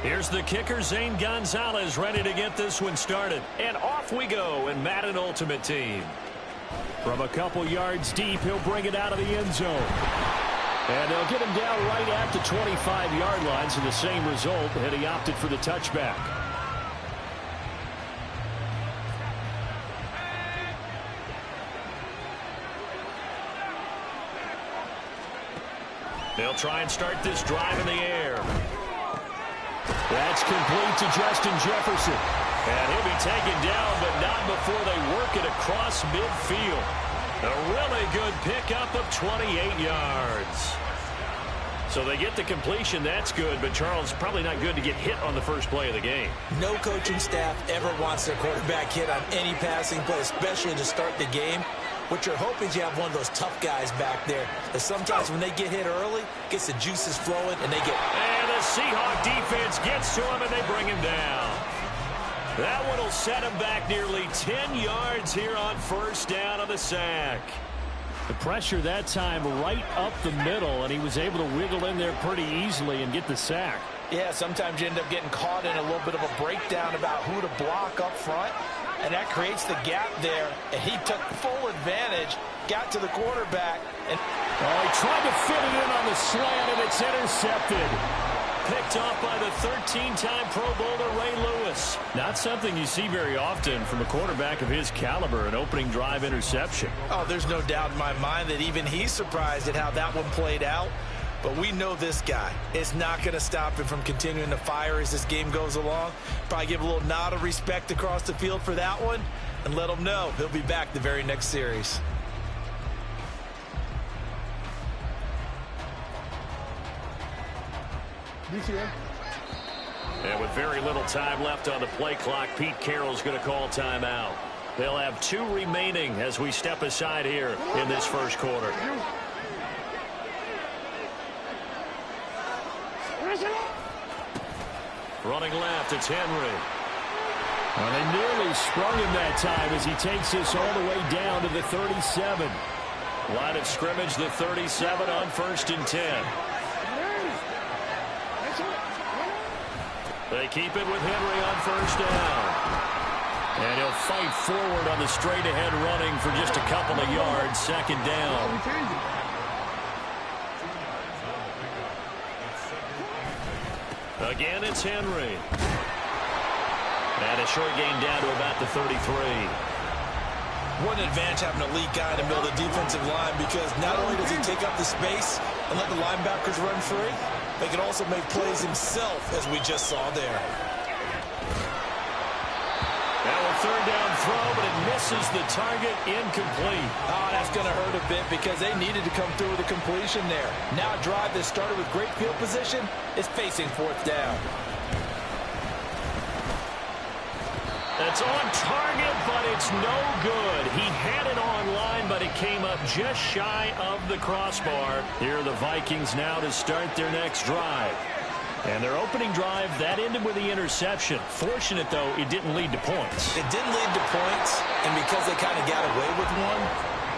Here's the kicker, Zane Gonzalez, ready to get this one started. And off we go in Madden Ultimate Team. From a couple yards deep, he'll bring it out of the end zone. And they'll get him down right at the 25-yard line, so the same result, and he opted for the touchback. They'll try and start this drive in the air. That's complete to Justin Jefferson. And he'll be taken down, but not before they work it across midfield. A really good pickup of 28 yards. So they get the completion, that's good, but Charles, probably not good to get hit on the first play of the game. No coaching staff ever wants their quarterback hit on any passing play, especially to start the game. What you're hoping is you have one of those tough guys back there that sometimes when they get hit early, gets the juices flowing, and they get... And the Seahawk defense gets to him, and they bring him down. That one will set him back nearly 10 yards here on first down on the sack. The pressure that time right up the middle, and he was able to wiggle in there pretty easily and get the sack. Yeah, sometimes you end up getting caught in a little bit of a breakdown about who to block up front, and that creates the gap there, and he took full advantage, got to the quarterback. And he tried to fit it in on the slant, and it's intercepted. Picked off by the 13-time Pro Bowler Ray Lewis. Not something you see very often from a quarterback of his caliber, an opening drive interception. Oh, there's no doubt in my mind that even he's surprised at how that one played out. But we know this guy is not going to stop him from continuing to fire as this game goes along. Probably give a little nod of respect across the field for that one and let him know he'll be back the very next series. And with very little time left on the play clock, Pete Carroll's going to call timeout. They'll have 2 remaining as we step aside here in this first quarter. Running left, it's Henry. Well, they nearly sprung him that time as he takes this all the way down to the 37. Line of scrimmage, the 37 on 1st and 10. They keep it with Henry on first down. And he'll fight forward on the straight-ahead running for just a couple of yards. Second down. Again, it's Henry. And a short gain down to about the 33. What an advantage having an elite guy in the middle of the defensive line, because not only does he take up the space and let the linebackers run free, they can also make plays himself, as we just saw there. Now a third down throw, but it misses the target, incomplete. Oh, that's going to hurt a bit because they needed to come through with a completion there. Now a drive that started with great field position is facing fourth down. That's on target, but it's no good. He had it on line, but it came up just shy of the crossbar. Here are the Vikings now to start their next drive. And their opening drive, that ended with the interception. Fortunate, though, it didn't lead to points. It didn't lead to points, and because they kind of got away with one,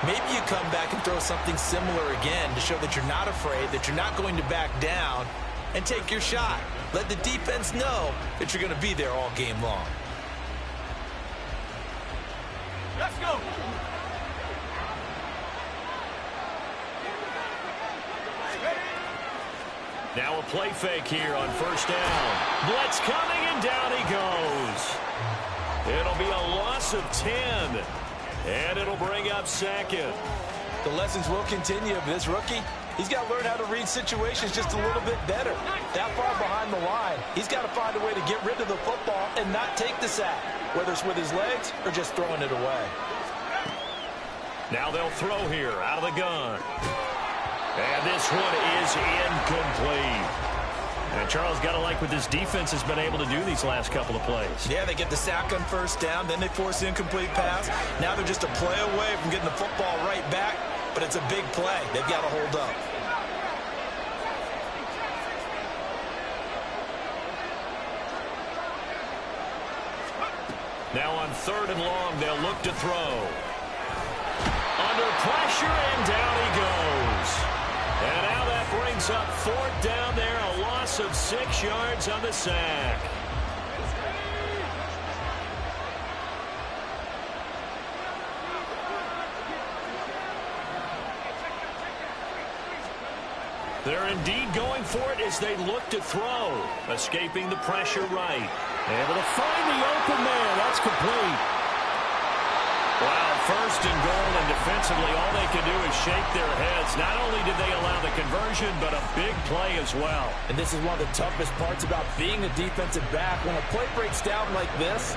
maybe you come back and throw something similar again to show that you're not afraid, that you're not going to back down, and take your shot. Let the defense know that you're going to be there all game long. Let's go. Now a play fake here on first down. Blitz coming, and down he goes. It'll be a loss of 10, and it'll bring up second. The lessons will continue of this rookie. He's got to learn how to read situations just a little bit better. That far behind the line, he's got to find a way to get rid of the football and not take the sack, whether it's with his legs or just throwing it away. Now they'll throw here out of the gun. And this one is incomplete. And Charles, got to like what this defense has been able to do these last couple of plays. Yeah, they get the sack on first down, then they force the incomplete pass. Now they're just a play away from getting the football right back, but it's a big play. They've got to hold up. Now on third and long, they'll look to throw. Under pressure, and down he goes. And now that brings up fourth down there, a loss of 6 yards on the sack. They're indeed going for it as they look to throw. Escaping the pressure right. Able to find the open man. That's complete. Wow, first and goal, and defensively all they can do is shake their heads. Not only did they allow the conversion, but a big play as well. And this is one of the toughest parts about being a defensive back. When a play breaks down like this,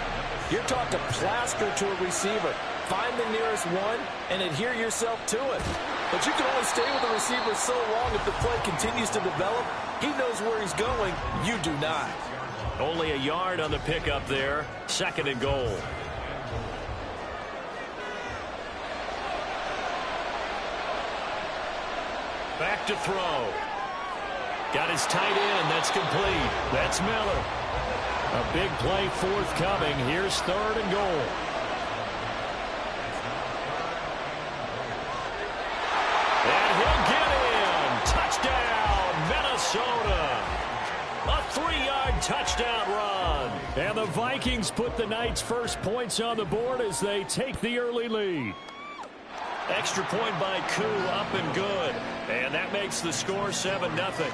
you're taught to plaster to a receiver. Find the nearest one and adhere yourself to it. But you can only stay with the receiver so long if the play continues to develop. He knows where he's going. You do not. Only a yard on the pickup there. Second and goal. Back to throw. Got his tight end. That's complete. That's Miller. A big play forthcoming. Here's third and goal. And he'll get in. Touchdown, Minnesota. A 3-yard touchdown run. And the Vikings put the Knights' first points on the board as they take the early lead. Extra point by Koo, up and good. And that makes the score 7-0.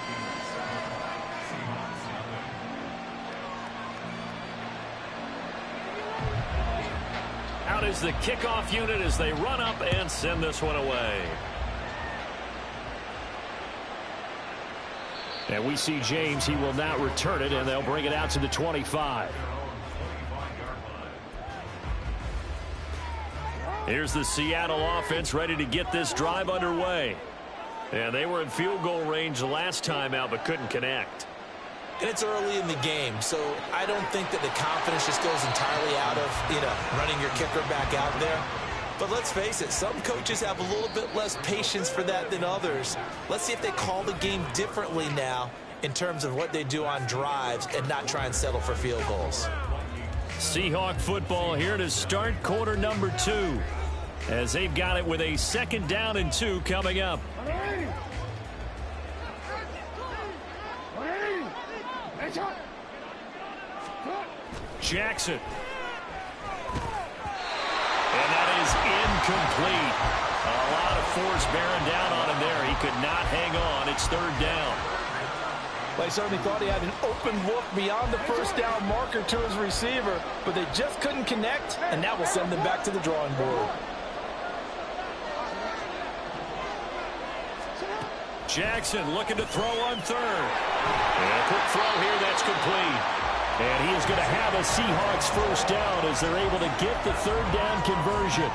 Out is the kickoff unit as they run up and send this one away. And we see James. He will not return it, and they'll bring it out to the 25. Here's the Seattle offense ready to get this drive underway. And they were in field goal range last time out, but couldn't connect. And it's early in the game, so I don't think that the confidence just goes entirely out of, running your kicker back out there. But let's face it, some coaches have a little bit less patience for that than others. Let's see if they call the game differently now in terms of what they do on drives and not try and settle for field goals. Seahawk football here to start quarter number 2, as they've got it with a 2nd down and 2 coming up. Jackson And that is incomplete. A lot of force bearing down on him there. He could not hang on. It's third down. Well, he certainly thought he had an open look beyond the first down marker to his receiver, but they just couldn't connect, and that will send them back to the drawing board. Jackson looking to throw on third. And a quick throw here, that's complete. And he is going to have a Seahawks first down as they're able to get the third down conversion.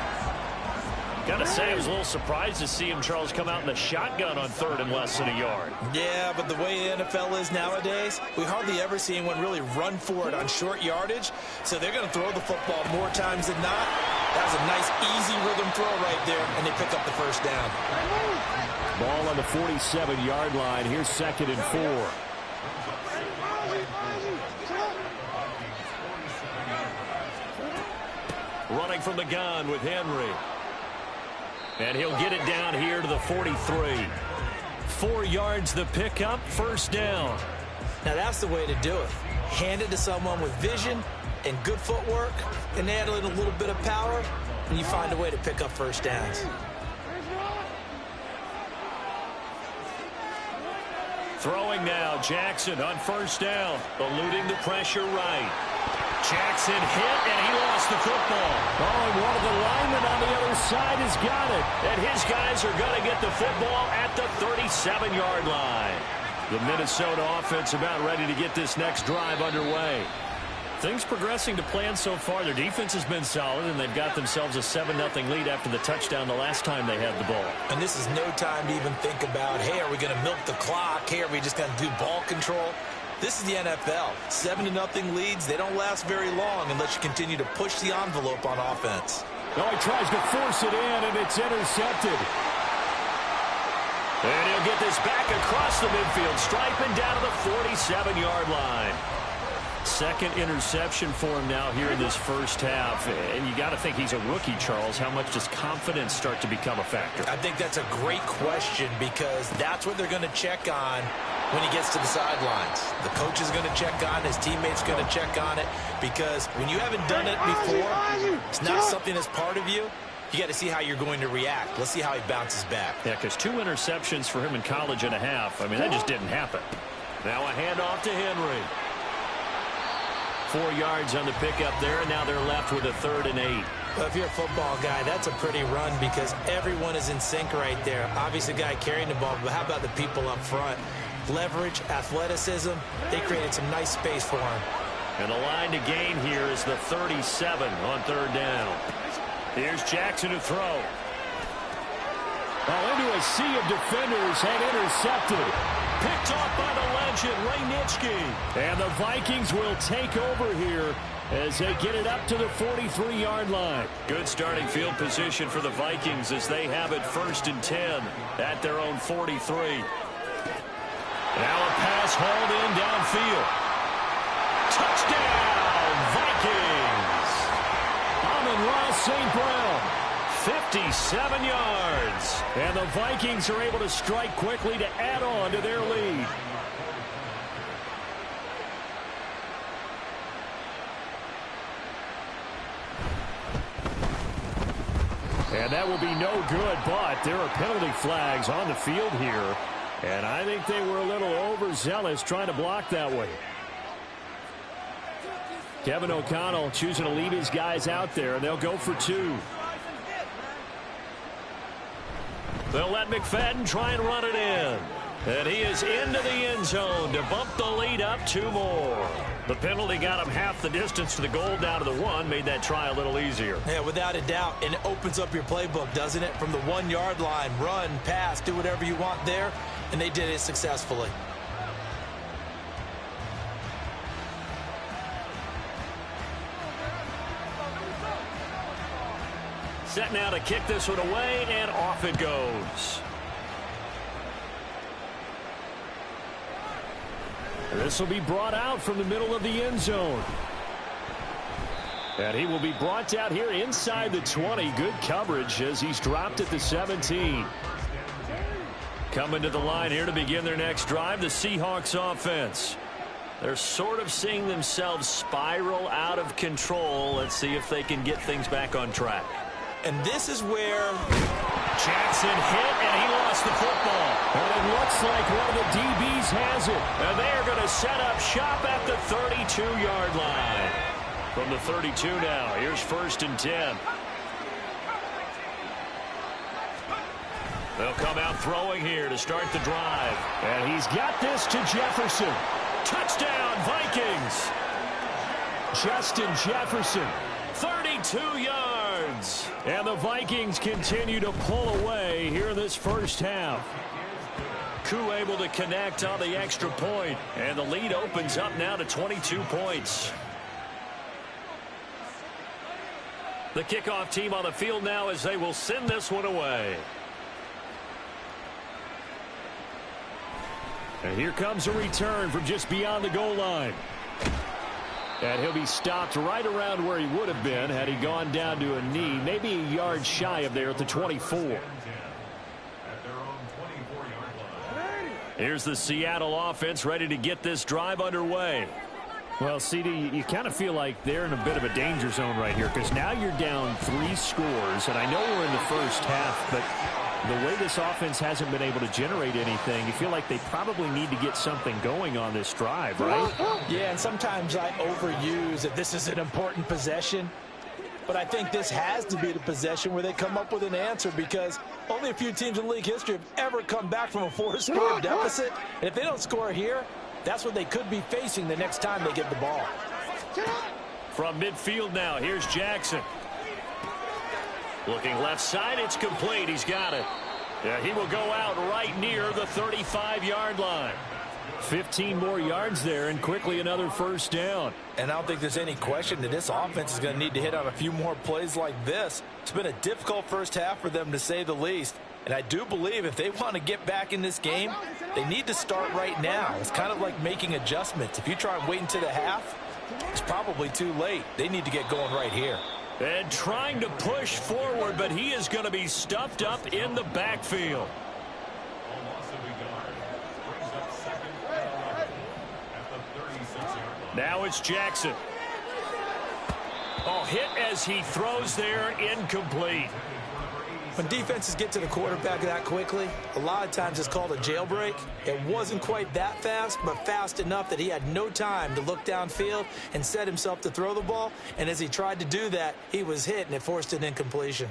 Got to say, I was a little surprised to see him, Charles, come out in the shotgun on third and less than a yard. Yeah, but the way the NFL is nowadays, we hardly ever see anyone really run for it on short yardage. So they're going to throw the football more times than not. That was a nice, easy rhythm throw right there, and they pick up the first down. Ball on the 47-yard line. Here's 2nd and 4. Running from the gun with Henry. And he'll get it down here to the 43. 4 yards the pickup, first down. Now that's the way to do it. Hand it to someone with vision and good footwork, and add a little bit of power, and you find a way to pick up first downs. Throwing now, Jackson on first down, eluding the pressure right. Jackson hit, and he lost the football. Oh, and one of the linemen on the other side has got it. And his guys are going to get the football at the 37-yard line. The Minnesota offense about ready to get this next drive underway. Things progressing to plan so far. Their defense has been solid, and they've got themselves a 7-0 lead after the touchdown the last time they had the ball. And this is no time to even think about, hey, are we going to milk the clock? Hey, are we just going to do ball control? This is the NFL. 7-0 leads, they don't last very long unless you continue to push the envelope on offense. Oh, he tries to force it in, and it's intercepted. And he'll get this back across the midfield, striping down to the 47-yard line. Second interception for him now here in this first half. And you got to think he's a rookie, Charles. How much does confidence start to become a factor? I think that's a great question because that's what they're going to check on when he gets to the sidelines. The coach is going to check on it. His teammates going to check on it because when you haven't done it before, it's not something that's part of you. You got to see how you're going to react. Let's see how he bounces back. Yeah, because 2 interceptions for him in college and a half. I mean, that just didn't happen. Now a handoff to Henry. 4 yards on the pickup there, and now they're left with a 3rd and 8. Well, if you're a football guy, that's a pretty run because everyone is in sync right there. Obviously, the guy carrying the ball, but how about the people up front? Leverage, athleticism, they created some nice space for him. And the line to gain here is the 37 on 3rd down. Here's Jackson to throw. Well, into a sea of defenders and intercepted. Picked off by the legend, Ray Nitschke. And the Vikings will take over here as they get it up to the 43-yard line. Good starting field position for the Vikings as they have it 1st and 10 at their own 43. Now a pass hauled in downfield. Touchdown, Vikings! Amon-Ra St. Brown. 57 yards. And the Vikings are able to strike quickly to add on to their lead. And that will be no good, but there are penalty flags on the field here. And I think they were a little overzealous trying to block that way. Kevin O'Connell choosing to leave his guys out there, and they'll go for 2. They'll let McFadden try and run it in. And he is into the end zone to bump the lead up 2 more. The penalty got him half the distance to the goal down to the 1, made that try a little easier. Yeah, without a doubt, and it opens up your playbook, doesn't it? From the 1-yard line, run, pass, do whatever you want there, and they did it successfully. Set now to kick this one away, and off it goes. This will be brought out from the middle of the end zone. And he will be brought down here inside the 20. Good coverage as he's dropped at the 17. Coming to the line here to begin their next drive, the Seahawks offense. They're sort of seeing themselves spiral out of control. Let's see if they can get things back on track. And this is where Jackson hit, and he lost the football. And it looks like one of the DBs has it. And they are going to set up shop at the 32-yard line. From the 32 now, here's 1st and 10. They'll come out throwing here to start the drive. And he's got this to Jefferson. Touchdown, Vikings. Justin Jefferson. 32 yards. And the Vikings continue to pull away here in this first half. Koo able to connect on the extra point. And the lead opens up now to 22 points. The kickoff team on the field now as they will send this one away. And here comes a return from just beyond the goal line. And he'll be stopped right around where he would have been had he gone down to a knee, maybe a yard shy of there at the 24. Here's the Seattle offense ready to get this drive underway. Well, CD, you kind of feel like they're in a bit of a danger zone right here because now you're down 3 scores, and I know we're in the first half, but the way this offense hasn't been able to generate anything, you feel like they probably need to get something going on this drive, right? Yeah, and sometimes I overuse that this is an important possession. But I think this has to be the possession where they come up with an answer because only a few teams in league history have ever come back from a 4-score deficit. And if they don't score here, that's what they could be facing the next time they get the ball. From midfield now, here's Jackson. Looking left side, it's complete. He's got it. Yeah, he will go out right near the 35-yard line. 15 more yards there, and quickly another first down. And I don't think there's any question that this offense is going to need to hit on a few more plays like this. It's been a difficult first half for them, to say the least. And I do believe if they want to get back in this game, they need to start right now. It's kind of like making adjustments. If you try and wait until the half, it's probably too late. They need to get going right here. And trying to push forward, but he is going to be stuffed up in the backfield. Now it's Jackson. Oh, hit as he throws there, incomplete. When defenses get to the quarterback that quickly, a lot of times it's called a jailbreak. It wasn't quite that fast, but fast enough that he had no time to look downfield and set himself to throw the ball. And as he tried to do that, he was hit, and it forced an incompletion.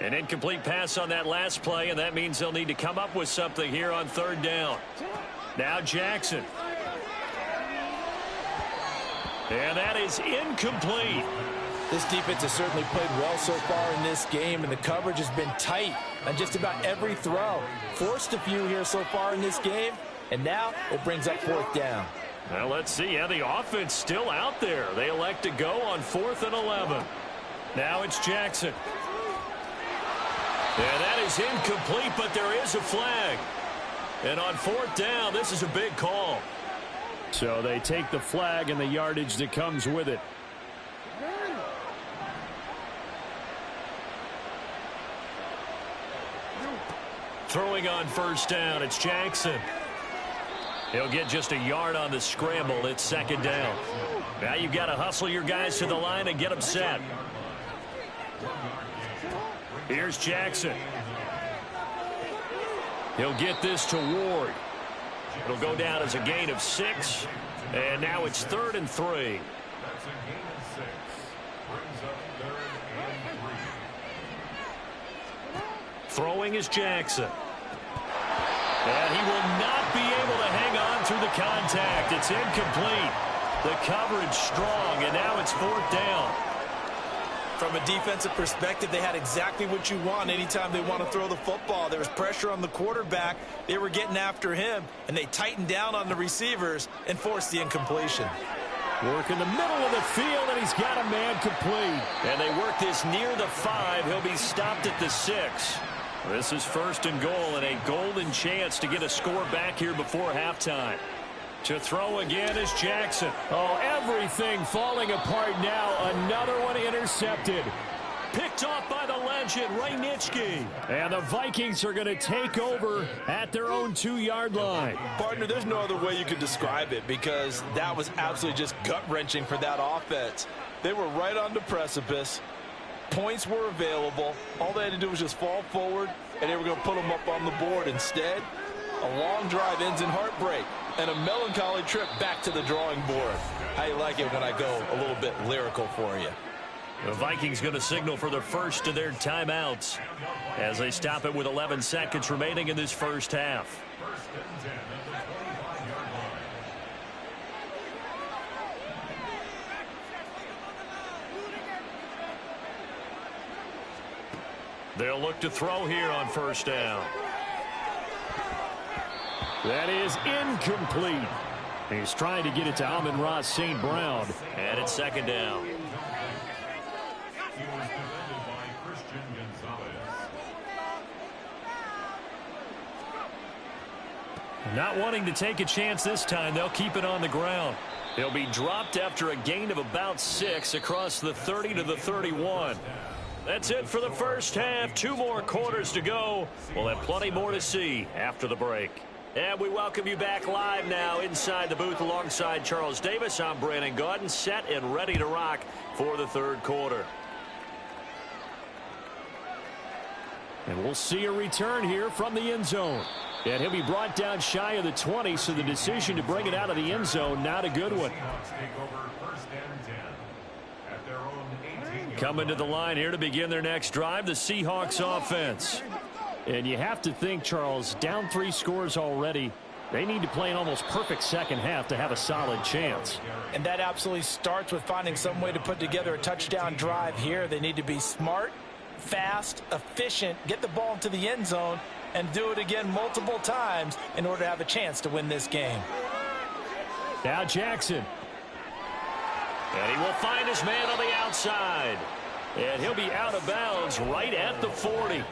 An incomplete pass on that last play, and that means they'll need to come up with something here on 3rd down. Now Jackson. And that is incomplete. This defense has certainly played well so far in this game, and the coverage has been tight on just about every throw. Forced a few here so far in this game, and now it brings up 4th down. Well, let's see. Yeah, the offense still out there. They elect to go on 4th and 11. Now it's Jackson. And that is incomplete, but there is a flag. And on 4th down, this is a big call. So they take the flag and the yardage that comes with it. Throwing on 1st down, it's Jackson. He'll get just a yard on the scramble. It's 2nd down. Now you've got to hustle your guys to the line and get them set. Here's Jackson. He'll get this to Ward. It'll go down as a gain of 6. And now it's 3rd and 3. Throwing is Jackson. And he will not be able to hang on through the contact. It's incomplete. The coverage strong, and now it's 4th down. From a defensive perspective, they had exactly what you want anytime they want to throw the football. There was pressure on the quarterback. They were getting after him, and they tightened down on the receivers and forced the incompletion. Work in the middle of the field, and he's got a man complete. And they work this near the 5. He'll be stopped at the 6. This is 1st and goal, and a golden chance to get a score back here before halftime. To throw again is Jackson. Oh, everything falling apart now. Another one intercepted. Picked off by the legend, Rajnicki. And the Vikings are going to take over at their own 2-yard line. Partner, there's no other way you could describe it because that was absolutely just gut-wrenching for that offense. They were right on the precipice. Points were available. All they had to do was just fall forward, and they were going to put them up on the board. Instead, a long drive ends in heartbreak and a melancholy trip back to the drawing board. How you like it when I go a little bit lyrical for you? The Vikings going to signal for the first of their timeouts as they stop it with 11 seconds remaining in this first half. They'll look to throw here on first down. That is incomplete. He's trying to get it to Amon-Ra St. Brown. And it's second down. Not wanting to take a chance this time, they'll keep it on the ground. He'll be dropped after a gain of about 6 across the 30 to the 31. That's it for the first half. 2 more quarters to go. We'll have plenty more to see after the break. And we welcome you back live now inside the booth alongside Charles Davis. I'm Brandon Gaudin, set and ready to rock for the third quarter. And we'll see a return here from the end zone. And he'll be brought down shy of the 20, so the decision to bring it out of the end zone, not a good one. Coming to the line here to begin their next drive, the Seahawks offense. And you have to think, Charles, down 3 scores already. They need to play an almost perfect second half to have a solid chance. And that absolutely starts with finding some way to put together a touchdown drive here. They need to be smart, fast, efficient, get the ball into the end zone, and do it again multiple times in order to have a chance to win this game. Now Jackson. And he will find his man on the outside. And he'll be out of bounds right at the 40.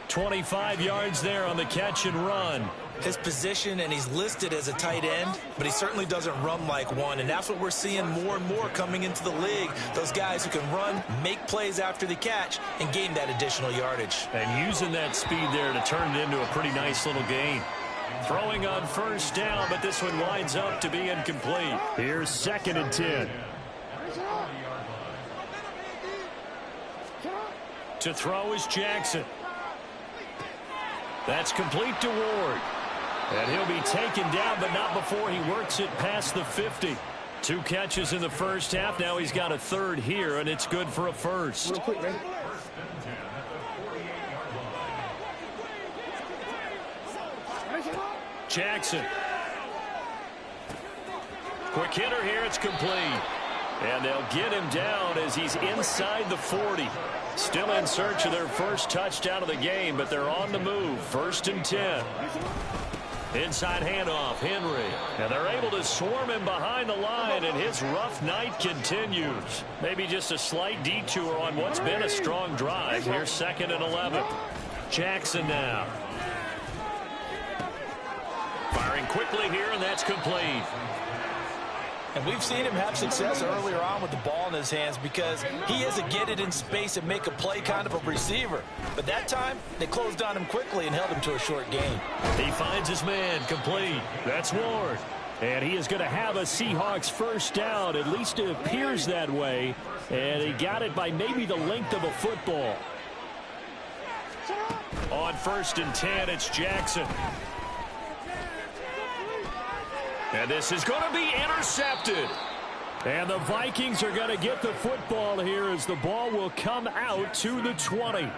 25 yards there on the catch and run. His position, and he's listed as a tight end, but he certainly doesn't run like one, and that's what we're seeing more and more coming into the league. Those guys who can run, make plays after the catch, and gain that additional yardage. And using that speed there to turn it into a pretty nice little gain. Throwing on first down, but this one winds up to be incomplete. Here's 2nd and 10. To throw is Jackson. That's complete to Ward. And he'll be taken down, but not before he works it past the 50. 2 catches in the first half. Now he's got a 3rd here, and it's good for a first. Real quick, ready? Jackson. Quick hitter here. It's complete. And they'll get him down as he's inside the 40. Still in search of their first touchdown of the game, but they're on the move. 1st and 10. Inside handoff, Henry. And they're able to swarm him behind the line, and his rough night continues. Maybe just a slight detour on what's been a strong drive. Here's 2nd and 11. Jackson now. Firing quickly here, and that's complete. And we've seen him have success earlier on with the ball in his hands because he is a get it in space and make a play kind of a receiver. But that time, they closed on him quickly and held him to a short gain. He finds his man, complete. That's Ward. And he is going to have a Seahawks first down. At least it appears that way. And he got it by maybe the length of a football. On 1st and 10, it's Jackson. And this is going to be intercepted. And the Vikings are going to get the football here as the ball will come out to the 20.